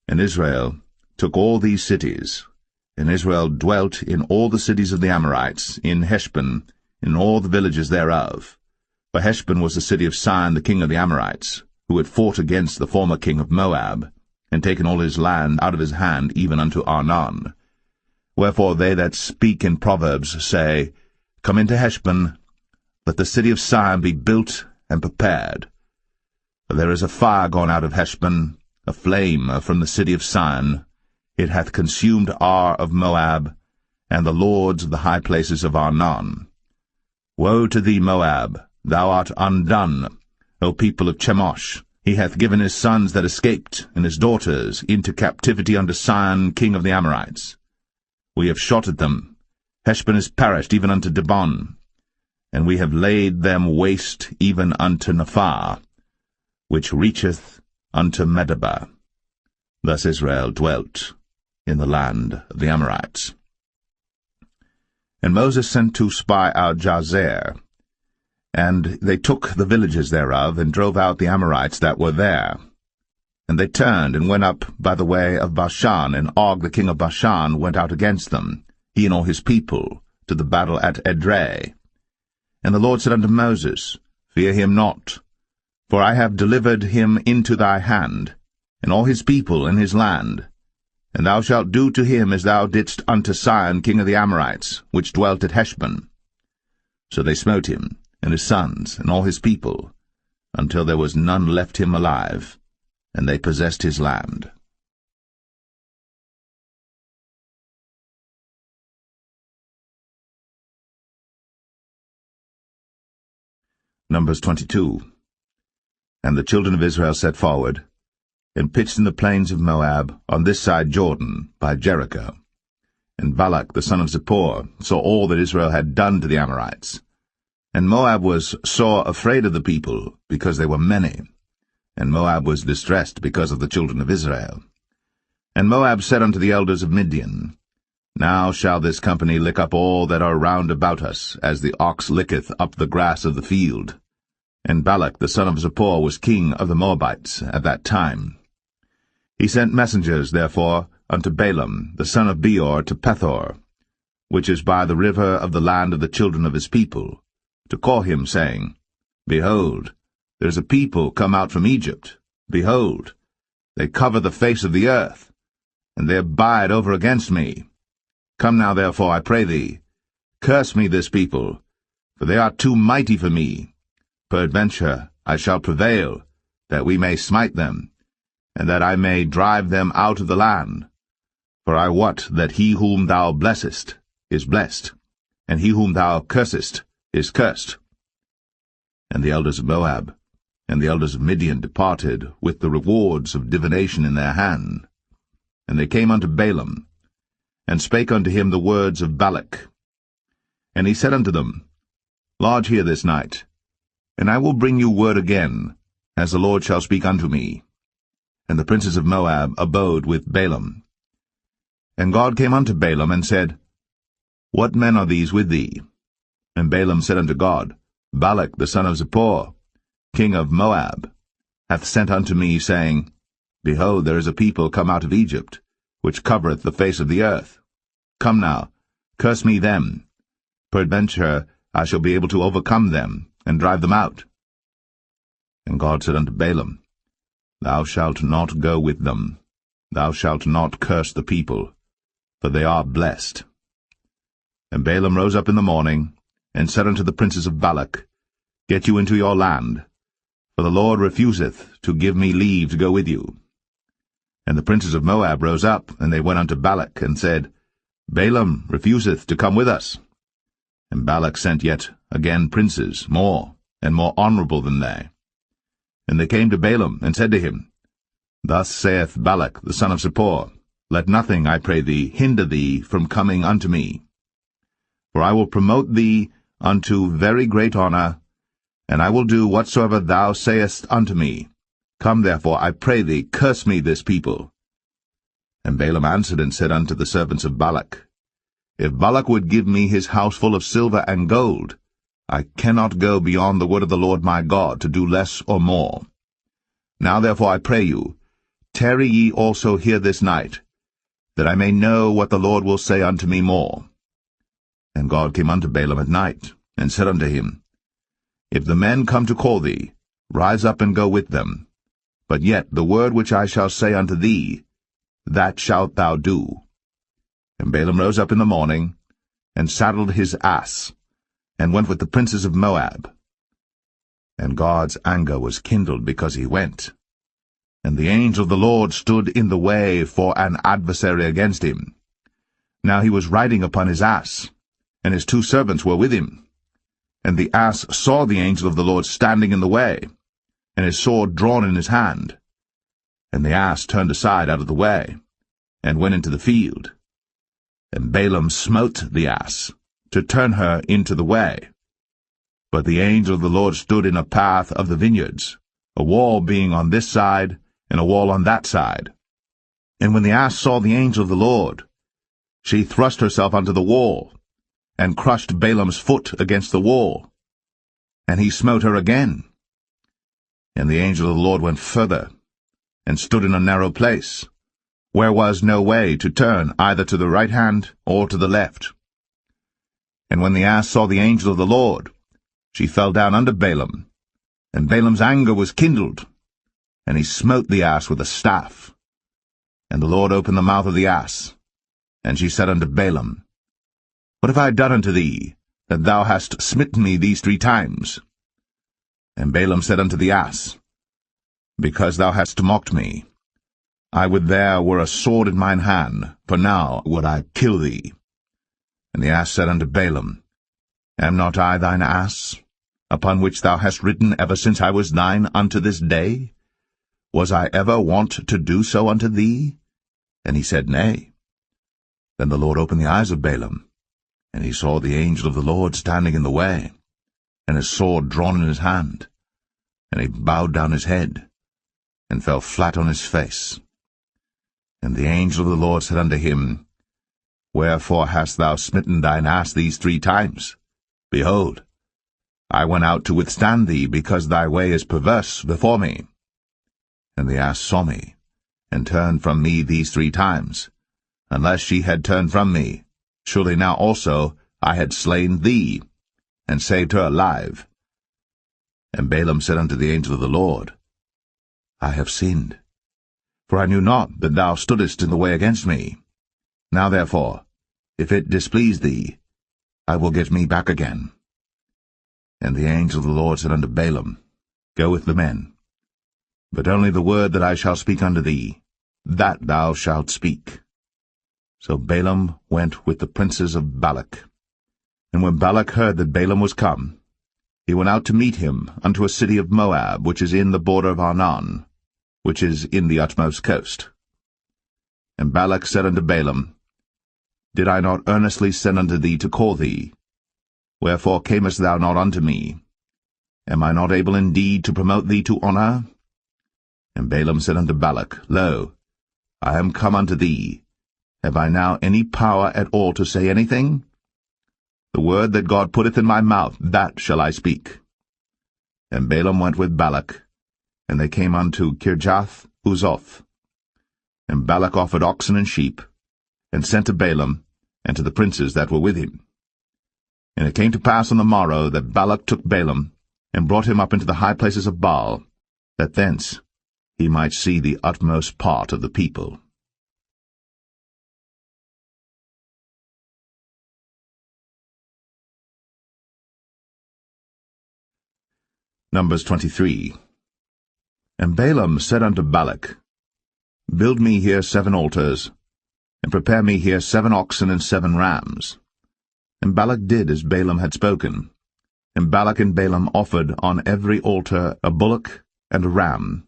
And Israel took all these cities, and Israel dwelt in all the cities of the Amorites, in Heshbon, in all the villages thereof. For Heshbon was the city of Sihon the king of the Amorites, who had fought against the former king of Moab, and taken all his land out of his hand, even unto Arnon. Wherefore they that speak in Proverbs say, Come into Heshbon, let the city of Sihon be built and prepared. For there is a fire gone out of Heshbon, a flame from the city of Sihon. It hath consumed Ar of Moab, and the lords of the high places of Arnon. Woe to thee, Moab! Thou art undone, O people of Chemosh! He hath given his sons that escaped, and his daughters, into captivity unto Sihon king of the Amorites. We have shot at them. Heshbon is perished even unto Dibon, and we have laid them waste even unto Nephah, which reacheth unto Medeba. Thus Israel dwelt in the land of the Amorites. And Moses sent to spy out Jazer, and they took the villages thereof, and drove out the Amorites that were there. And they turned, and went up by the way of Bashan, and Og the king of Bashan went out against them, he and all his people, to the battle at Edrei. And the Lord said unto Moses, Fear him not, for I have delivered him into thy hand, and all his people and his land. And thou shalt do to him as thou didst unto Sihon king of the Amorites, which dwelt at Heshbon. So they smote him, and his sons, and all his people, until there was none left him alive, and they possessed his land. Numbers 22. And the children of Israel set forward, and pitched in the plains of Moab, on this side Jordan, by Jericho. And Balak the son of Zippor saw all that Israel had done to the Amorites. And Moab was sore afraid of the people, because they were many. And Moab was distressed because of the children of Israel. And Moab said unto the elders of Midian, Now shall this company lick up all that are round about us, as the ox licketh up the grass of the field. And Balak the son of Zippor was king of the Moabites at that time. He sent messengers, therefore, unto Balaam the son of Beor to Pethor, which is by the river of the land of the children of his people, to call him, saying, Behold, there is a people come out from Egypt. Behold, they cover the face of the earth, and they abide over against me. Come now, therefore, I pray thee, curse me this people, for they are too mighty for me. Peradventure I shall prevail, that we may smite them, and that I may drive them out of the land. For I wot that he whom thou blessest is blessed, and he whom thou cursest is cursed. And the elders of Moab and the elders of Midian departed with the rewards of divination in their hand. And they came unto Balaam, and spake unto him the words of Balak. And he said unto them, Lodge here this night, and I will bring you word again, as the Lord shall speak unto me. And the princes of Moab abode with Balaam. And God came unto Balaam, and said, What men are these with thee? And Balaam said unto God, Balak the son of Zippor. king of Moab, hath sent unto me, saying, Behold, there is a people come out of Egypt, which covereth the face of the earth. Come now, curse me them. Peradventure I shall be able to overcome them, and drive them out. And God said unto Balaam, Thou shalt not go with them. Thou shalt not curse the people, for they are blessed. And Balaam rose up in the morning, and said unto the princes of Balak, Get you into your land, for the Lord refuseth to give me leave to go with you. And the princes of Moab rose up, and they went unto Balak, and said, Balaam refuseth to come with us. And Balak sent yet again princes, more and more honorable than they. And they came to Balaam, and said to him, Thus saith Balak the son of Zippor, Let nothing, I pray thee, hinder thee from coming unto me. For I will promote thee unto very great honor, and I will do whatsoever thou sayest unto me. Come therefore, I pray thee, curse me this people. And Balaam answered and said unto the servants of Balak, If Balak would give me his house full of silver and gold, I cannot go beyond the word of the Lord my God to do less or more. Now therefore I pray you, tarry ye also here this night, that I may know what the Lord will say unto me more. And God came unto Balaam at night, and said unto him, If the men come to call thee, rise up and go with them. But yet the word which I shall say unto thee, that shalt thou do. And Balaam rose up in the morning, and saddled his ass, and went with the princes of Moab. And God's anger was kindled because he went. And the angel of the Lord stood in the way for an adversary against him. Now he was riding upon his ass, and his 2 servants were with him. And the ass saw the angel of the Lord standing in the way, and his sword drawn in his hand. And the ass turned aside out of the way, and went into the field. And Balaam smote the ass, to turn her into the way. But the angel of the Lord stood in a path of the vineyards, a wall being on this side, and a wall on that side. And when the ass saw the angel of the Lord, she thrust herself unto the wall, and crushed Balaam's foot against the wall. And he smote her again. And the angel of the Lord went further, and stood in a narrow place, where was no way to turn either to the right hand or to the left. And when the ass saw the angel of the Lord, she fell down under Balaam, and Balaam's anger was kindled, and he smote the ass with a staff. And the Lord opened the mouth of the ass, and she said unto Balaam, What have I done unto thee, that thou hast smitten me these 3 times? And Balaam said unto the ass, Because thou hast mocked me. I would there were a sword in mine hand, for now would I kill thee. And the ass said unto Balaam, Am not I thine ass, upon which thou hast ridden ever since I was thine unto this day? Was I ever wont to do so unto thee? And he said, Nay. Then the Lord opened the eyes of Balaam, and he saw the angel of the Lord standing in the way, and his sword drawn in his hand. And he bowed down his head, and fell flat on his face. And the angel of the Lord said unto him, Wherefore hast thou smitten thine ass these 3 times? Behold, I went out to withstand thee, because thy way is perverse before me. And the ass saw me, and turned from me these 3 times. Unless she had turned from me, surely now also I had slain thee, and saved her alive. And Balaam said unto the angel of the Lord, I have sinned, for I knew not that thou stoodest in the way against me. Now therefore, if it displease thee, I will get me back again. And the angel of the Lord said unto Balaam, Go with the men, but only the word that I shall speak unto thee, that thou shalt speak. So Balaam went with the princes of Balak. And when Balak heard that Balaam was come, he went out to meet him unto a city of Moab, which is in the border of Arnon, which is in the utmost coast. And Balak said unto Balaam, Did I not earnestly send unto thee to call thee? Wherefore camest thou not unto me? Am I not able indeed to promote thee to honor? And Balaam said unto Balak, Lo, I am come unto thee. Have I now any power at all to say anything? The word that God putteth in my mouth, that shall I speak. And Balaam went with Balak, and they came unto Kirjath-Huzoth. And Balak offered oxen and sheep, and sent to Balaam, and to the princes that were with him. And it came to pass on the morrow that Balak took Balaam, and brought him up into the high places of Baal, that thence he might see the utmost part of the people. Numbers 23. And Balaam said unto Balak, Build me here 7 altars, and prepare me here 7 oxen and 7 rams. And Balak did as Balaam had spoken. And Balak and Balaam offered on every altar a bullock and a ram.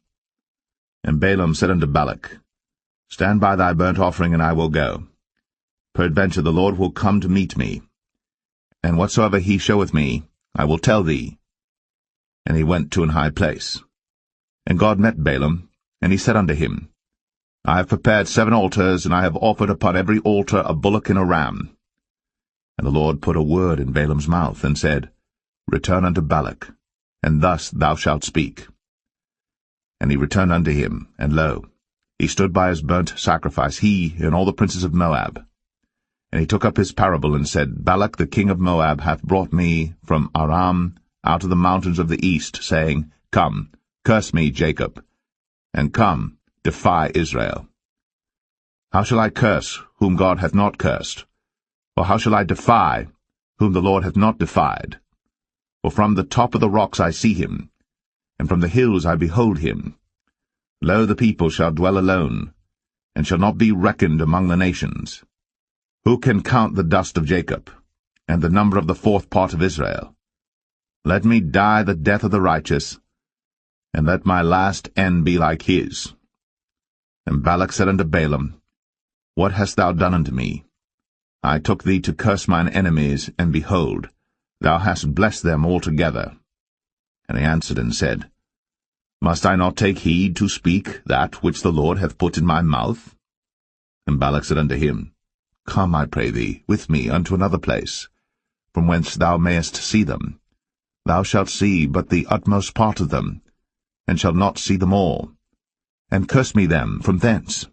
And Balaam said unto Balak, Stand by thy burnt offering, and I will go. Peradventure the Lord will come to meet me, and whatsoever he showeth me, I will tell thee. And he went to an high place. And God met Balaam, and he said unto him, I have prepared 7 altars, and I have offered upon every altar a bullock and a ram. And the Lord put a word in Balaam's mouth, and said, Return unto Balak, and thus thou shalt speak. And he returned unto him, and lo, he stood by his burnt sacrifice, he and all the princes of Moab. And he took up his parable, and said, Balak the king of Moab hath brought me from Aram out of the mountains of the east, saying, Come, curse me, Jacob, and come, defy Israel. How shall I curse whom God hath not cursed? Or how shall I defy whom the Lord hath not defied? For from the top of the rocks I see him, and from the hills I behold him. Lo, the people shall dwell alone, and shall not be reckoned among the nations. Who can count the dust of Jacob, and the number of the 4th part of Israel? Let me die the death of the righteous, and let my last end be like his. And Balak said unto Balaam, What hast thou done unto me? I took thee to curse mine enemies, and behold, thou hast blessed them altogether. And he answered and said, Must I not take heed to speak that which the Lord hath put in my mouth? And Balak said unto him, Come, I pray thee, with me unto another place, from whence thou mayest see them. Thou shalt see but the utmost part of them, and shalt not see them all. And curse me them from thence.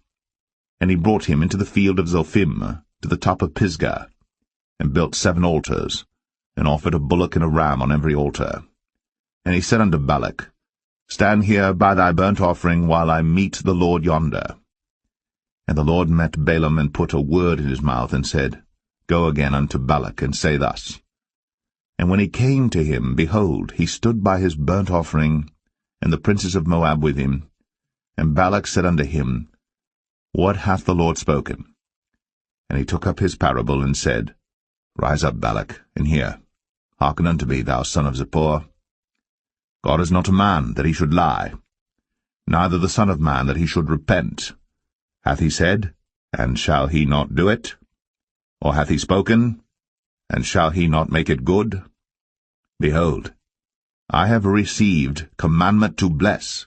And he brought him into the field of Zophim, to the top of Pisgah, and built 7 altars, and offered a bullock and a ram on every altar. And he said unto Balak, Stand here by thy burnt offering, while I meet the Lord yonder. And the Lord met Balaam, and put a word in his mouth, and said, Go again unto Balak, and say thus. And when he came to him, behold, he stood by his burnt offering, and the princes of Moab with him. And Balak said unto him, What hath the Lord spoken? And he took up his parable, and said, Rise up, Balak, and hear. Hearken unto me, thou son of Zippor. God is not a man, that he should lie, neither the Son of Man, that he should repent. Hath he said, and shall he not do it? Or hath he spoken, and shall he not make it good? Behold, I have received commandment to bless,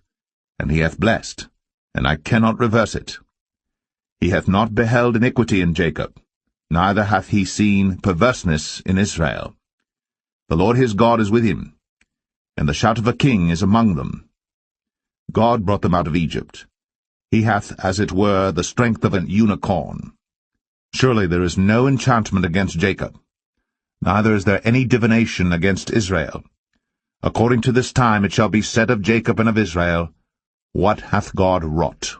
and he hath blessed, and I cannot reverse it. He hath not beheld iniquity in Jacob, neither hath he seen perverseness in Israel. The Lord his God is with him, and the shout of a king is among them. God brought them out of Egypt. He hath, as it were, the strength of an unicorn. Surely there is no enchantment against Jacob, neither is there any divination against Israel. According to this time it shall be said of Jacob and of Israel, What hath God wrought?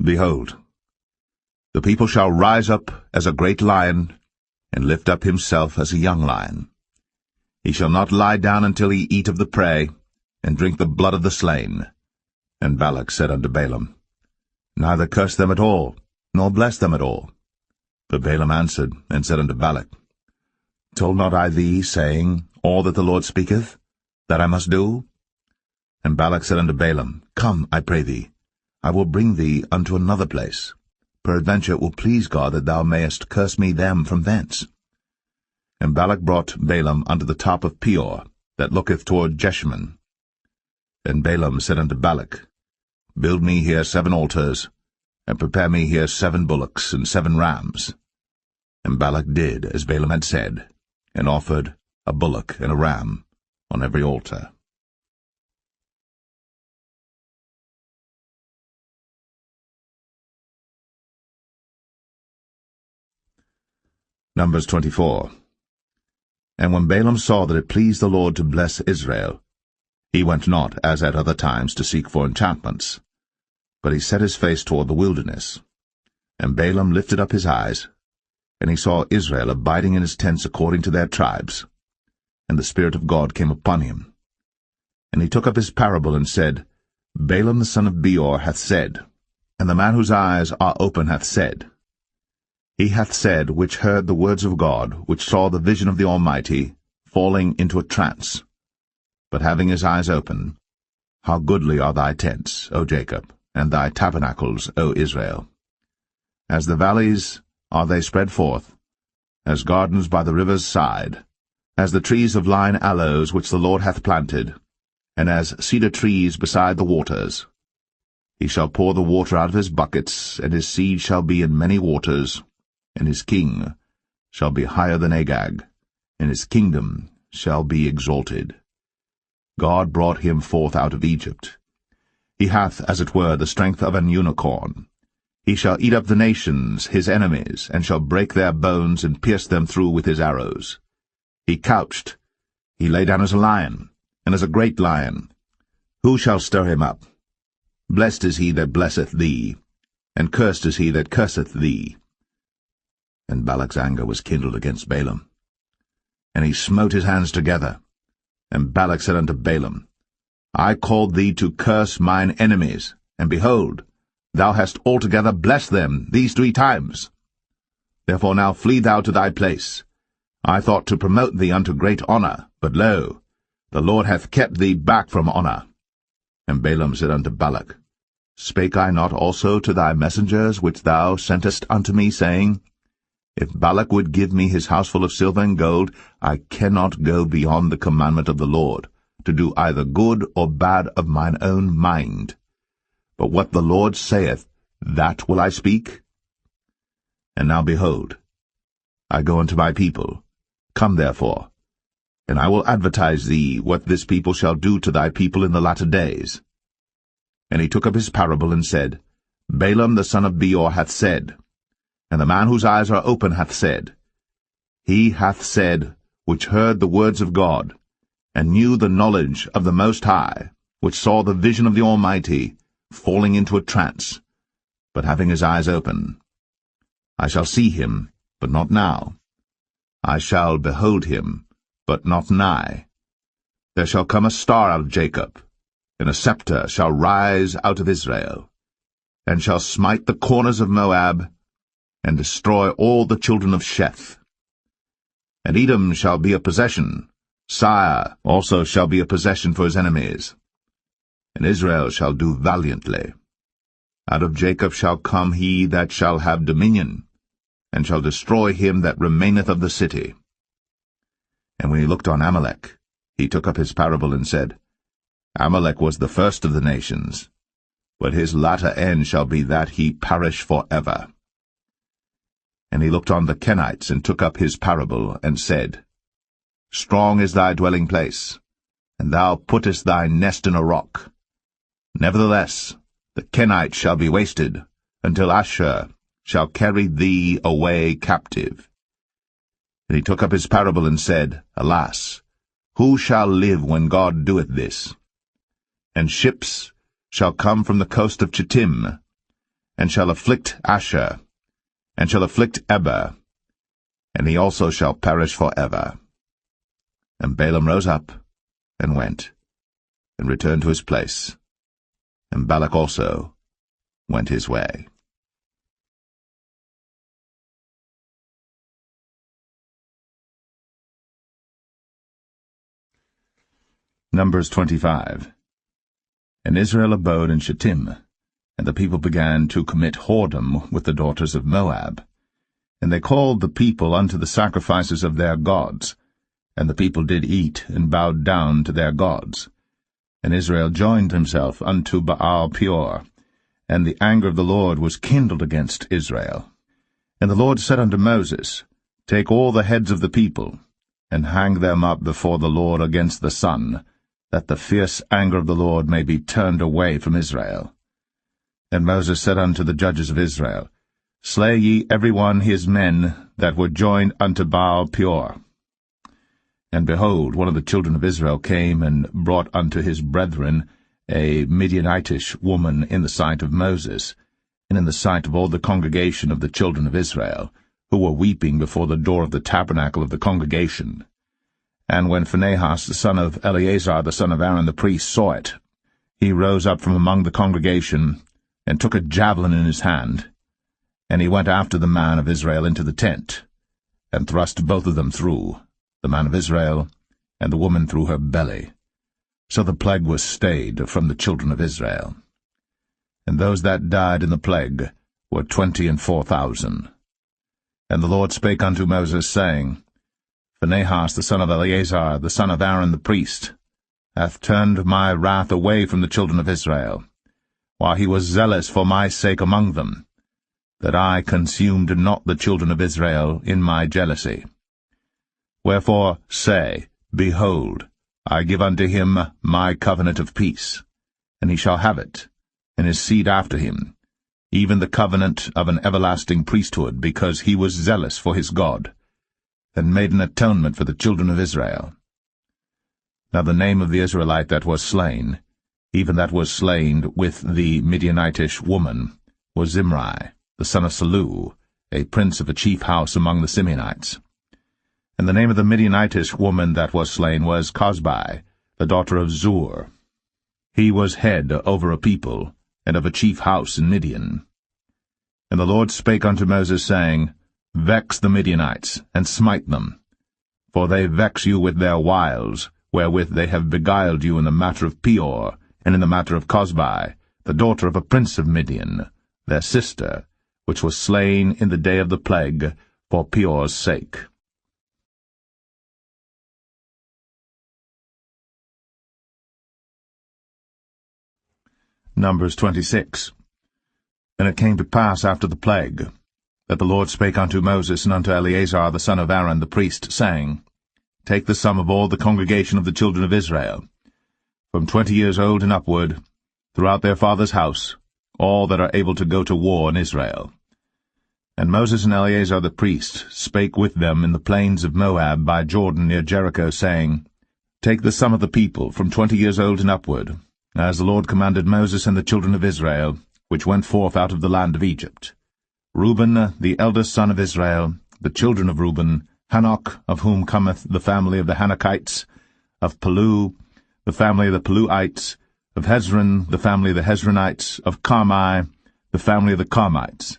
Behold, the people shall rise up as a great lion, and lift up himself as a young lion. He shall not lie down until he eat of the prey, and drink the blood of the slain. And Balak said unto Balaam, Neither curse them at all, nor bless them at all. But Balaam answered, and said unto Balak, Told not I thee, saying, All that the Lord speaketh, that I must do? And Balak said unto Balaam, Come, I pray thee, I will bring thee unto another place. Peradventure it will please God that thou mayest curse me them from thence. And Balak brought Balaam unto the top of Peor, that looketh toward Jeshimon. And Balaam said unto Balak, Build me here 7 altars, and prepare me here 7 bullocks and 7 rams. And Balak did as Balaam had said, and offered a bullock and a ram on every altar. Numbers 24. And when Balaam saw that it pleased the Lord to bless Israel, he went not, as at other times, to seek for enchantments, but he set his face toward the wilderness. And Balaam lifted up his eyes, and he saw Israel abiding in his tents according to their tribes. And the Spirit of God came upon him. And he took up his parable and said, Balaam the son of Beor hath said, and the man whose eyes are open hath said. He hath said, which heard the words of God, which saw the vision of the Almighty, falling into a trance, but having his eyes open, How goodly are thy tents, O Jacob, and thy tabernacles, O Israel! As the valleys are they spread forth, as gardens by the river's side, as the trees of lign aloes which the Lord hath planted, and as cedar trees beside the waters. He shall pour the water out of his buckets, and his seed shall be in many waters, and his king shall be higher than Agag, and his kingdom shall be exalted. God brought him forth out of Egypt. He hath, as it were, the strength of an unicorn. He shall eat up the nations, his enemies, and shall break their bones and pierce them through with his arrows. He couched, he lay down as a lion, and as a great lion. Who shall stir him up? Blessed is he that blesseth thee, and cursed is he that curseth thee. And Balak's anger was kindled against Balaam. And he smote his hands together. And Balak said unto Balaam, I called thee to curse mine enemies, and behold, thou hast altogether blessed them these 3 times. Therefore now flee thou to thy place. I thought to promote thee unto great honour, but lo, the Lord hath kept thee back from honour. And Balaam said unto Balak, Spake I not also to thy messengers which thou sentest unto me, saying, If Balak would give me his house full of silver and gold, I cannot go beyond the commandment of the Lord, to do either good or bad of mine own mind. But what the Lord saith, that will I speak. And now behold, I go unto my people. Come therefore, and I will advertise thee what this people shall do to thy people in the latter days. And he took up his parable and said, Balaam the son of Beor hath said, and the man whose eyes are open hath said. He hath said, which heard the words of God, and knew the knowledge of the Most High, which saw the vision of the Almighty, falling into a trance, but having his eyes open. I shall see him, but not now. I shall behold him, but not nigh. There shall come a star out of Jacob, and a scepter shall rise out of Israel, and shall smite the corners of Moab, and destroy all the children of Sheth. And Edom shall be a possession, Sire also shall be a possession for his enemies. And Israel shall do valiantly. Out of Jacob shall come he that shall have dominion, and shall destroy him that remaineth of the city. And when he looked on Amalek, he took up his parable and said, Amalek was the first of the nations, but his latter end shall be that he perish for ever. And he looked on the Kenites, and took up his parable, and said, Strong is thy dwelling place, and thou puttest thy nest in a rock. Nevertheless, the Kenites shall be wasted, until Ashur shall carry thee away captive. And he took up his parable and said, Alas, who shall live when God doeth this? And ships shall come from the coast of Chittim, and shall afflict Ashur, and shall afflict Eber, and he also shall perish for ever. And Balaam rose up, and went, and returned to his place, and Balak also went his way. Numbers 25. And Israel abode in Shittim, and the people began to commit whoredom with the daughters of Moab. And they called the people unto the sacrifices of their gods, and the people did eat, and bowed down to their gods. And Israel joined himself unto Baal-peor, and the anger of the Lord was kindled against Israel. And the Lord said unto Moses, Take all the heads of the people, and hang them up before the Lord against the sun, that the fierce anger of the Lord may be turned away from Israel. And Moses said unto the judges of Israel, Slay ye every one his men that were joined unto Baal-peor. And behold, one of the children of Israel came and brought unto his brethren a Midianitish woman in the sight of Moses, and in the sight of all the congregation of the children of Israel, who were weeping before the door of the tabernacle of the congregation. And when Phinehas the son of Eleazar the son of Aaron the priest saw it, he rose up from among the congregation, and took a javelin in his hand, and he went after the man of Israel into the tent, and thrust both of them through, the man of Israel, and the woman through her belly. So the plague was stayed from the children of Israel. And those that died in the plague were 24,000. And the Lord spake unto Moses, saying, Phinehas the son of Eleazar, the son of Aaron the priest, hath turned my wrath away from the children of Israel, while he was zealous for my sake among them, that I consumed not the children of Israel in my jealousy. Wherefore say, Behold, I give unto him my covenant of peace, and he shall have it, and his seed after him, even the covenant of an everlasting priesthood, because he was zealous for his God, and made an atonement for the children of Israel. Now the name of the Israelite that was slain, even that was slain with the Midianitish woman, was Zimri, the son of Salu, a prince of a chief house among the Simeonites. And the name of the Midianitish woman that was slain was Cosbi, the daughter of Zur. He was head over a people, and of a chief house in Midian. And the Lord spake unto Moses, saying, Vex the Midianites, and smite them, for they vex you with their wiles, wherewith they have beguiled you in the matter of Peor, and in the matter of Cosbi, the daughter of a prince of Midian, their sister, which was slain in the day of the plague, for Peor's sake. Numbers 26. And it came to pass after the plague, that the Lord spake unto Moses and unto Eleazar the son of Aaron the priest, saying, Take the sum of all the congregation of the children of Israel, from 20 years old and upward, throughout their father's house, all that are able to go to war in Israel. And Moses and Eleazar the priest spake with them in the plains of Moab by Jordan near Jericho, saying, Take the sum of the people from 20 years old and upward, as the Lord commanded Moses and the children of Israel, which went forth out of the land of Egypt. Reuben, the eldest son of Israel, the children of Reuben, Hanok, of whom cometh the family of the Hanokites, of Palu, the family of the Paluites, of Hezron, the family of the Hezronites, of Carmi, the family of the Carmites.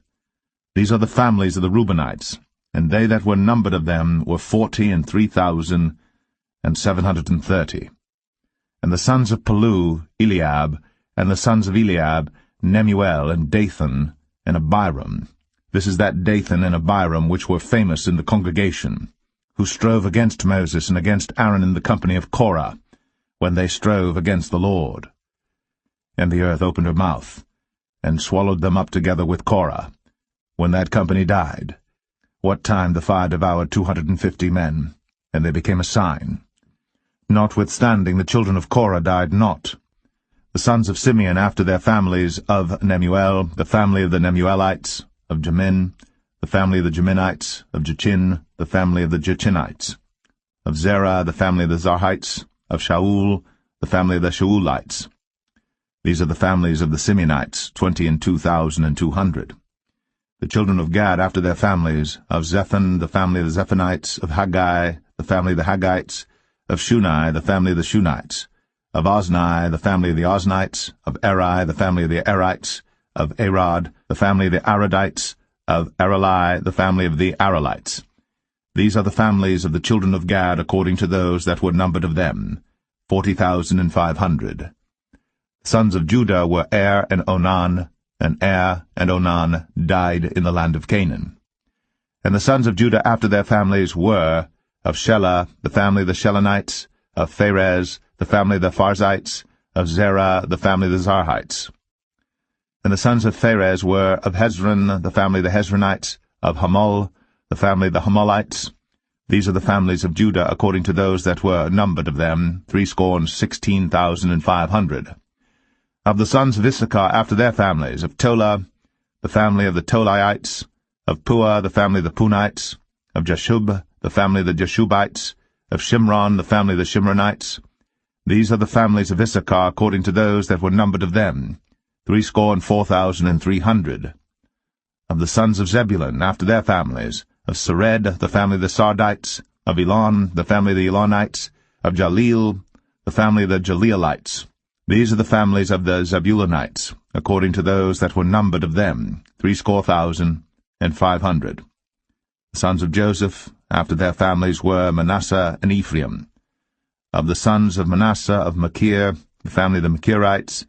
These are the families of the Reubenites, and they that were numbered of them were 40,003,730. And the sons of Palu, Eliab, and the sons of Eliab, Nemuel, and Dathan, and Abiram. This is that Dathan and Abiram which were famous in the congregation, who strove against Moses and against Aaron in the company of Korah, when they strove against the Lord. And the earth opened her mouth, and swallowed them up together with Korah, when that company died, what time the fire devoured 250 men, and they became a sign. Notwithstanding, the children of Korah died not. The sons of Simeon after their families, of Nemuel, the family of the Nemuelites, of Jamin, the family of the Jaminites, of Jachin, the family of the Jachinites, of Zerah, the family of the Zarhites, of Shaul, the family of the Shaulites. These are the families of the Simeonites, 22,200. The children of Gad after their families, of Zephon, the family of the Zephonites, of Haggai, the family of the Haggites, of Shuni, the family of the Shunites, of Ozni, the family of the Oznites, of Eri, the family of the Erites, of Arod, the family of the Arodites, of Areli, the family of the Arelites. These are the families of the children of Gad according to those that were numbered of them, 40,500. The sons of Judah were Er and Onan, and Er and Onan died in the land of Canaan. And the sons of Judah after their families were, of Shelah, the family of the Shelonites, of Pharez, the family of the Pharzites, of Zerah, the family of the Zarhites. And the sons of Pharez were, of Hezron, the family of the Hezronites, of Hamul, the family of the Hamulites. These are the families of Judah according to those that were numbered of them, 16,500. Of the sons of Issachar after their families, of Tola, the family of the Tolaites, Of Puah, the family of the Punites. Of Jashub, the family of the Jashubites. Of Shimron, the family of the Shimronites. These are the families of Issachar, according to those that were numbered of them, 64,300. Of the sons of Zebulun, after their families, of Sered, the family of the Sardites. Of Elon, the family of the Elonites. Of Jaleel, the family of the Jaleelites. These are the families of the Zebulunites, according to those that were numbered of them, 64,500. The sons of Joseph, after their families, were Manasseh and Ephraim. Of the sons of Manasseh, of Machir, the family of the Machirites,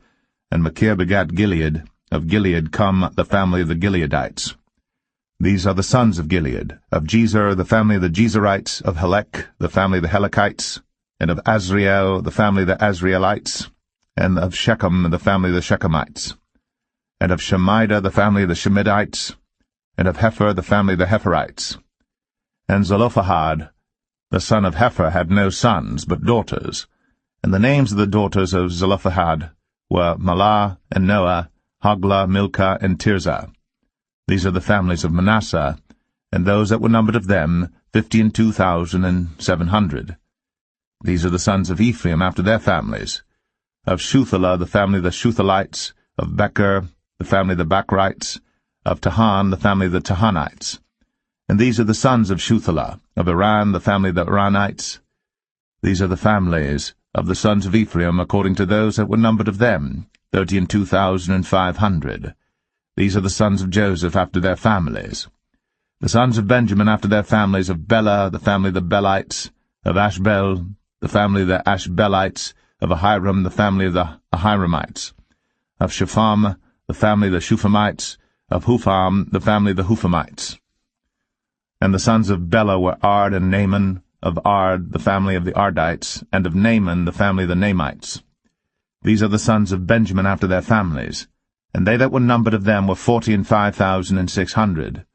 and Machir begat Gilead. Of Gilead come the family of the Gileadites. These are the sons of Gilead. Of Jezer, the family of the Jezerites. Of Helek, the family of the Helekites. And of Azriel, the family of the Azrielites. And of Shechem, the family of the Shechemites. And of Shemida, the family of the Shemidites. And of Hepher, the family of the Hepherites. And Zelophehad, the son of Hepher, had no sons, but daughters. And the names of the daughters of Zelophehad were Mahlah and Noah, Hoglah, Milcah, and Tirzah. These are the families of Manasseh, and those that were numbered of them, 52,700. These are the sons of Ephraim after their families. Of Shuthelah, the family of the Shuthalites. Of Becher, the family of the Bachrites. Of Tahan, the family of the Tahanites. And these are the sons of Shuthelah. Of Iran, the family of the Iranites. These are the families of the sons of Ephraim, according to those that were numbered of them, 32,500. These are the sons of Joseph after their families. The sons of Benjamin after their families, of Bela, the family of the Belites. Of Ashbel, the family of the Ashbelites. Of Ahiram, the family of the Ahiramites. Of Shepham, the family of the Shuphamites. Of Hupham, the family of the Huphamites. And the sons of Bela were Ard and Naaman. Of Ard, the family of the Ardites. And of Naaman, the family of the Naamites. These are the sons of Benjamin after their families. And they that were numbered of them were 45,600.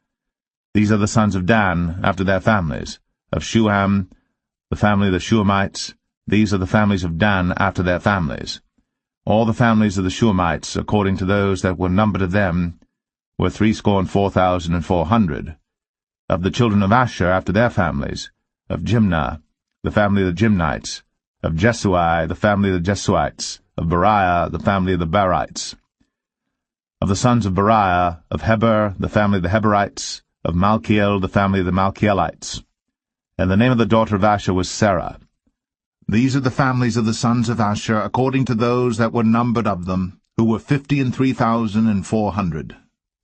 These are the sons of Dan after their families. Of Shuham, the family of the Shuhamites. These are the families of Dan after their families. All the families of the Shuhamites, according to those that were numbered of them, were 64,400. Of the children of Asher after their families. Of Jimnah, the family of the Jimnites. Of Jesui, the family of the Jesuites. Of Beriah, the family of the Berites. Of the sons of Beriah, of Heber, the family of the Heberites. Of Malchiel, the family of the Malchielites. And the name of the daughter of Asher was Sarah. These are the families of the sons of Asher, according to those that were numbered of them, who were 53,400.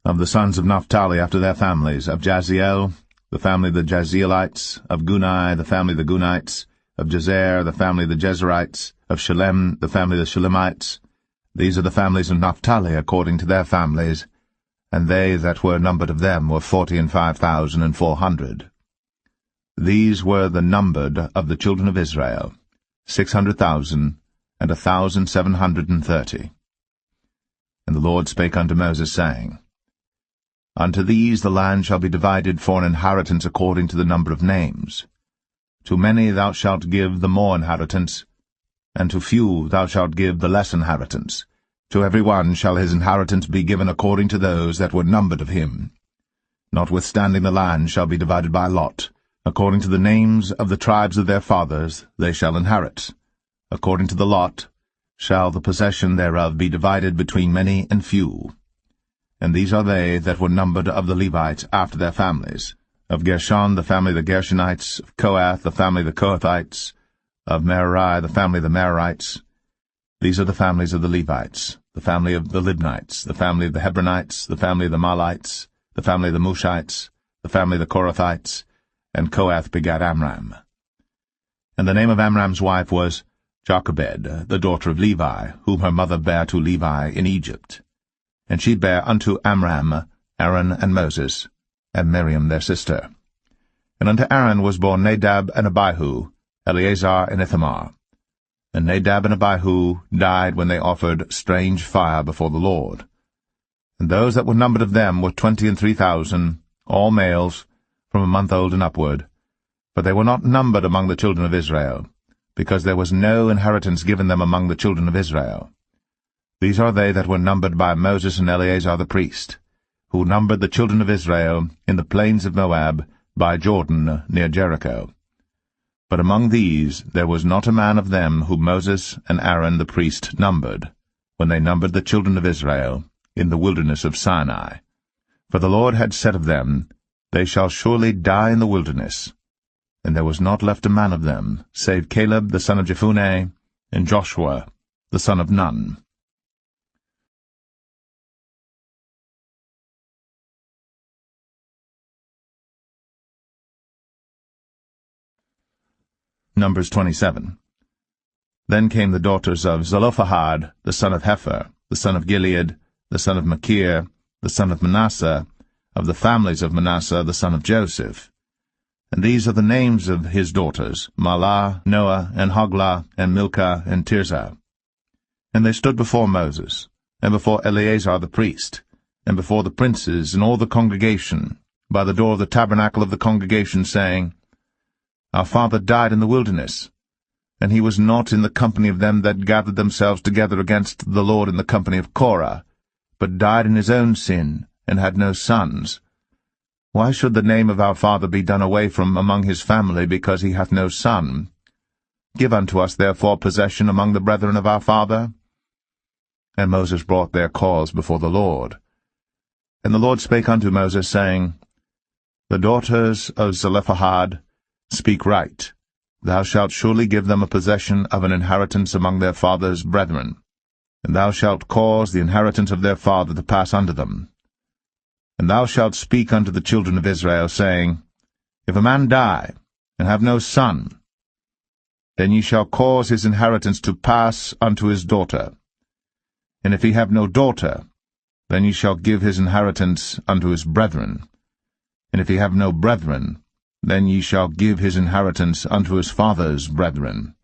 Of the sons of Naphtali after their families, of Jaziel, the family of the Jazielites. Of Gunai, the family of the Gunites. Of Jezer, the family of the Jezerites. Of Shalem, the family of the Shalemites. These are the families of Naphtali according to their families, and they that were numbered of them were 45,400. These were the numbered of the children of Israel, 600,000, and 1,730. And the Lord spake unto Moses, saying, Unto these the land shall be divided for an inheritance according to the number of names. To many thou shalt give the more inheritance, and to few thou shalt give the less inheritance. To every one shall his inheritance be given according to those that were numbered of him. Notwithstanding the land shall be divided by lot. According to the names of the tribes of their fathers they shall inherit. According to the lot shall the possession thereof be divided between many and few. And these are they that were numbered of the Levites after their families. Of Gershon, the family of the Gershonites. Of Kohath, the family of the Kohathites. Of Merari, the family of the Merarites. These are the families of the Levites, the family of the Libnites, the family of the Hebronites, the family of the Mahlites, the family of the Mushites, the family of the Korathites, and Kohath begat Amram. And the name of Amram's wife was Jochebed, the daughter of Levi, whom her mother bare to Levi in Egypt. And she bare unto Amram Aaron and Moses, and Miriam their sister. And unto Aaron was born Nadab and Abihu, Eleazar and Ithamar. And Nadab and Abihu died when they offered strange fire before the Lord. And those that were numbered of them were 23,000, all males, from a month old and upward. But they were not numbered among the children of Israel, because there was no inheritance given them among the children of Israel. These are they that were numbered by Moses and Eleazar the priest, who numbered the children of Israel in the plains of Moab, by Jordan near Jericho. But among these there was not a man of them whom Moses and Aaron the priest numbered, when they numbered the children of Israel in the wilderness of Sinai. For the Lord had said of them, They shall surely die in the wilderness. And there was not left a man of them, save Caleb the son of Jephunneh, and Joshua the son of Nun. Numbers 27. Then came the daughters of Zelophehad, the son of Hepher, the son of Gilead, the son of Machir, the son of Manasseh, of the families of Manasseh, the son of Joseph. And these are the names of his daughters, Mahlah, Noah, and Hoglah, and Milcah, and Tirzah. And they stood before Moses, and before Eleazar the priest, and before the princes and all the congregation, by the door of the tabernacle of the congregation, saying, Our father died in the wilderness, and he was not in the company of them that gathered themselves together against the Lord in the company of Korah, but died in his own sin, and had no sons. Why should the name of our father be done away from among his family, because he hath no son? Give unto us therefore possession among the brethren of our father. And Moses brought their cause before the Lord. And the Lord spake unto Moses, saying, The daughters of Zelophehad speak right. Thou shalt surely give them a possession of an inheritance among their father's brethren, and thou shalt cause the inheritance of their father to pass unto them. And thou shalt speak unto the children of Israel, saying, If a man die, and have no son, then ye shall cause his inheritance to pass unto his daughter. And if he have no daughter, then ye shall give his inheritance unto his brethren. And if he have no brethren, then ye shall give his inheritance unto his father's brethren.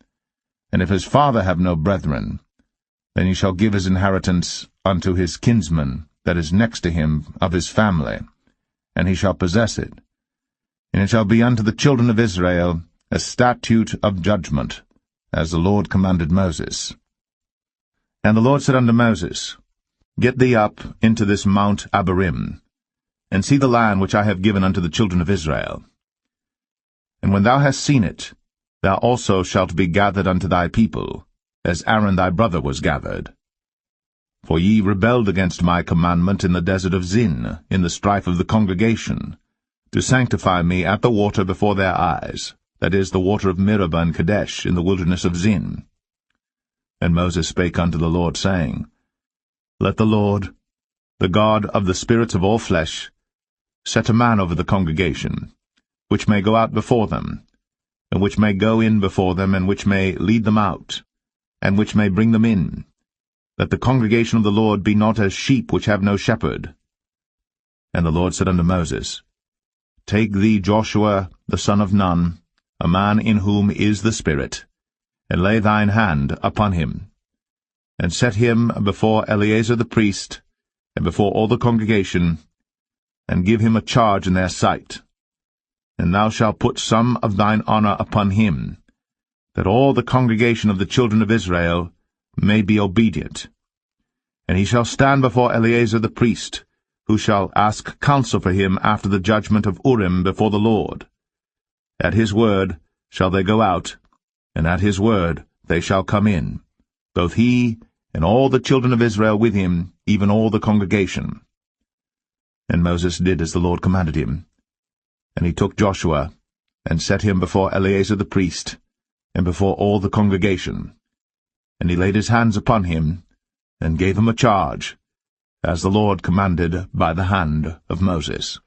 And if his father have no brethren, then ye shall give his inheritance unto his kinsman that is next to him of his family, and he shall possess it. And it shall be unto the children of Israel a statute of judgment, as the Lord commanded Moses. And the Lord said unto Moses, Get thee up into this Mount Abarim, and see the land which I have given unto the children of Israel. And when thou hast seen it, thou also shalt be gathered unto thy people, as Aaron thy brother was gathered. For ye rebelled against my commandment in the desert of Zin, in the strife of the congregation, to sanctify me at the water before their eyes, that is, the water of Meribah and Kadesh, in the wilderness of Zin. And Moses spake unto the Lord, saying, Let the Lord, the God of the spirits of all flesh, set a man over the congregation, which may go out before them, and which may go in before them, and which may lead them out, and which may bring them in, that the congregation of the Lord be not as sheep which have no shepherd. And the Lord said unto Moses, Take thee Joshua the son of Nun, a man in whom is the Spirit, and lay thine hand upon him, and set him before Eleazar the priest, and before all the congregation, and give him a charge in their sight. And thou shalt put some of thine honor upon him, that all the congregation of the children of Israel may be obedient. And he shall stand before Eleazar the priest, who shall ask counsel for him after the judgment of Urim before the Lord. At his word shall they go out, and at his word they shall come in, both he and all the children of Israel with him, even all the congregation. And Moses did as the Lord commanded him. And he took Joshua, and set him before Eleazar the priest, and before all the congregation. And he laid his hands upon him, and gave him a charge, as the Lord commanded by the hand of Moses.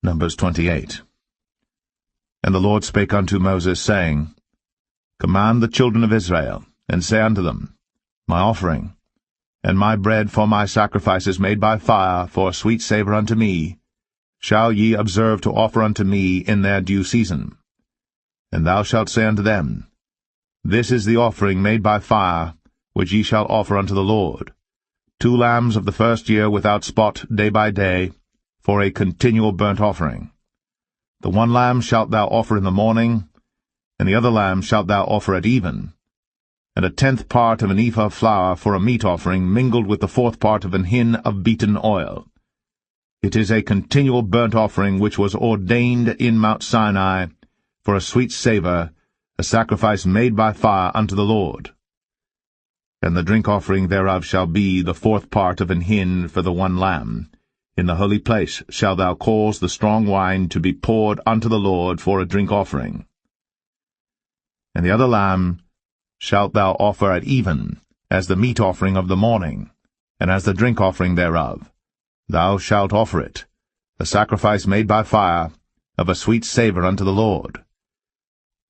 Numbers 28. And the Lord spake unto Moses, saying, Command the children of Israel, and say unto them, My offering, and my bread for my sacrifices made by fire for a sweet savour unto me, shall ye observe to offer unto me in their due season. And thou shalt say unto them, This is the offering made by fire, which ye shall offer unto the Lord, 2 lambs of the first year without spot day by day, for a continual burnt offering. The 1 lamb shalt thou offer in the morning, And the other lamb shalt thou offer at even, and a 10th part of an ephah of flour for a meat offering, mingled with the 4th part of an hin of beaten oil. It is a continual burnt offering which was ordained in Mount Sinai for a sweet savour, a sacrifice made by fire unto the Lord. And the drink offering thereof shall be the 4th part of an hin for the one lamb. In the holy place shalt thou cause the strong wine to be poured unto the Lord for a drink offering. And the other lamb shalt thou offer at even, as the meat offering of the morning, and as the drink offering thereof. Thou shalt offer it, a sacrifice made by fire, of a sweet savour unto the Lord.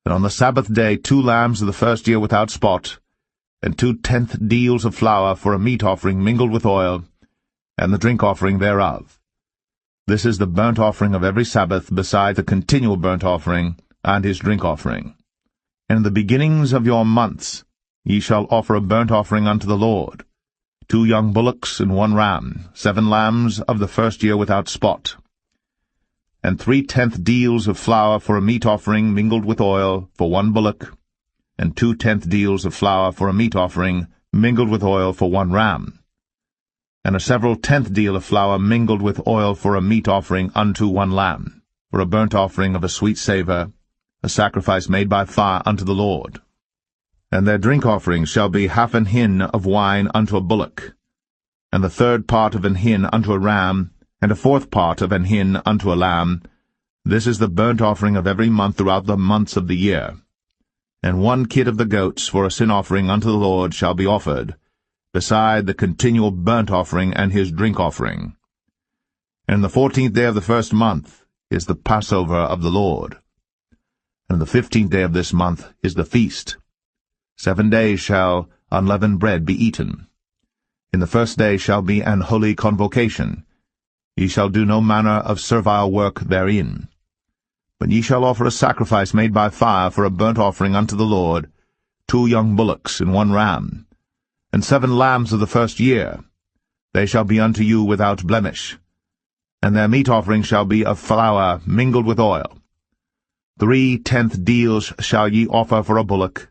And on the Sabbath day 2 lambs of the first year without spot, and 2/10 deals of flour for a meat offering mingled with oil, and the drink offering thereof. This is the burnt offering of every Sabbath, beside the continual burnt offering, and his drink offering. And in the beginnings of your months ye shall offer a burnt offering unto the Lord, 2 young bullocks and 1 ram, 7 lambs of the first year without spot, and 3/10 deals of flour for a meat offering mingled with oil for 1 bullock, and 2/10 deals of flour for a meat offering mingled with oil for 1 ram, and a several 10th deal of flour mingled with oil for a meat offering unto 1 lamb, for a burnt offering of a sweet savour, a sacrifice made by fire unto the Lord. And their drink offering shall be 1/2 an hin of wine unto a bullock, and the 3rd part of an hin unto a ram, and a 4th part of an hin unto a lamb. This is the burnt offering of every month throughout the months of the year. And 1 kid of the goats for a sin offering unto the Lord shall be offered, beside the continual burnt offering and his drink offering. And the 14th day of the first month is the Passover of the Lord. And the 15th day of this month is the feast. 7 days shall unleavened bread be eaten. In the first day shall be an holy convocation. Ye shall do no manner of servile work therein. But ye shall offer a sacrifice made by fire for a burnt offering unto the Lord, 2 young bullocks and 1 ram, and 7 lambs of the first year. They shall be unto you without blemish. And their meat offering shall be of flour mingled with oil. 3/10 deals shall ye offer for a bullock,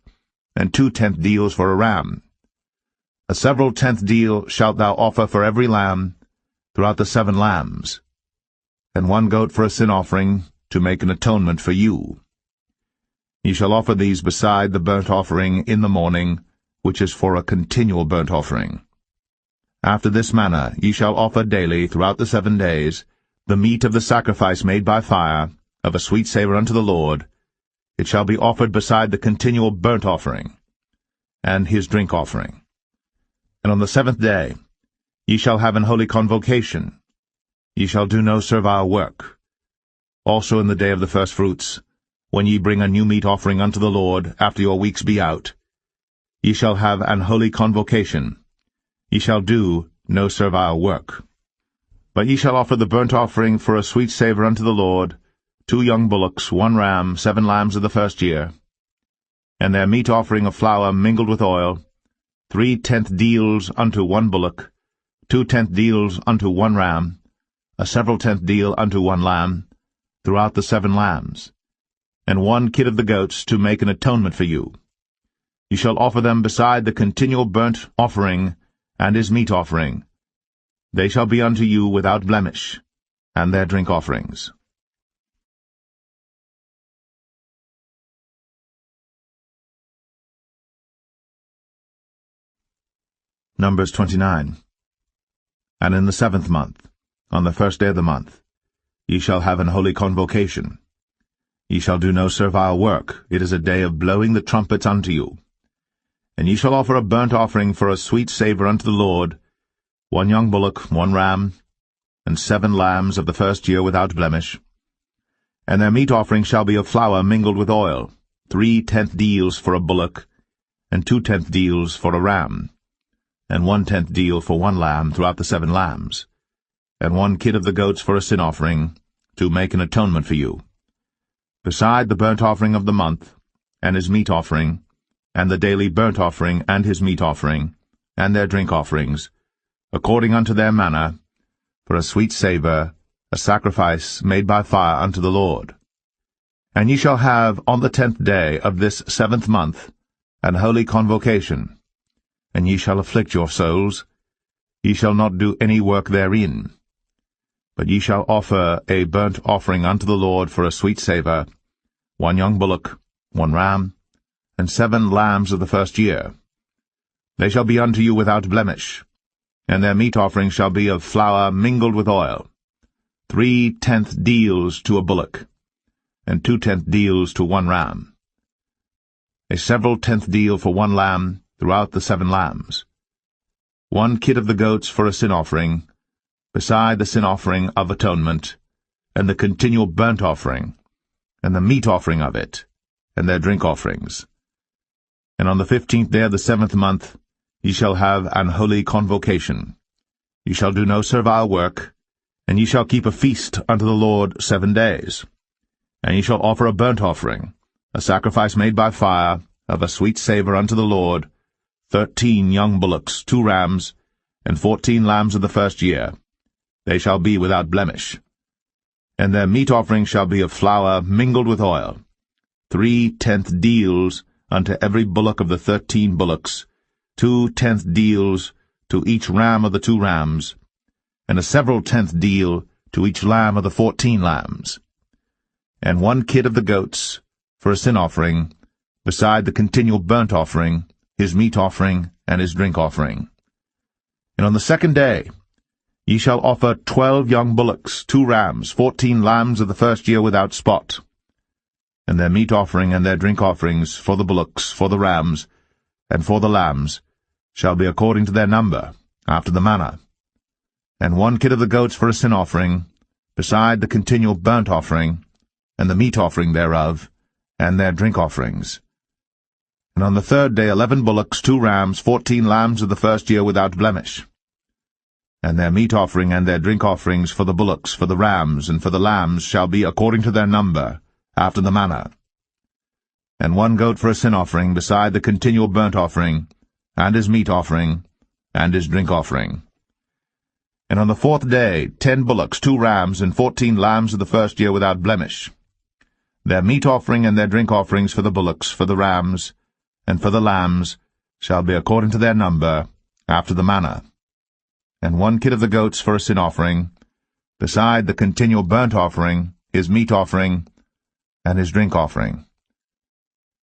and 2/10 deals for a ram. A several 10th deal shalt thou offer for every lamb, throughout the 7 lambs, and 1 goat for a sin offering, to make an atonement for you. Ye shall offer these beside the burnt offering in the morning, which is for a continual burnt offering. After this manner ye shall offer daily throughout the 7 days the meat of the sacrifice made by fire, of a sweet savour unto the Lord. It shall be offered beside the continual burnt offering, and his drink offering. And on the 7th day ye shall have an holy convocation. Ye shall do no servile work. Also in the day of the firstfruits, when ye bring a new meat offering unto the Lord, after your weeks be out, ye shall have an holy convocation. Ye shall do no servile work. But ye shall offer the burnt offering for a sweet savour unto the Lord, 2 young bullocks, 1 ram, 7 lambs of the first year, and their meat offering of flour mingled with oil, 3/10 deals unto 1 bullock, 2/10 deals unto 1 ram, a several 10th deal unto 1 lamb, throughout the 7 lambs, and 1 kid of the goats to make an atonement for you. You shall offer them beside the continual burnt offering and his meat offering. They shall be unto you without blemish, and their drink offerings. Numbers 29. And in the 7th month, on the 1st day of the month, ye shall have an holy convocation. Ye shall do no servile work. It is a day of blowing the trumpets unto you. And ye shall offer a burnt offering for a sweet savour unto the Lord, 1 young bullock, 1 ram, and 7 lambs of the first year without blemish. And their meat offering shall be of flour mingled with oil, 3/10 deals for a bullock, and 2/10 deals for a ram, and 1/10 deal for 1 lamb throughout the 7 lambs, and 1 kid of the goats for a sin offering, to make an atonement for you, beside the burnt offering of the month, and his meat offering, and the daily burnt offering and his meat offering, and their drink offerings, according unto their manner, for a sweet savour, a sacrifice made by fire unto the Lord. And ye shall have on the 10th day of this 7th month an holy convocation, and ye shall afflict your souls. Ye shall not do any work therein. But ye shall offer a burnt offering unto the Lord for a sweet savour, 1 young bullock, 1 ram, and 7 lambs of the first year. They shall be unto you without blemish, and their meat offering shall be of flour mingled with oil, 3/10 deals to a bullock, and 2/10 deals to 1 ram, a several tenth deal for 1 lamb throughout the 7 lambs, 1 kid of the goats for a sin offering, beside the sin offering of atonement, and the continual burnt offering, and the meat offering of it, and their drink offerings. And on the 15th day of the 7th month ye shall have an holy convocation. Ye shall do no servile work, and ye shall keep a feast unto the Lord 7 days. And ye shall offer a burnt offering, a sacrifice made by fire, of a sweet savour unto the Lord, 13 young bullocks, 2 rams, and 14 lambs of the first year. They shall be without blemish. And their meat offering shall be of flour mingled with oil, 3/10 deals unto every bullock of the 13 bullocks, 2/10 deals to each ram of the 2 rams, and a several tenth deal to each lamb of the 14 lambs, and 1 kid of the goats for a sin offering, beside the continual burnt offering, his meat offering, and his drink offering. And on the 2nd day ye shall offer 12 young bullocks, 2 rams, 14 lambs of the first year without spot, and their meat offering and their drink offerings for the bullocks, for the rams, and for the lambs shall be according to their number, after the manner, and 1 kid of the goats for a sin offering, beside the continual burnt offering, and the meat offering thereof, and their drink offerings. And on the 3rd day 11 bullocks, 2 rams, 14 lambs of the first year without blemish, and their meat offering and their drink offerings for the bullocks, for the rams, and for the lambs shall be according to their number, after the manner, and 1 goat for a sin offering, beside the continual burnt offering, and his meat offering, and his drink offering. And on the 4th day 10 bullocks, 2 rams, and 14 lambs of the first year without blemish, their meat offering and their drink offerings for the bullocks, for the rams, and for the lambs shall be according to their number, after the manner, and 1 kid of the goats for a sin offering, beside the continual burnt offering, his meat offering, and his drink offering.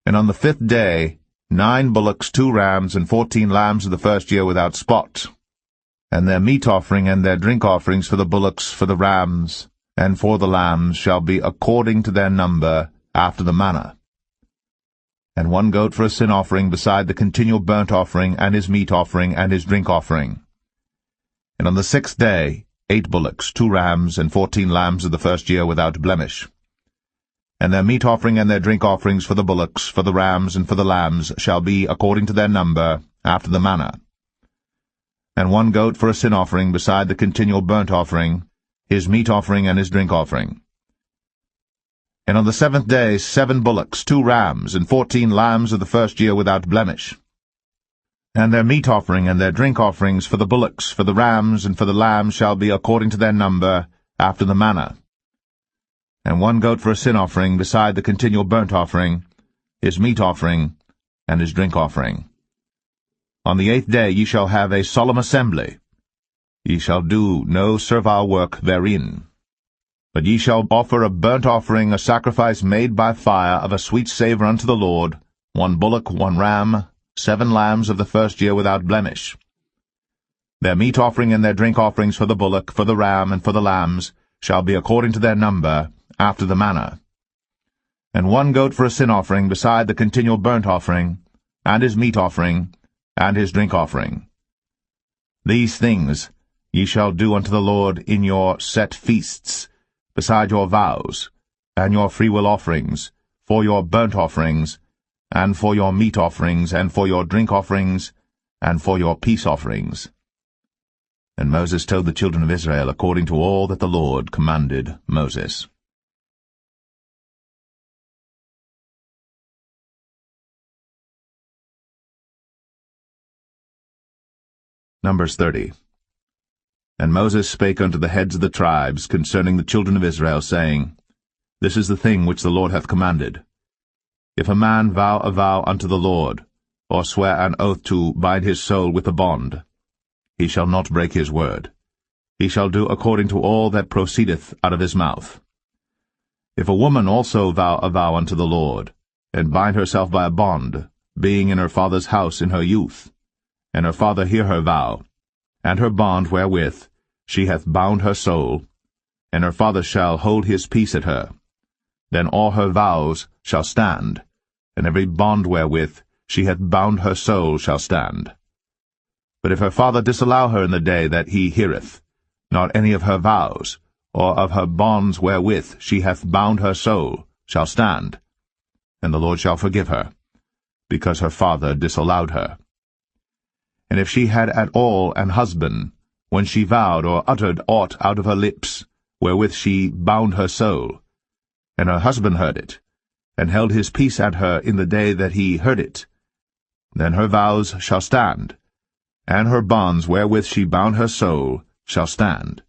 And on the 5th day 9 bullocks, 2 rams, and 14 lambs of the first year without spot, and their meat offering and their drink offerings for the bullocks, for the rams, and for the lambs shall be according to their number, after the manner, and 1 goat for a sin offering, beside the continual burnt offering, and his meat offering, and his drink offering. And on the 6th day 8 bullocks, 2 rams, and 14 lambs of the first year without blemish, and their meat offering and their drink offerings for the bullocks, for the rams, and for the lambs shall be according to their number, after the manner, and 1 goat for a sin offering, beside the continual burnt offering, his meat offering, and his drink offering. And on the 7th day 7 bullocks, 2 rams, and 14 lambs of the first year without blemish, and their meat offering and their drink offerings for the bullocks, for the rams, and for the lambs shall be according to their number, after the manner, and 1 goat for a sin offering, beside the continual burnt offering, his meat offering, and his drink offering. On the 8th day ye shall have a solemn assembly. Ye shall do no servile work therein. But ye shall offer a burnt offering, a sacrifice made by fire, of a sweet savour unto the Lord, 1 bullock, 1 ram, 7 lambs of the first year without blemish. Their meat offering and their drink offerings for the bullock, for the ram, and for the lambs shall be according to their number, after the manner, and 1 goat for a sin offering, beside the continual burnt offering, and his meat offering, and his drink offering. These things ye shall do unto the Lord in your set feasts, beside your vows, and your freewill offerings, for your burnt offerings, and for your meat offerings, and for your drink offerings, and for your peace offerings. And Moses told the children of Israel according to all that the Lord commanded Moses. Numbers 30. And Moses spake unto the heads of the tribes concerning the children of Israel, saying, This is the thing which the Lord hath commanded. If a man vow a vow unto the Lord, or swear an oath to bind his soul with a bond, he shall not break his word. He shall do according to all that proceedeth out of his mouth. If a woman also vow a vow unto the Lord, and bind herself by a bond, being in her father's house in her youth, and her father hear her vow, and her bond wherewith she hath bound her soul, and her father shall hold his peace at her, then all her vows shall stand, and every bond wherewith she hath bound her soul shall stand. But if her father disallow her in the day that he heareth, not any of her vows, or of her bonds wherewith she hath bound her soul, shall stand, and the Lord shall forgive her, because her father disallowed her. And if she had at all an husband, when she vowed or uttered aught out of her lips, wherewith she bound her soul, and her husband heard it, and held his peace at her in the day that he heard it, then her vows shall stand, and her bonds wherewith she bound her soul shall stand.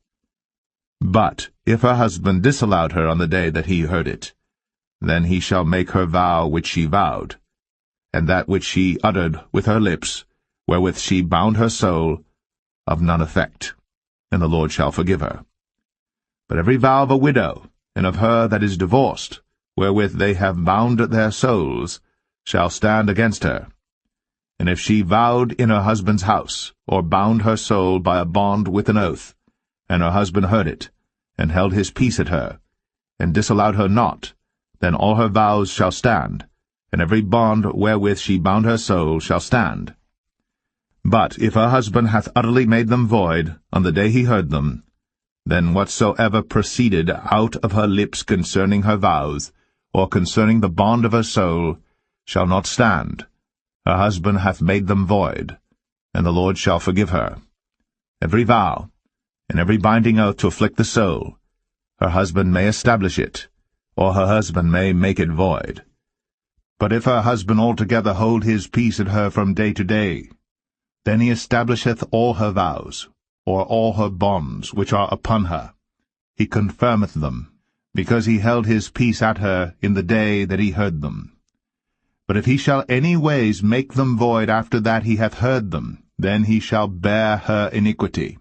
But if her husband disallowed her on the day that he heard it, then he shall make her vow which she vowed, and that which she uttered with her lips, wherewith she bound her soul, of none effect, and the Lord shall forgive her. But every vow of a widow, and of her that is divorced, wherewith they have bound their souls, shall stand against her. And if she vowed in her husband's house, or bound her soul by a bond with an oath, and her husband heard it, and held his peace at her, and disallowed her not, then all her vows shall stand, and every bond wherewith she bound her soul shall stand. But if her husband hath utterly made them void on the day he heard them, then whatsoever proceeded out of her lips concerning her vows, or concerning the bond of her soul, shall not stand. Her husband hath made them void, and the Lord shall forgive her. Every vow, and every binding oath to afflict the soul, her husband may establish it, or her husband may make it void. But if her husband altogether hold his peace at her from day to day, then he establisheth all her vows, or all her bonds which are upon her. He confirmeth them, because he held his peace at her in the day that he heard them. But if he shall any ways make them void after that he hath heard them, then he shall bear her iniquity.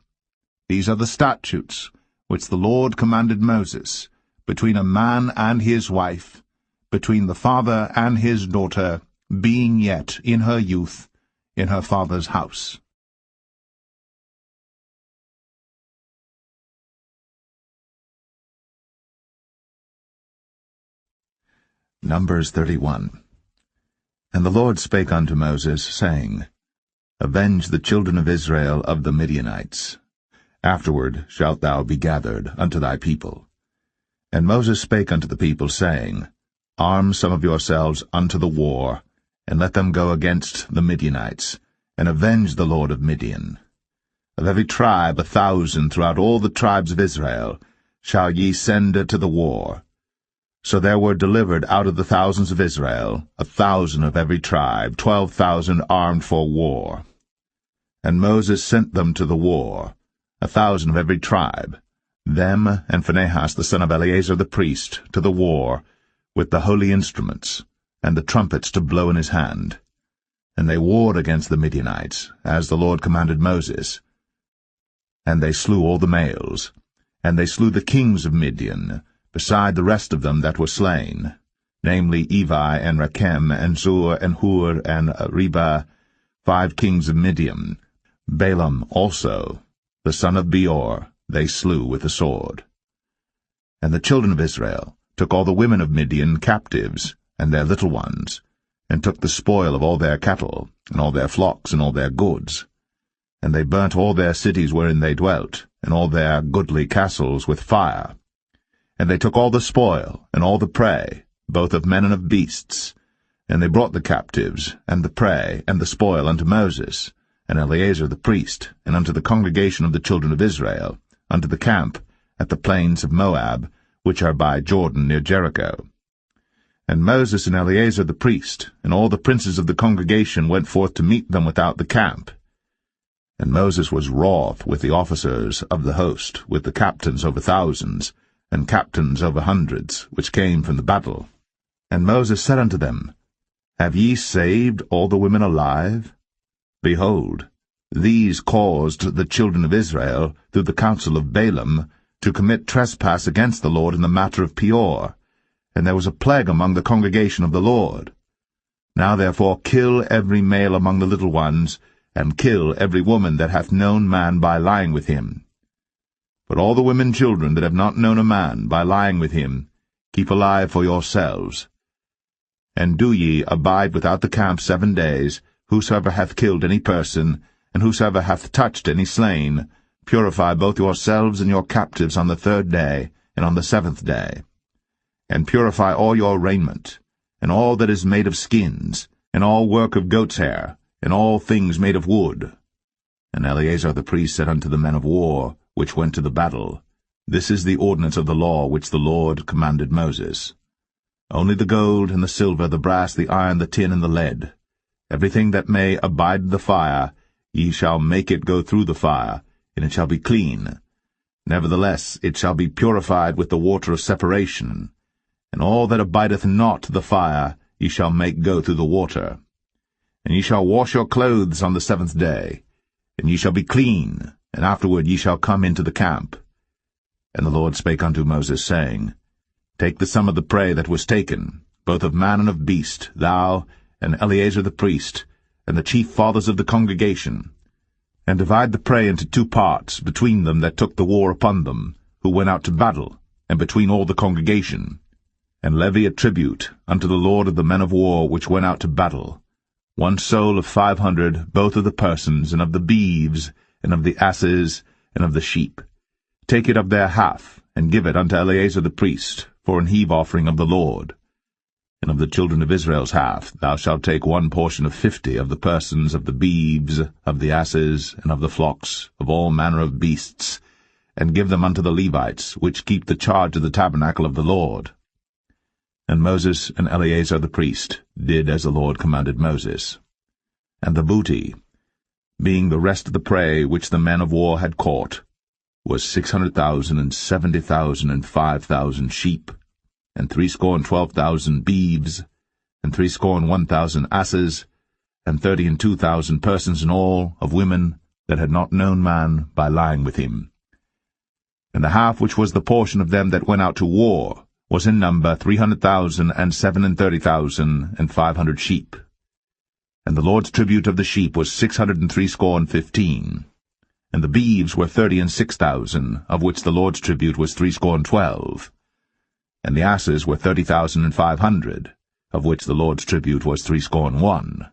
These are the statutes which the Lord commanded Moses, between a man and his wife, between the father and his daughter, being yet in her youth, in her father's house. Numbers 31. And the Lord spake unto Moses, saying, Avenge the children of Israel of the Midianites. Afterward shalt thou be gathered unto thy people. And Moses spake unto the people, saying, Arm some of yourselves unto the war, and let them go against the Midianites, and avenge the lord of Midian. Of every tribe 1,000 throughout all the tribes of Israel shall ye send to the war. So there were delivered out of the thousands of Israel 1,000 of every tribe, 12,000 armed for war. And Moses sent them to the war, 1,000 of every tribe, them and Phinehas the son of Eleazar the priest, to the war, with the holy instruments, and the trumpets to blow in his hand. And they warred against the Midianites, as the Lord commanded Moses. And they slew all the males, and they slew the kings of Midian, beside the rest of them that were slain, namely Evi, and Rechem, and Zur, and Hur, and Reba, 5 kings of Midian. Balaam also, the son of Beor, they slew with the sword. And the children of Israel took all the women of Midian captives, and their little ones, and took the spoil of all their cattle, and all their flocks, and all their goods. And they burnt all their cities wherein they dwelt, and all their goodly castles with fire. And they took all the spoil, and all the prey, both of men and of beasts. And they brought the captives, and the prey, and the spoil unto Moses, and Eleazar the priest, and unto the congregation of the children of Israel, unto the camp at the plains of Moab, which are by Jordan near Jericho. And Moses and Eleazar the priest, and all the princes of the congregation went forth to meet them without the camp. And Moses was wroth with the officers of the host, with the captains over thousands, and captains over hundreds, which came from the battle. And Moses said unto them, Have ye saved all the women alive? Behold, these caused the children of Israel, through the counsel of Balaam, to commit trespass against the Lord in the matter of Peor, and there was a plague among the congregation of the Lord. Now therefore kill every male among the little ones, and kill every woman that hath known man by lying with him. But all the women children that have not known a man by lying with him, keep alive for yourselves. And do ye abide without the camp 7 days, whosoever hath killed any person, and whosoever hath touched any slain, purify both yourselves and your captives on the 3rd day, and on the 7th day. And purify all your raiment, and all that is made of skins, and all work of goat's hair, and all things made of wood. And Eleazar the priest said unto the men of war, which went to the battle, This is the ordinance of the law which the Lord commanded Moses. Only the gold, and the silver, the brass, the iron, the tin, and the lead, everything that may abide the fire, ye shall make it go through the fire, and it shall be clean. Nevertheless it shall be purified with the water of separation, and all that abideth not the fire ye shall make go through the water. And ye shall wash your clothes on the 7th day, and ye shall be clean, and afterward ye shall come into the camp. And the Lord spake unto Moses, saying, Take the sum of the prey that was taken, both of man and of beast, thou, and Eleazar the priest, and the chief fathers of the congregation, and divide the prey into 2 parts, between them that took the war upon them, who went out to battle, and between all the congregation. And levy a tribute unto the Lord of the men of war which went out to battle, 1 soul of 500, both of the persons, and of the beeves, and of the asses, and of the sheep. Take it of their half, and give it unto Eleazar the priest, for an heave offering of the Lord. And of the children of Israel's half thou shalt take 1 portion of 50 of the persons, of the beeves, of the asses, and of the flocks, of all manner of beasts, and give them unto the Levites, which keep the charge of the tabernacle of the Lord. And Moses and Eleazar the priest did as the Lord commanded Moses. And the booty, being the rest of the prey which the men of war had caught, was 600,000, and 70,000, and 5,000 sheep, and 12,000 beeves, and 1,000 asses, and 32,000 persons in all, of women that had not known man by lying with him. And the half which was the portion of them that went out to war was in number 300,000, and 37,000, and 500 sheep. And the Lord's tribute of the sheep was 615. And the beeves were 36,000, of which the Lord's tribute was 12. And the asses were 30,500, of which the Lord's tribute was 1.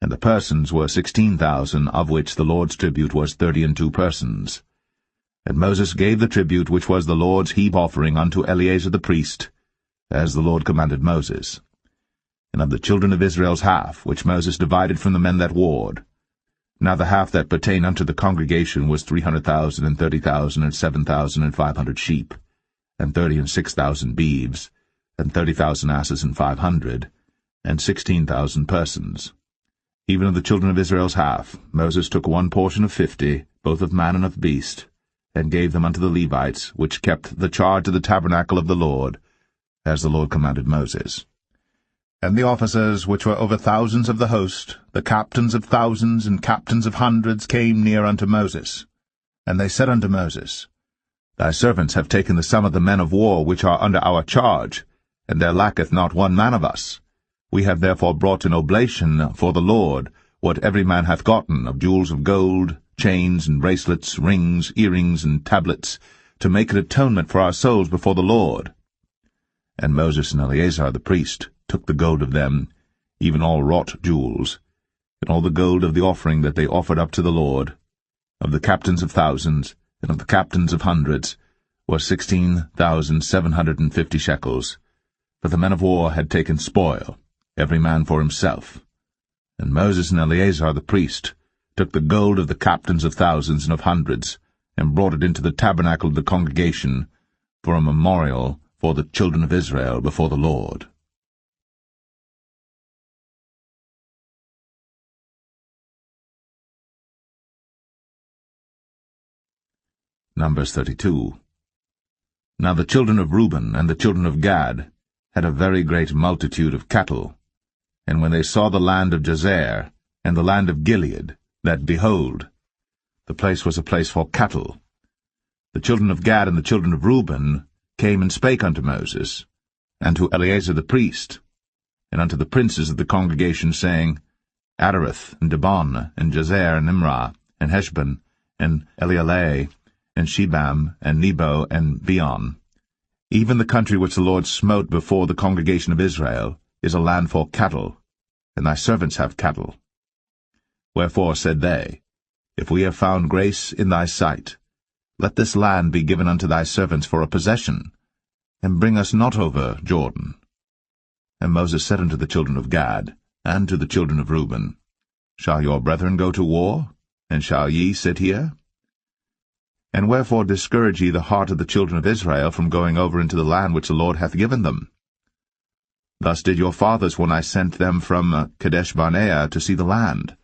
And the persons were 16,000, of which the Lord's tribute was 32 persons. And Moses gave the tribute which was the Lord's heave offering unto Eleazar the priest, as the Lord commanded Moses. And of the children of Israel's half, which Moses divided from the men that warred, now the half that pertained unto the congregation was 300,000, and 30,000, and 7,500 sheep, and 36,000 beeves, and 30,000 asses, and 500, and 16,000 persons. Even of the children of Israel's half, Moses took 1 portion of 50, both of man and of beast, and gave them unto the Levites, which kept the charge of the tabernacle of the Lord, as the Lord commanded Moses. And the officers which were over thousands of the host, the captains of thousands and captains of hundreds, came near unto Moses. And they said unto Moses, Thy servants have taken the sum of the men of war which are under our charge, and there lacketh not 1 man of us. We have therefore brought an oblation for the Lord, what every man hath gotten, of jewels of gold, chains and bracelets, rings, earrings, and tablets, to make an atonement for our souls before the Lord. And Moses and Eleazar the priest took the gold of them, even all wrought jewels, and all the gold of the offering that they offered up to the Lord, of the captains of thousands, and of the captains of hundreds, was 16,750 shekels, for the men of war had taken spoil, every man for himself. And Moses and Eleazar the priest took the gold of the captains of thousands and of hundreds, and brought it into the tabernacle of the congregation, for a memorial for the children of Israel before the Lord. Numbers 32. Now the children of Reuben and the children of Gad had a very great multitude of cattle. And when they saw the land of Jazer, and the land of Gilead, that, behold, the place was a place for cattle, the children of Gad and the children of Reuben came and spake unto Moses, and to Eleazar the priest, and unto the princes of the congregation, saying, Adareth, and Dibon, and Jazer, and Imrah, and Heshbon, and Elealeh, and Shebam, and Nebo, and Beon. Even the country which the Lord smote before the congregation of Israel is a land for cattle, and thy servants have cattle. Wherefore said they, If we have found grace in thy sight, let this land be given unto thy servants for a possession, and bring us not over Jordan. And Moses said unto the children of Gad, and to the children of Reuben, Shall your brethren go to war, and shall ye sit here? And wherefore discourage ye the heart of the children of Israel from going over into the land which the Lord hath given them? Thus did your fathers when I sent them from Kadesh-barnea to see the land.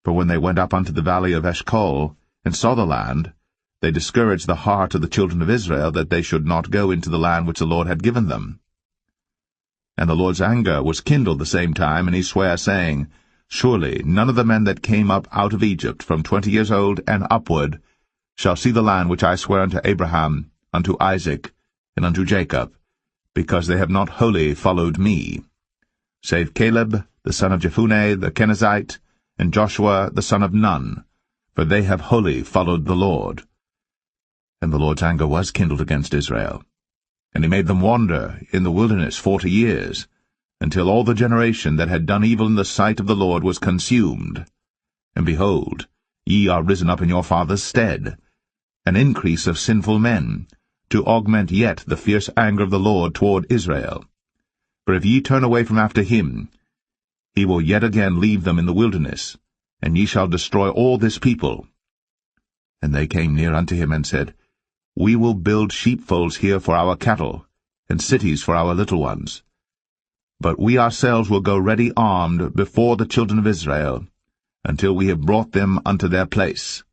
For when they went up unto the valley of Eshcol, and saw the land, they discouraged the heart of the children of Israel, that they should not go into the land which the Lord had given them. And the Lord's anger was kindled the same time, and he sware, saying, Surely none of the men that came up out of Egypt from 20 years old and upward shall see the land which I sware unto Abraham, unto Isaac, and unto Jacob, because they have not wholly followed me, save Caleb the son of Jephunneh the Kenizzite, and Joshua the son of Nun, for they have wholly followed the Lord. And the Lord's anger was kindled against Israel, and he made them wander in the wilderness 40 years, until all the generation that had done evil in the sight of the Lord was consumed. And behold, ye are risen up in your father's stead, an increase of sinful men, to augment yet the fierce anger of the Lord toward Israel. For if ye turn away from after him, he will yet again leave them in the wilderness, and ye shall destroy all this people. And they came near unto him, and said, We will build sheepfolds here for our cattle, and cities for our little ones. But we ourselves will go ready armed before the children of Israel, until we have brought them unto their place.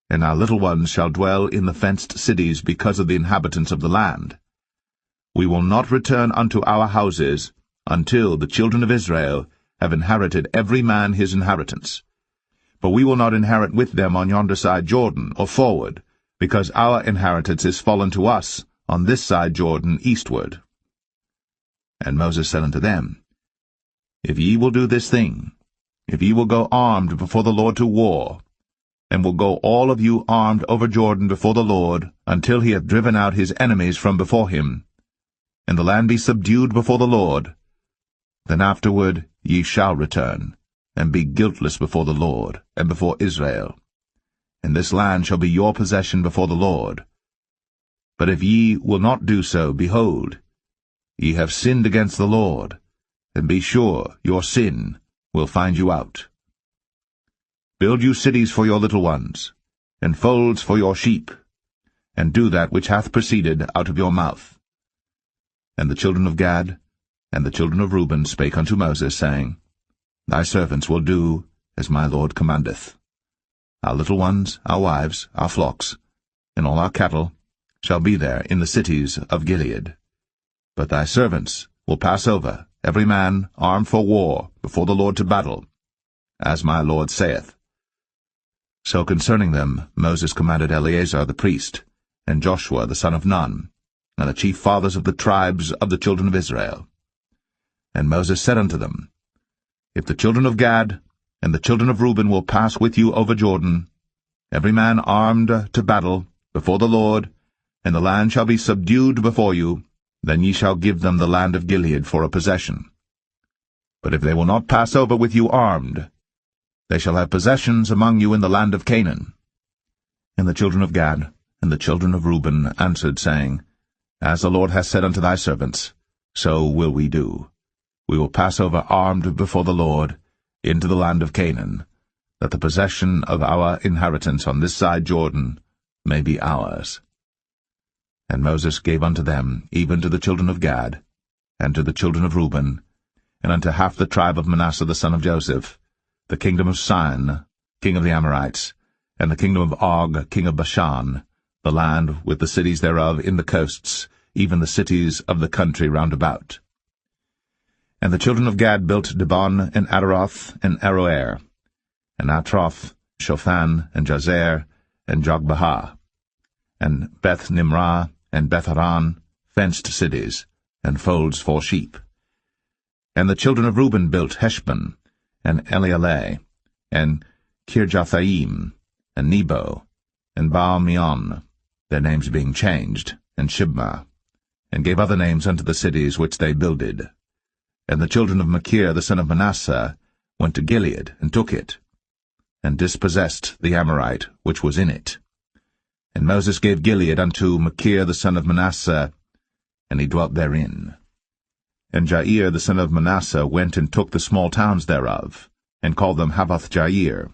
And our little ones shall dwell in the fenced cities because of the inhabitants of the land. We will not return unto our houses until the children of Israel have inherited every man his inheritance. For we will not inherit with them on yonder side Jordan, or forward, because our inheritance is fallen to us on this side Jordan eastward. And Moses said unto them, If ye will do this thing, if ye will go armed before the Lord to war, and will go all of you armed over Jordan before the Lord, until he hath driven out his enemies from before him, and the land be subdued before the Lord, then afterward ye shall return, and be guiltless before the Lord, and before Israel. And this land shall be your possession before the Lord. But if ye will not do so, behold, ye have sinned against the Lord, and be sure your sin will find you out. Build you cities for your little ones, and folds for your sheep, and do that which hath proceeded out of your mouth. And the children of Gad and the children of Reuben spake unto Moses, saying, Thy servants will do as my Lord commandeth. Our little ones, our wives, our flocks, and all our cattle shall be there in the cities of Gilead. But thy servants will pass over, every man armed for war, before the Lord to battle, as my Lord saith. So concerning them Moses commanded Eleazar the priest, and Joshua the son of Nun, and the chief fathers of the tribes of the children of Israel. And Moses said unto them, If the children of Gad and the children of Reuben will pass with you over Jordan, every man armed to battle, before the Lord, and the land shall be subdued before you, then ye shall give them the land of Gilead for a possession. But if they will not pass over with you armed, they shall have possessions among you in the land of Canaan. And the children of Gad and the children of Reuben answered, saying, As the Lord hath said unto thy servants, so will we do. We will pass over armed before the Lord into the land of Canaan, that the possession of our inheritance on this side Jordan may be ours. And Moses gave unto them, even to the children of Gad, and to the children of Reuben, and unto half the tribe of Manasseh the son of Joseph, the kingdom of Sihon, king of the Amorites, and the kingdom of Og, king of Bashan, the land with the cities thereof in the coasts, even the cities of the country round about. And the children of Gad built Dibon, and Adaroth, and Aroer, and Atroth, Shophan, and Jazer, and Jogbehah, and Beth-Nimrah, and Beth-Haran, fenced cities, and folds for sheep. And the children of Reuben built Heshbon, and Elealeh, and Kirjathaim, and Nebo, and Baal-meon, their names being changed, and Shibmah, and gave other names unto the cities which they builded. And the children of Machir the son of Manasseh went to Gilead, and took it, and dispossessed the Amorite which was in it. And Moses gave Gilead unto Machir the son of Manasseh, and he dwelt therein. And Jair the son of Manasseh went and took the small towns thereof, and called them Havoth-Jair.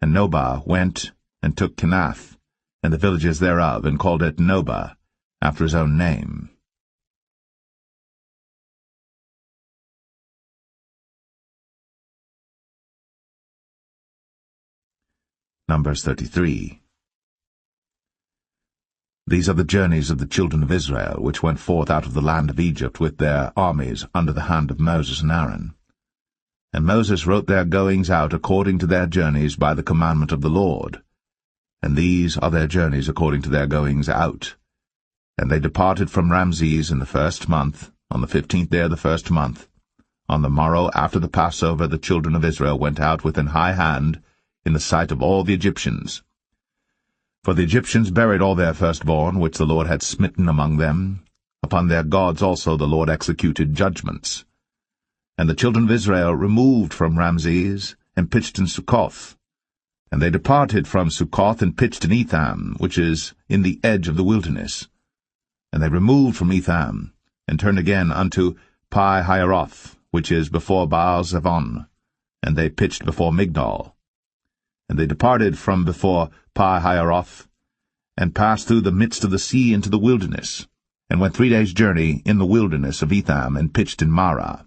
And Nobah went and took Kenath, and the villages thereof, and called it Nobah, after his own name. Numbers 33. These are the journeys of the children of Israel, which went forth out of the land of Egypt with their armies under the hand of Moses and Aaron. And Moses wrote their goings out according to their journeys by the commandment of the Lord. And these are their journeys according to their goings out. And they departed from Ramses in the 1st month, on the 15th day of the 1st month. On the morrow after the Passover the children of Israel went out with an high hand, in the sight of all the Egyptians. For the Egyptians buried all their firstborn, which the Lord had smitten among them. Upon their gods also the Lord executed judgments. And the children of Israel removed from Ramses, and pitched in Succoth. And they departed from Succoth, and pitched in Etham, which is in the edge of the wilderness. And they removed from Etham, and turned again unto Pi-hahiroth, which is before Baal-zevon, and they pitched before Migdol. And they departed from before Pi-hahiroth, and passed through the midst of the sea into the wilderness, and went 3 days' journey in the wilderness of Etham, and pitched in Marah.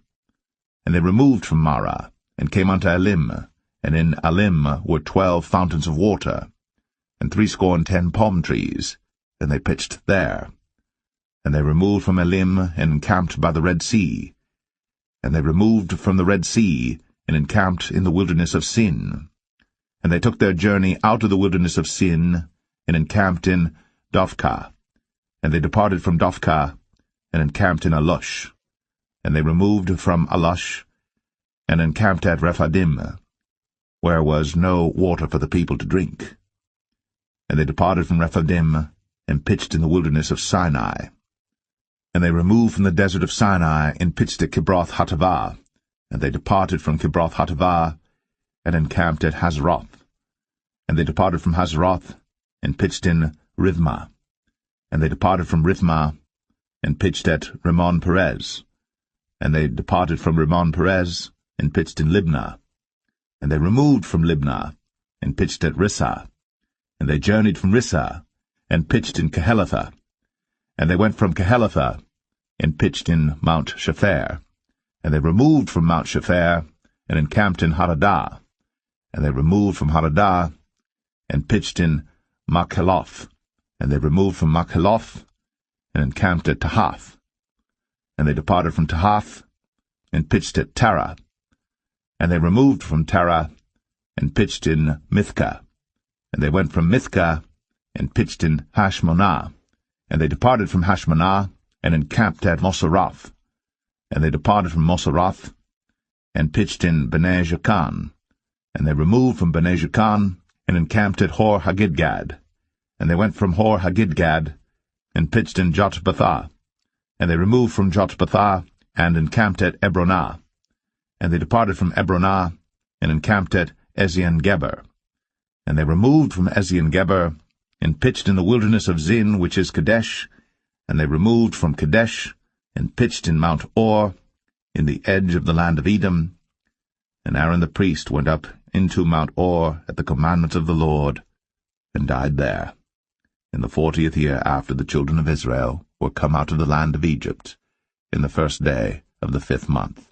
And they removed from Marah, and came unto Elim, and in Elim were 12 fountains of water, and 60 palm trees, and they pitched there. And they removed from Elim, and encamped by the Red Sea. And they removed from the Red Sea, and encamped in the wilderness of Sin. And they took their journey out of the wilderness of Sin, and encamped in Dophkah. And they departed from Dophkah, and encamped in Alush. And they removed from Alush, and encamped at Rephidim, where was no water for the people to drink. And they departed from Rephidim, and pitched in the wilderness of Sinai. And they removed from the desert of Sinai, and pitched at Kibroth-Hattaavah. And they departed from Kibroth-Hattaavah, and encamped at Hazeroth. And they departed from Hazeroth, and pitched in Rithmah. And they departed from Rithmah, and pitched at Rimmon-Perez. And they departed from Rimmon-Perez, and pitched in Libnah. And they removed from Libnah, and pitched at Rissah. And they journeyed from Rissah, and pitched in Kehelatha. And they went from Kehelatha, and pitched in Mount Shepher. And they removed from Mount Shepher, and encamped in Hadadah. And they removed from Hadadah, and pitched in Makheloth. And they removed from Makheloth, and encamped at Tahath. And they departed from Tahath, and pitched at Tarah. And they removed from Tarah, and pitched in Mithkah. And they went from Mithkah, and pitched in Hashmonah. And they departed from Hashmonah, and encamped at Moseroth. And they departed from Moseroth, and pitched in Bnei Jacan. And they removed from Bnei Jacan, and encamped at Hor-Haggidgad. And they went from Hor-Haggidgad, and pitched in Jotbathah. And they removed from Jotbathah, and encamped at Ebronah. And they departed from Ebronah, and encamped at Ezion-Geber. And they removed from Ezion-Geber, and pitched in the wilderness of Zin, which is Kadesh. And they removed from Kadesh, and pitched in Mount Or, in the edge of the land of Edom. And Aaron the priest went up into Mount Or at the commandment of the Lord, and died there, in the 40th year after the children of Israel were come out of the land of Egypt, in the 1st day of the 5th month.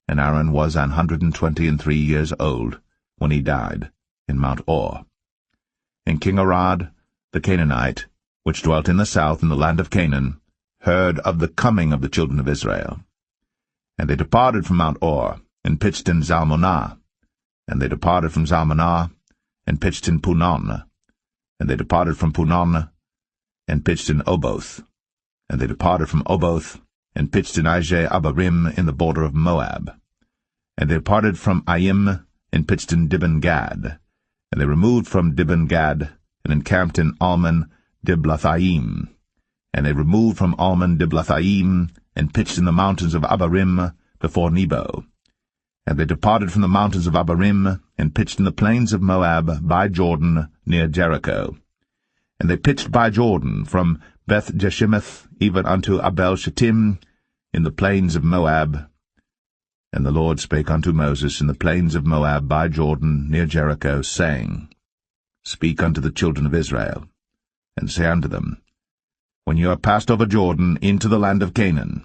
And Aaron was 123 years old when he died in Mount Or. And King Arad, the Canaanite, which dwelt in the south in the land of Canaan, heard of the coming of the children of Israel. And they departed from Mount Or, and pitched in Zalmonah. And they departed from Zalmonah, and pitched in Punon. And they departed from Punon, and pitched in Oboth. And they departed from Oboth, and pitched in Abarim in the border of Moab. And they departed from Aim, and pitched in Dibon-Gad. And they removed from Dibon-Gad, and encamped in Almon Diblathaim. And they removed from Almon Diblathaim, and pitched in the mountains of Abarim before Nebo. And they departed from the mountains of Abarim, and pitched in the plains of Moab by Jordan near Jericho. And they pitched by Jordan from Beth-Jeshimoth even unto Abel-Shittim in the plains of Moab. And the Lord spake unto Moses in the plains of Moab by Jordan near Jericho, saying, Speak unto the children of Israel, and say unto them, When ye are passed over Jordan into the land of Canaan,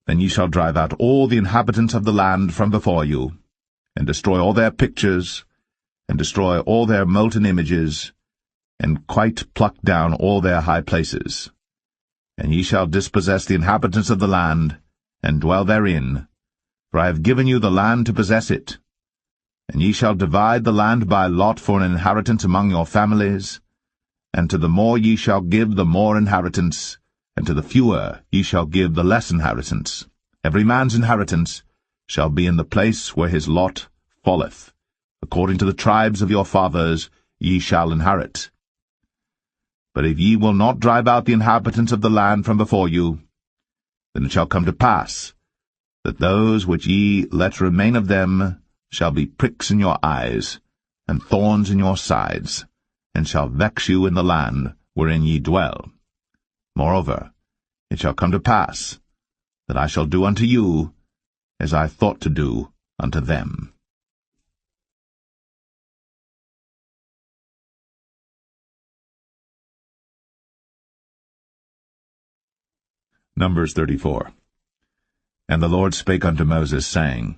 then ye shall drive out all the inhabitants of the land from before you, and destroy all their pictures, and destroy all their molten images, and quite pluck down all their high places. And ye shall dispossess the inhabitants of the land, and dwell therein, for I have given you the land to possess it. And ye shall divide the land by lot for an inheritance among your families, and to the more ye shall give the more inheritance, and to the fewer ye shall give the less inheritance. Every man's inheritance shall be in the place where his lot falleth. According to the tribes of your fathers ye shall inherit. But if ye will not drive out the inhabitants of the land from before you, then it shall come to pass that those which ye let remain of them shall be pricks in your eyes, and thorns in your sides, and shall vex you in the land wherein ye dwell. Moreover, it shall come to pass that I shall do unto you as I thought to do unto them. Numbers 34. And the Lord spake unto Moses, saying,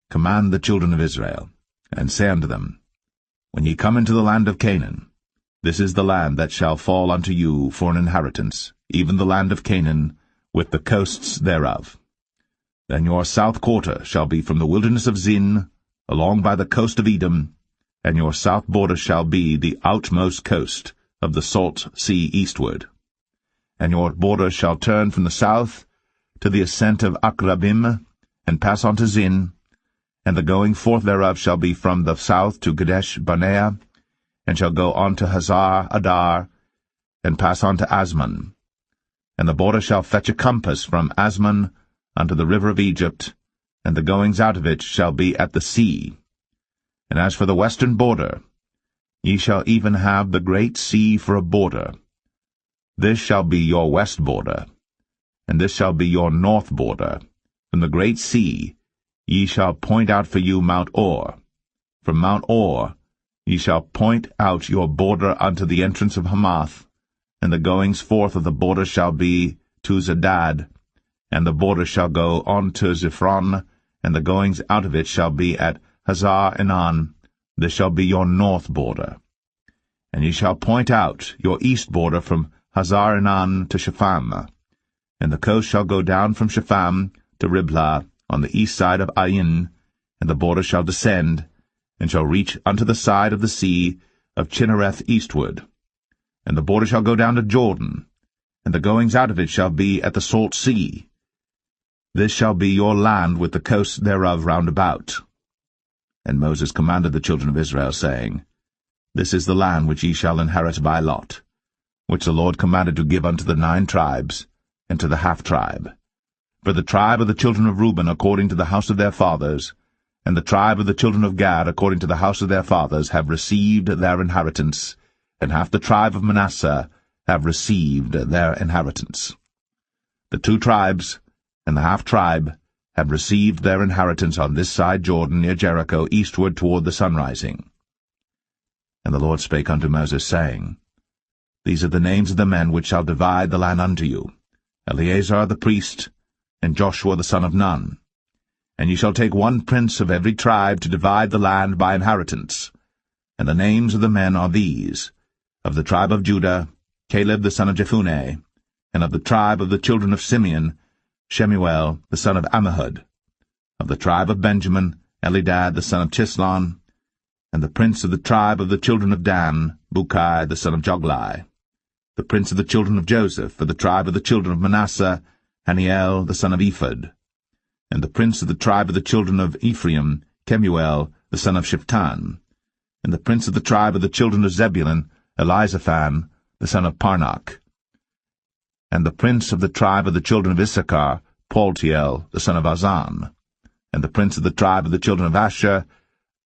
Command the children of Israel, and say unto them, When ye come into the land of Canaan, this is the land that shall fall unto you for an inheritance, even the land of Canaan, with the coasts thereof. Then your south quarter shall be from the wilderness of Zin, along by the coast of Edom, and your south border shall be the outmost coast of the salt sea eastward. And your border shall turn from the south to the ascent of Akrabim, and pass on to Zin, and the going forth thereof shall be from the south to Kadesh Barnea, and shall go on to Hazar Adar, and pass on to Asmon. And the border shall fetch a compass from Asmon unto the river of Egypt, and the goings out of it shall be at the sea. And as for the western border, ye shall even have the great sea for a border. This shall be your west border, and this shall be your north border. From the great sea ye shall point out for you Mount Or. From Mount Or ye shall point out your border unto the entrance of Hamath, and the goings forth of the border shall be to Zedad, and the border shall go on to Ziphron, and the goings out of it shall be at Hazar Enan. This shall be your north border. And ye shall point out your east border from Hazar Enan to Shepham, and the coast shall go down from Shepham to Riblah on the east side of Ain, and the border shall descend, and shall reach unto the side of the sea of Chinnereth eastward. And the border shall go down to Jordan, and the goings out of it shall be at the salt sea. This shall be your land with the coasts thereof round about. And Moses commanded the children of Israel, saying, This is the land which ye shall inherit by lot, which the Lord commanded to give unto the 9 tribes, and to the half-tribe. For the tribe of the children of Reuben according to the house of their fathers, and the tribe of the children of Gad according to the house of their fathers have received their inheritance, and half the tribe of Manasseh have received their inheritance. The 2 tribes and the half-tribe have received their inheritance on this side Jordan near Jericho eastward toward the sunrising. And the Lord spake unto Moses, saying, These are the names of the men which shall divide the land unto you, Eleazar the priest, and Joshua the son of Nun. And ye shall take 1 prince of every tribe to divide the land by inheritance. And the names of the men are these, Of the tribe of Judah, Caleb the son of Jephunneh. And of the tribe of the children of Simeon, Shemuel the son of Ammihud. Of the tribe of Benjamin, Elidad the son of Chislon. And the prince of the tribe of the children of Dan, Bukai the son of Joglai. The prince of the children of Joseph, for the tribe of the children of Manasseh, Haniel the son of Ephod. And the prince of the tribe of the children of Ephraim, Kemuel the son of Shiptan. And the prince of the tribe of the children of Zebulun, Elizaphan the son of Parnach. And the prince of the tribe of the children of Issachar, Paltiel the son of Azan. And the prince of the tribe of the children of Asher,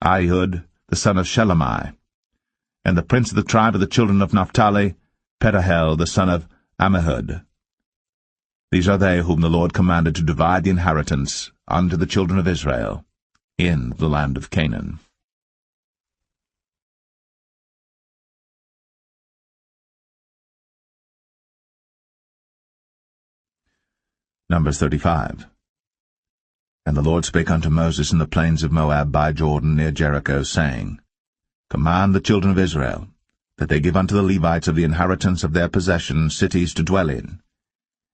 Ahihud the son of Shelemai. And the prince of the tribe of the children of Naphtali, Pedahel the son of Ammihud. These are they whom the Lord commanded to divide the inheritance unto the children of Israel in the land of Canaan. Numbers 35. And the Lord spake unto Moses in the plains of Moab by Jordan near Jericho, saying, Command the children of Israel, that they give unto the Levites of the inheritance of their possession cities to dwell in.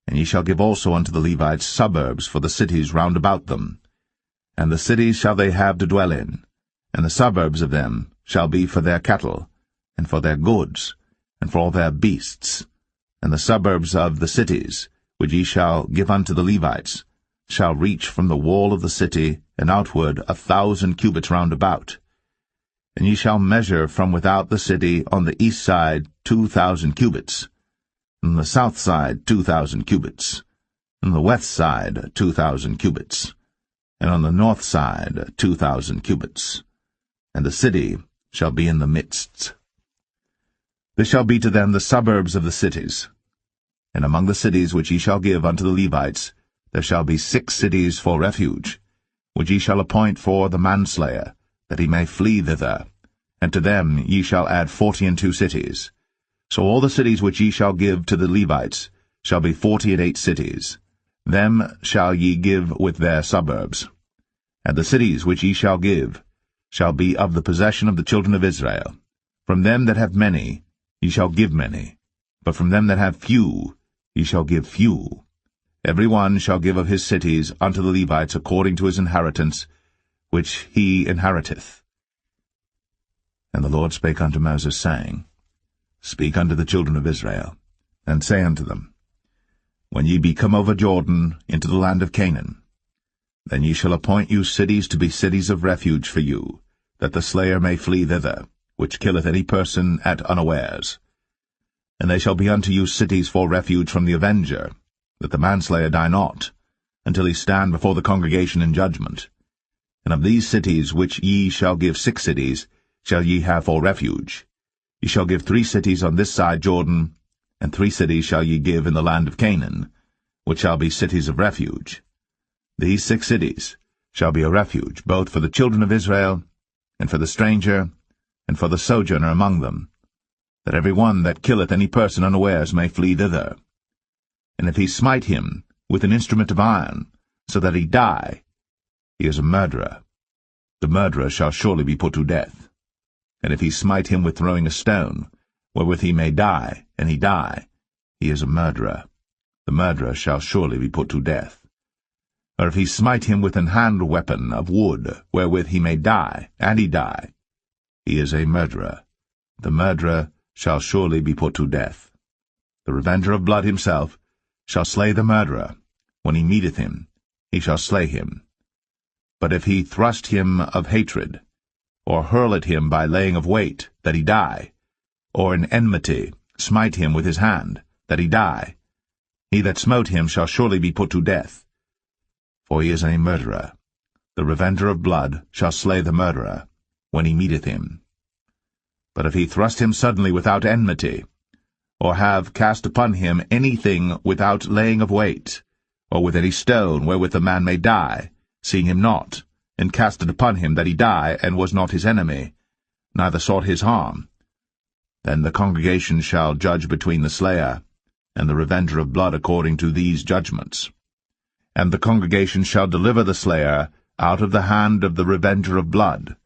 And ye shall give also unto the Levites suburbs for the cities round about them. And the cities shall they have to dwell in, and the suburbs of them shall be for their cattle, and for their goods, and for all their beasts. And the suburbs of the cities, which ye shall give unto the Levites, shall reach from the wall of the city and outward 1,000 cubits round about. And ye shall measure from without the city on the east side 2,000 cubits, and on the south side 2,000 cubits, and on the west side 2,000 cubits, and on the north side 2,000 cubits. And the city shall be in the midst. This shall be to them the suburbs of the cities. And among the cities which ye shall give unto the Levites, there shall be 6 cities for refuge, which ye shall appoint for the manslayer, that he may flee thither. And to them ye shall add 42 cities. So all the cities which ye shall give to the Levites shall be 48 cities. Them shall ye give with their suburbs. And the cities which ye shall give shall be of the possession of the children of Israel. From them that have many ye shall give many, but from them that have few ye shall give few. Every one shall give of his cities unto the Levites according to his inheritance, which he inheriteth. And the Lord spake unto Moses, saying, Speak unto the children of Israel, and say unto them, When ye be come over Jordan into the land of Canaan, then ye shall appoint you cities to be cities of refuge for you, that the slayer may flee thither, which killeth any person at unawares. And they shall be unto you cities for refuge from the avenger, that the manslayer die not, until he stand before the congregation in judgment. And of these cities which ye shall give 6 cities shall ye have for refuge. Ye shall give 3 cities on this side Jordan, and 3 cities shall ye give in the land of Canaan, which shall be cities of refuge. These 6 cities shall be a refuge both for the children of Israel, and for the stranger, and for the sojourner among them, that every one that killeth any person unawares may flee thither. And if he smite him with an instrument of iron, so that he die, he is a murderer. The murderer shall surely be put to death. And if he smite him with throwing a stone, wherewith he may die, and he die, he is a murderer. The murderer shall surely be put to death. Or if he smite him with an hand weapon of wood, wherewith he may die, and he die, he is a murderer. The murderer shall surely be put to death. The revenger of blood himself shall slay the murderer. When he meeteth him, he shall slay him. But if he thrust him of hatred, or hurl at him by laying of weight, that he die, or in enmity smite him with his hand, that he die, he that smote him shall surely be put to death. For he is a murderer. The revenger of blood shall slay the murderer, when he meeteth him. But if he thrust him suddenly without enmity, or have cast upon him anything without laying of weight, or with any stone wherewith the man may die, seeing him not, and cast it upon him that he die, and was not his enemy, neither sought his harm, then the congregation shall judge between the slayer and the revenger of blood according to these judgments. And the congregation shall deliver the slayer out of the hand of the revenger of blood,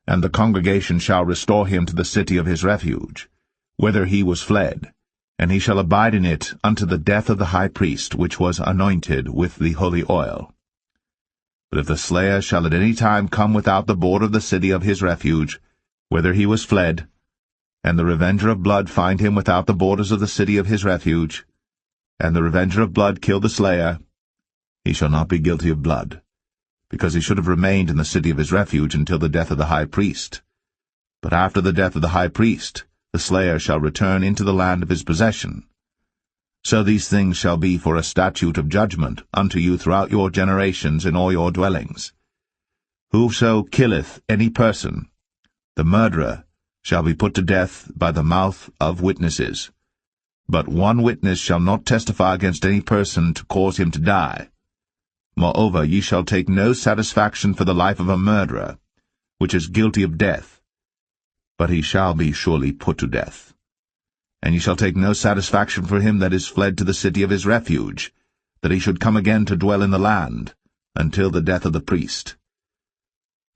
and the congregation shall restore him to the city of his refuge, whither he was fled, and he shall abide in it unto the death of the high priest, which was anointed with the holy oil. But if the slayer shall at any time come without the border of the city of his refuge, whither he was fled, and the revenger of blood find him without the borders of the city of his refuge, and the revenger of blood kill the slayer, he shall not be guilty of blood, because he should have remained in the city of his refuge until the death of the high priest. But after the death of the high priest, the slayer shall return into the land of his possession. So these things shall be for a statute of judgment unto you throughout your generations in all your dwellings. Whoso killeth any person, the murderer, shall be put to death by the mouth of witnesses. But one witness shall not testify against any person to cause him to die. Moreover, ye shall take no satisfaction for the life of a murderer, which is guilty of death, but he shall be surely put to death. And ye shall take no satisfaction for him that is fled to the city of his refuge, that he should come again to dwell in the land, until the death of the priest.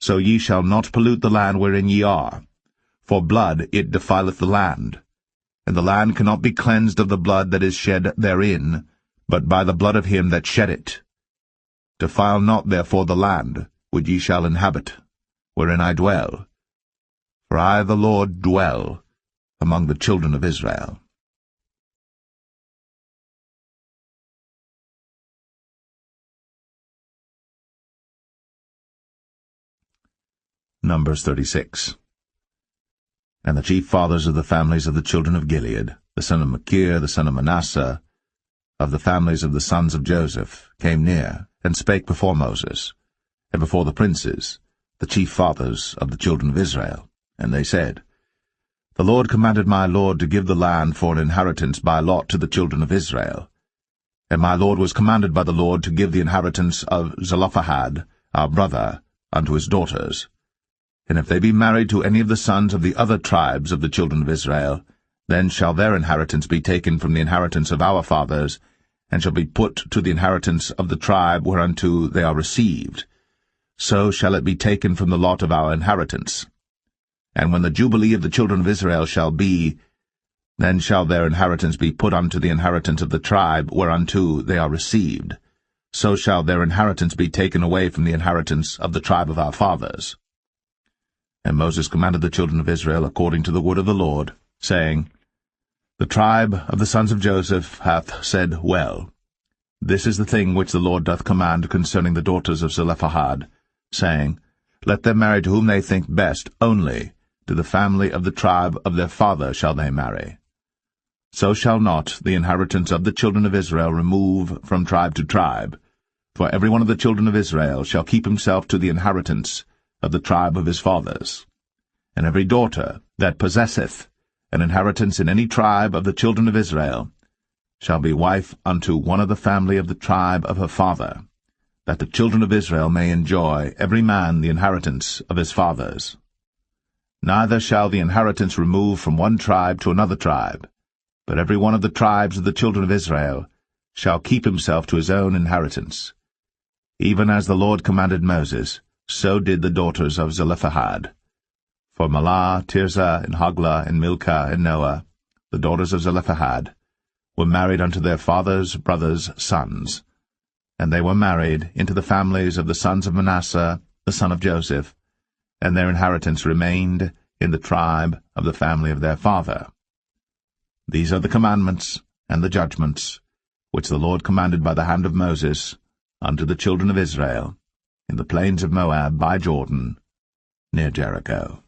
So ye shall not pollute the land wherein ye are, for blood it defileth the land, and the land cannot be cleansed of the blood that is shed therein, but by the blood of him that shed it. Defile not therefore the land, which ye shall inhabit, wherein I dwell. For I the Lord dwell among the children of Israel. Numbers 36. And the chief fathers of the families of the children of Gilead, the son of Machir, the son of Manasseh, of the families of the sons of Joseph, came near, and spake before Moses, and before the princes, the chief fathers of the children of Israel. And they said, The Lord commanded my Lord to give the land for an inheritance by lot to the children of Israel. And my Lord was commanded by the Lord to give the inheritance of Zelophehad, our brother, unto his daughters. And if they be married to any of the sons of the other tribes of the children of Israel, then shall their inheritance be taken from the inheritance of our fathers, and shall be put to the inheritance of the tribe whereunto they are received. So shall it be taken from the lot of our inheritance. And when the jubilee of the children of Israel shall be, then shall their inheritance be put unto the inheritance of the tribe whereunto they are received. So shall their inheritance be taken away from the inheritance of the tribe of our fathers. And Moses commanded the children of Israel according to the word of the Lord, saying, The tribe of the sons of Joseph hath said well. This is the thing which the Lord doth command concerning the daughters of Zelophehad, saying, Let them marry to whom they think best, only to the family of the tribe of their father shall they marry. So shall not the inheritance of the children of Israel remove from tribe to tribe, for every one of the children of Israel shall keep himself to the inheritance of the tribe of his fathers. And every daughter that possesseth an inheritance in any tribe of the children of Israel shall be wife unto one of the family of the tribe of her father, that the children of Israel may enjoy every man the inheritance of his fathers. Neither shall the inheritance remove from one tribe to another tribe, but every one of the tribes of the children of Israel shall keep himself to his own inheritance. Even as the Lord commanded Moses, so did the daughters of Zelophehad. For Mahlah, Tirzah, and Hoglah, and Milcah, and Noah, the daughters of Zelophehad, were married unto their father's brothers' sons, and they were married into the families of the sons of Manasseh, the son of Joseph, and their inheritance remained in the tribe of the family of their father. These are the commandments and the judgments which the Lord commanded by the hand of Moses unto the children of Israel, in the plains of Moab by Jordan, near Jericho.